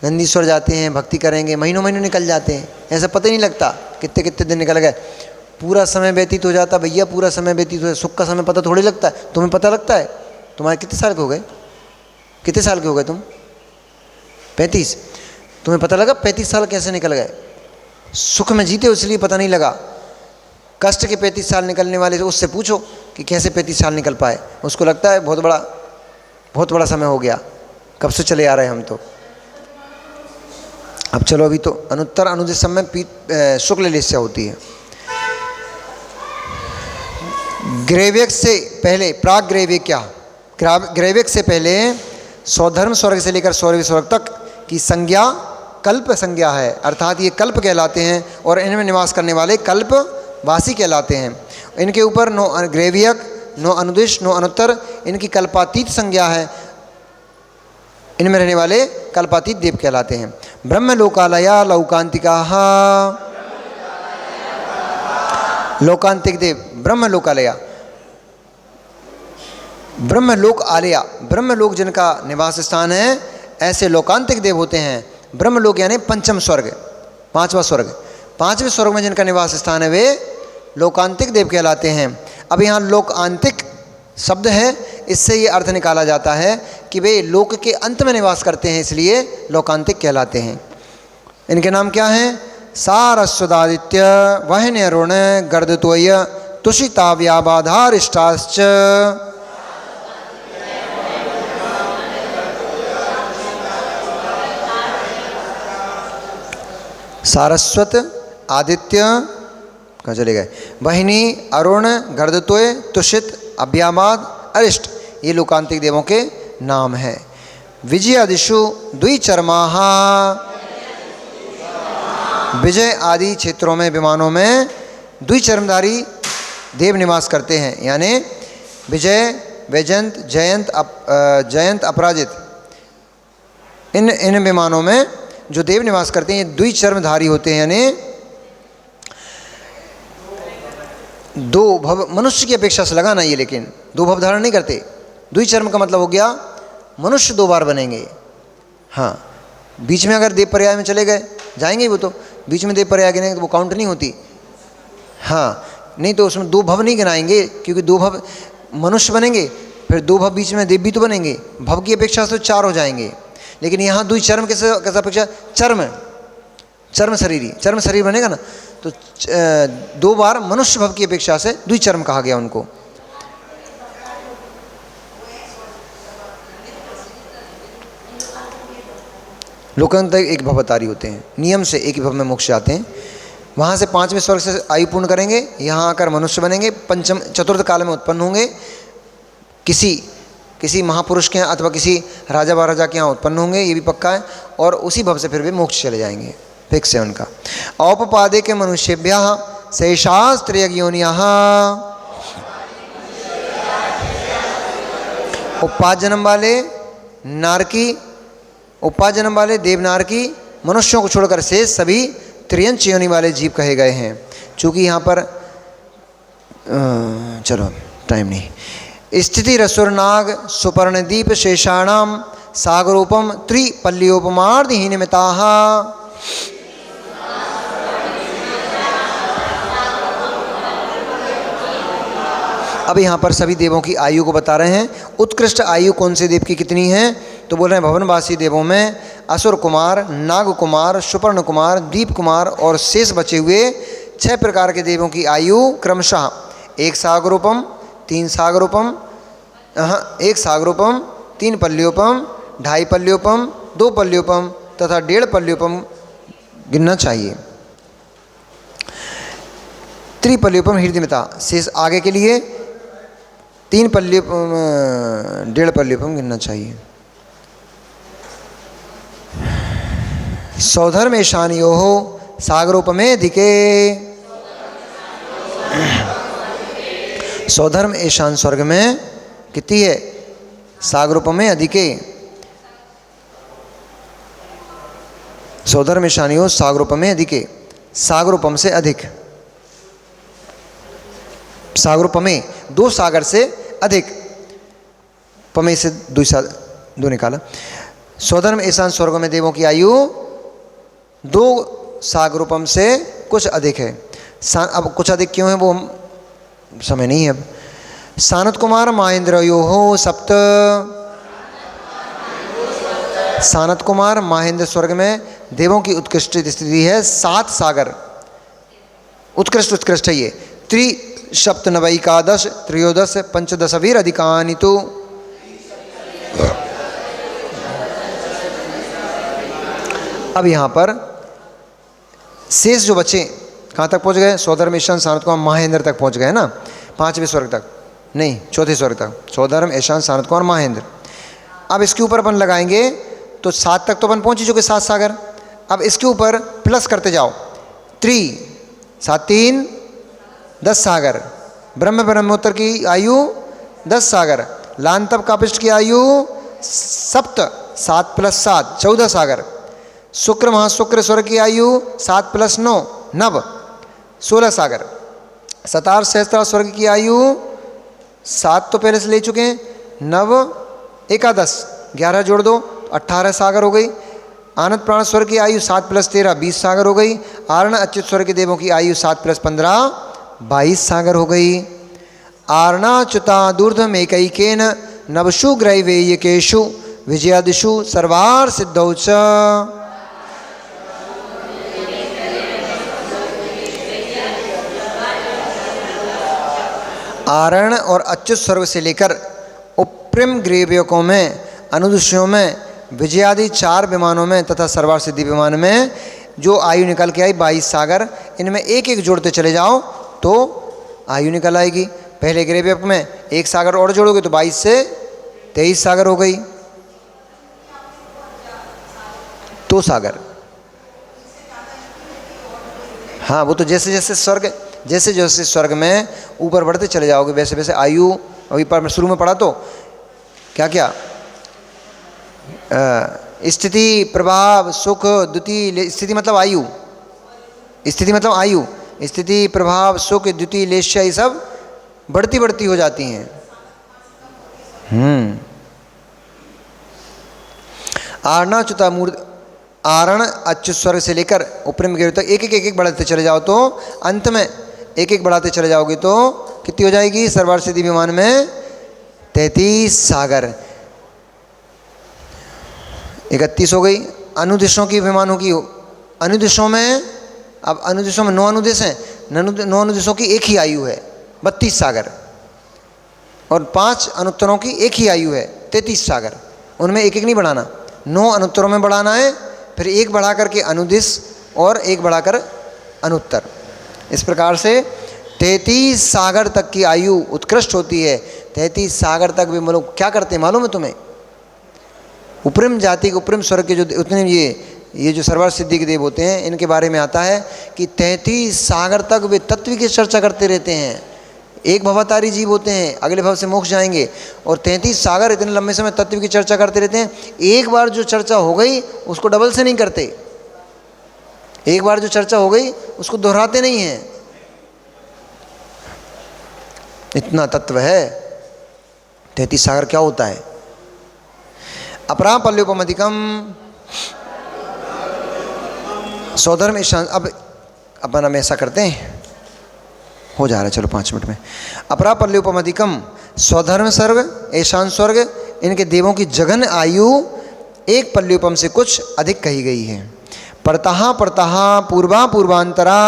नंदीश्वर जाते हैं, भक्ति करेंगे, महीनों निकल जाते हैं, ऐसा पता ही नहीं लगता कितने दिन निकल गए। पूरा समय व्यतीत हो जाता भैया, पूरा समय व्यतीत हो, सुख का समय पता थोड़ी लगता है। तुम्हें पता लगता है? तुम्हारे कितने साल के हो गए? कितने साल के हो गए तुम? 35। तुम्हें पता लगा 35 साल कैसे निकल गए? सुख में जीते इसलिए पता नहीं लगा। कष्ट के 35 साल निकलने वाले उससे पूछो कि कैसे 35 साल निकल पाए, उसको लगता है बहुत बड़ा समय हो गया, कब से चले आ रहे हैं हम तो। अब चलो, अभी तो अनुत्तर अनुदिश समय शुक्ल लेस्या होती है। ग्रैवेक से पहले ग्रैवेक से पहले सौधर्म स्वर्ग से लेकर सौरभ स्वर्ग तक की संज्ञा कल्प संज्ञा है, अर्थात ये कल्प कहलाते हैं और इनमें निवास करने वाले कल्पवासी कहलाते हैं। इनके ऊपर नो ग्रैवियक, नो अनुदिश, नो अनुत्तर, इनकी कल्पातीत संज्ञा है। इनमें रहने वाले कल्पातीत देव कहलाते हैं। ब्रह्मलोकालया लौकांतिकाः, लोकांतिक देव ब्रह्मलोकालया, ब्रह्मलोक आलया, ब्रह्मलोक जिनका निवास स्थान है, ऐसे लोकांतिक देव होते हैं। ब्रह्मलोक यानी पंचम स्वर्ग, 5वां स्वर्ग, 5वें स्वर्ग में जिनका निवास स्थान है वे लोकांतिक देव कहलाते हैं। अब यहाँ लोकांतिक शब्द है, इससे ये अर्थ निकाला जाता है कि वे लोक के अंत में निवास करते हैं, इसलिए लोकांतिक कहलाते हैं। इनके नाम क्या हैं? सारस्वतादित्य, वहन अरुण, गर्दत्वय, तुषिताव्याबाधारिष्टाश्च। सारस्वत, आदित्य, कहाँ चले गए? वहिनी, अरुण, गर्दत्वय, तुषित, अव्याबाद, अरिष्ट, ये लोकांतिक देवों के नाम हैं। विजयादिषु द्विचर्माः, विजय आदि क्षेत्रों में विमानों में द्विचर्मधारी देव निवास करते हैं, यानी विजय, वैजयंत, जयंत, अपराजित, इन विमानों में जो देव निवास करते हैं ये द्विचर्मधारी होते हैं, यानी 2 भव, मनुष्य की अपेक्षा से लगाना ये, लेकिन 2 भव धारण नहीं करते। द्विचर्म का मतलब हो गया मनुष्य 2 बार बनेंगे। हाँ, बीच में अगर देव पर्याय में चले गए जाएंगे, वो तो बीच में देव पर्याय गिनेंगे तो वो काउंट नहीं होती। हाँ, नहीं तो उसमें 2 भव नहीं गिनाएंगे, क्योंकि 2 भव मनुष्य बनेंगे, फिर 2 भव बीच में देव भी तो बनेंगे, भव की अपेक्षा से 4 हो जाएंगे। लेकिन यहाँ द्विचर्म कैसे अपेक्षा? चर्म शरीर बनेगा ना, तो 2 बार मनुष्य भव की अपेक्षा से द्विचर्म कहा गया उनको। लोकांतिक एक भवतारी होते हैं, नियम से एक ही भव में मोक्ष जाते हैं। वहाँ से 5वें स्वर्ग से आयु पूर्ण करेंगे, यहाँ आकर मनुष्य बनेंगे, चतुर्थ काल में उत्पन्न होंगे, किसी किसी महापुरुष के यहाँ अथवा किसी राजा महाराजा के यहाँ उत्पन्न होंगे, ये भी पक्का है, और उसी भव से फिर वे मोक्ष चले जाएंगे, फिक्स है उनका। औपपादे के मनुष्यभ्य शेषास्त्रियोनियः, उपपाद जन्म वाले नारकी, उपपाद जन्म वाले देवनारकी मनुष्यों को छोड़कर शेष सभी त्रियंच योनि वाले जीव कहे गए हैं। चूँकि यहाँ पर चलो टाइम नहीं। स्थिति रसुरनाग सुपर्णदीप शेषाणाम सागरोपम त्रिपल्लियोपमार्धहीन निमिताः। अब यहाँ पर सभी देवों की आयु को बता रहे हैं। उत्कृष्ट आयु कौन से देव की कितनी है, तो बोल रहे हैं भवनवासी देवों में असुर कुमार, नाग कुमार, सुपर्ण कुमार, दीप कुमार और शेष बचे हुए 6 प्रकार के देवों की आयु क्रमशः 1 सागरोपम, 3 सागरोपम, 1 सागरोपम, 3 पल्लियोपम, 2.5 पल्लियोपम, 2 पल्लियोपम तथा 1.5 पल्लियोपम गिनना चाहिए। त्रिपल्लियोपम हृदयमिता, शेष आगे के लिए 3 पल्लियोपम, 1.5 पल्लियोपम गिनना चाहिए। सौधर्म ईशानियोः सागरोपमेधिके, सौधर्म ईशान स्वर्ग में कितनी है, सागरोपमे अधिके, सौधर्म ईशानियों सागरोपमे अधिके, सागरोपम से अधिक, सागरोपमे 2 सागर से अधिक, पमे से 2 निकाला। सौधर्म ईशान स्वर्ग में देवों की आयु 2 सागरोपम से कुछ अधिक है। अब कुछ अधिक क्यों है वो हम समय नहीं है अब। सानत कुमार महेंद्रयोः सप्त, सानत कुमार महेंद्र स्वर्ग में देवों की उत्कृष्ट स्थिति है 7 सागर, उत्कृष्ट है ये। त्रिसप्तनवैकादश त्रयोदश पंचदशवीर अधिकानि तो, अब यहाँ पर शेष जो बचे कहाँ तक पहुँच गए, सौधर्म ईशान सानत कुमार महेंद्र तक पहुँच गए ना, 5वें स्वर्ग तक नहीं, 4थे स्वर्ग तक, सौधर्म ईशान सानत कुमार महेंद्र। अब इसके ऊपर अपन लगाएंगे तो 7 तक तो अपन पहुँच ही चुके, 7 सागर। अब इसके ऊपर प्लस करते जाओ, 7 3 10 सागर, ब्रह्मोत्तर की आयु 10 सागर, लांतव कापिष्ट की आयु सप्त 7 + 7 14 सागर, शुक्र महाशुक्र स्वर्ग की आयु 7 + 9 9 16 सागर, सतार सहस्त्र स्वर्ग की आयु 7 तो पहले से ले चुके हैं, 9 11 11 जोड़ दो 18 सागर हो गई। आनंद प्राण स्वर्ग की आयु 7 + 13 20 सागर हो गई। आरण अच्युत स्वर्ग के देवों की आयु 7 + 15 22 सागर हो गई। आरणाच्युता दूर्धमेकैकेन नवशु ग्रैवेयकेषु विजयादिषु सर्वार सिद्धौ च। आरण और अच्युत स्वर्ग से लेकर उप्रिम ग्रेवयों में, अनुदुष्यों में, विजयादि 4 विमानों में तथा सर्वार सिद्धि विमान में जो आयु निकल के आई 22 सागर, इनमें एक एक जोड़ते चले जाओ तो आयु निकल आएगी। पहले ग्रेवयक में 1 सागर और जोड़ोगे तो 22 से 23 सागर हो गई, 2 सागर। हाँ, वो तो जैसे जैसे स्वर्ग में ऊपर बढ़ते चले जाओगे वैसे वैसे आयु, अभी पर शुरू में पढ़ा तो क्या क्या स्थिति प्रभाव सुख द्वितीय, स्थिति मतलब आयु, स्थिति मतलब आयु, स्थिति प्रभाव सुख द्वितीय लेश्य, ये सब बढ़ती बढ़ती हो जाती हैं। आरणाच्युता मूर्त, आरण अच्युत स्वर्ग से लेकर उपरिम गिर तक एक एक बढ़ाते चले जाओ तो अंत में एक एक बढ़ाते चले जाओगे तो कितनी हो जाएगी, सर्वार सिद्धि विमान में 33 सागर, 31 हो गई। अनुदिशों की विमानों की, अनुदिशों में, अब अनुदिशों में 9 अनुदेश हैं, 9 अनुदेशों की एक ही आयु है 32 सागर, और 5 अनुत्तरों की एक ही आयु है 33 सागर। उनमें एक एक नहीं बढ़ाना, 9 अनुत्तरों में बढ़ाना है, फिर 1 बढ़ा करके अनुदिश और 1 बढ़ाकर अनुत्तर। इस प्रकार से 33 सागर तक की आयु उत्कृष्ट होती है। 33 सागर तक भी मतलब क्या करते हैं मालूम है तुम्हें? उपरिम जाति के उपरिम स्वर्ग के जो उतने ये जो सर्वर सिद्धि के देव होते हैं, इनके बारे में आता है कि 33 सागर तक वे तत्व की चर्चा करते रहते हैं। एक भवतारी जीव होते हैं, अगले भव से मोक्ष जाएंगे, और 33 सागर इतने लंबे समय तत्व की चर्चा करते रहते हैं। एक बार जो चर्चा हो गई उसको डबल से नहीं करते, एक बार जो चर्चा हो गई उसको दोहराते नहीं हैं। इतना तत्व है। 33 सागर क्या होता है? अपरा पल्योपमधिकम स्वधर्म ईशान। अब अपन हम ऐसा करते हैं, हो जा रहा है, चलो 5 मिनट में। अपरा पल्योपमधिकम स्वधर्म स्वर्ग ईशान स्वर्ग, इनके देवों की जघन आयु एक पल्योपम से कुछ अधिक कही गई है। परतः परतः पूर्वा पूर्वांतरा।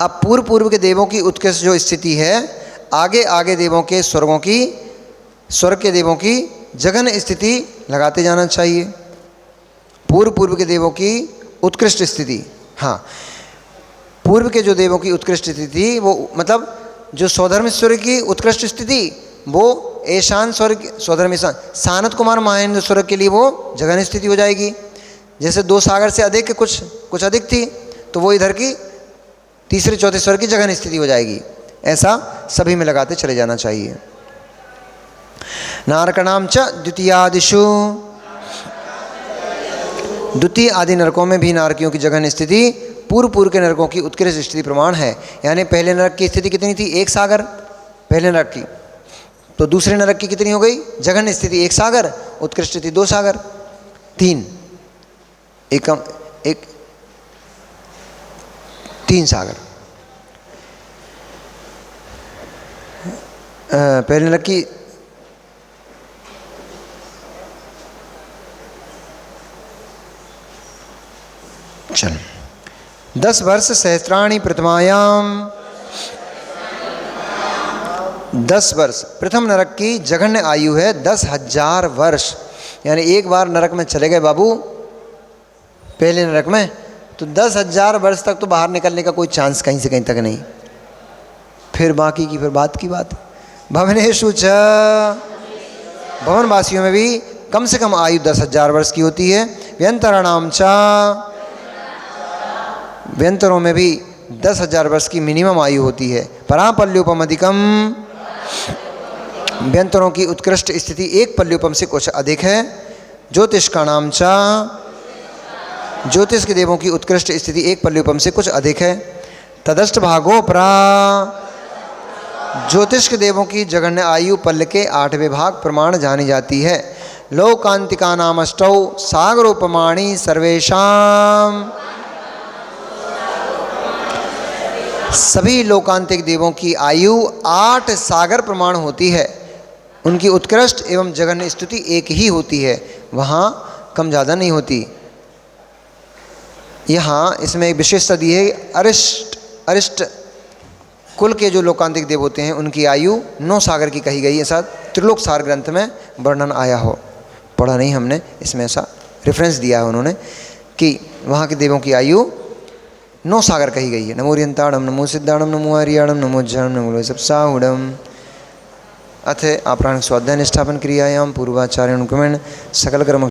अब पूर्व पूर्व के देवों की उत्कृष्ट जो स्थिति है, आगे आगे देवों के स्वर्गों की, स्वर्ग के देवों की जघन स्थिति लगाते जाना चाहिए। पूर्व पूर्व के देवों की उत्कृष्ट स्थिति, हाँ, पूर्व के जो देवों की उत्कृष्ट स्थिति, वो मतलब जो स्वधर्म स्वर्ग की उत्कृष्ट स्थिति, वो ईशान स्वर्ग, स्वधर्म ईशान सानत कुमार महेंद्र स्वर्ग के लिए वो जघन स्थिति हो जाएगी। जैसे 2 सागर से अधिक कुछ अधिक थी, तो वो इधर की तीसरे चौथे स्वर्ग की जघन स्थिति हो जाएगी। ऐसा सभी में लगाते चले जाना चाहिए। नारकणाम च द्वितीयादिषु, द्वितीय आदि नरकों में भी नारकियों की जघन स्थिति पूर्व पूर्व के नरकों की उत्कृष्ट स्थिति प्रमाण है। यानी पहले नरक की स्थिति कितनी थी? 1 सागर पहले नरक की, तो दूसरे नरक की कितनी हो गई? जघन स्थिति 1 सागर, उत्कृष्ट स्थिति 2 सागर, 3 3 सागर। पहले नरक की चल 10 वर्ष सहस्राणि प्रथमायाम, 10 वर्ष प्रथम नरक की जघन्य आयु है 10,000 वर्ष। यानी एक बार नरक में चले गए बाबू पहले नरक में, तो 10,000 वर्ष तक तो बाहर निकलने का कोई चांस कहीं से कहीं तक नहीं। फिर बाकी की फिर बात की बात। भवनेषु च, भवनवासियों में भी कम से कम आयु 10,000 वर्ष की होती है। व्यंतराणाम च, व्यंतरों में भी 10,000 वर्ष की मिनिमम आयु होती है। परापल्योपमधिकम, व्यंतरों की उत्कृष्ट स्थिति 1 पल्योपम से कुछ अधिक है। ज्योतिष का नाम चा, ज्योतिष के देवों की उत्कृष्ट स्थिति 1 पल्योपम से कुछ अधिक है। तदष्ट भागो परा, ज्योतिष के देवों की जघन्य आयु पल्ल के 8वें भाग प्रमाण जानी जाती है। लोकांतिका नाम अष्टौ सागरोपमाणी सर्वेशाम, सभी लोकांतिक देवों की आयु 8 सागर प्रमाण होती है। उनकी उत्कृष्ट एवं जघन्य स्तुति एक ही होती है, वहाँ कम ज़्यादा नहीं होती। यहाँ इसमें एक विशेषता दी है, अरिष्ट कुल के जो लोकांतिक देव होते हैं उनकी आयु 9 सागर की कही गई है। ऐसा त्रिलोक सार ग्रंथ में वर्णन आया हो, पढ़ा नहीं हमने, इसमें ऐसा रेफरेंस दिया है उन्होंने कि वहाँ के देवों की आयु 9 सागर कही गई है। नमो रियंताणम, नमो सिद्धाणम, नमो हरियाणम, नमो ज्ञानम, नमो सप्साहुडम। अथ आपराण स्वाध्याय निष्ठापन क्रियायाम पूर्वाचार्य क्रमेण सकल कर्म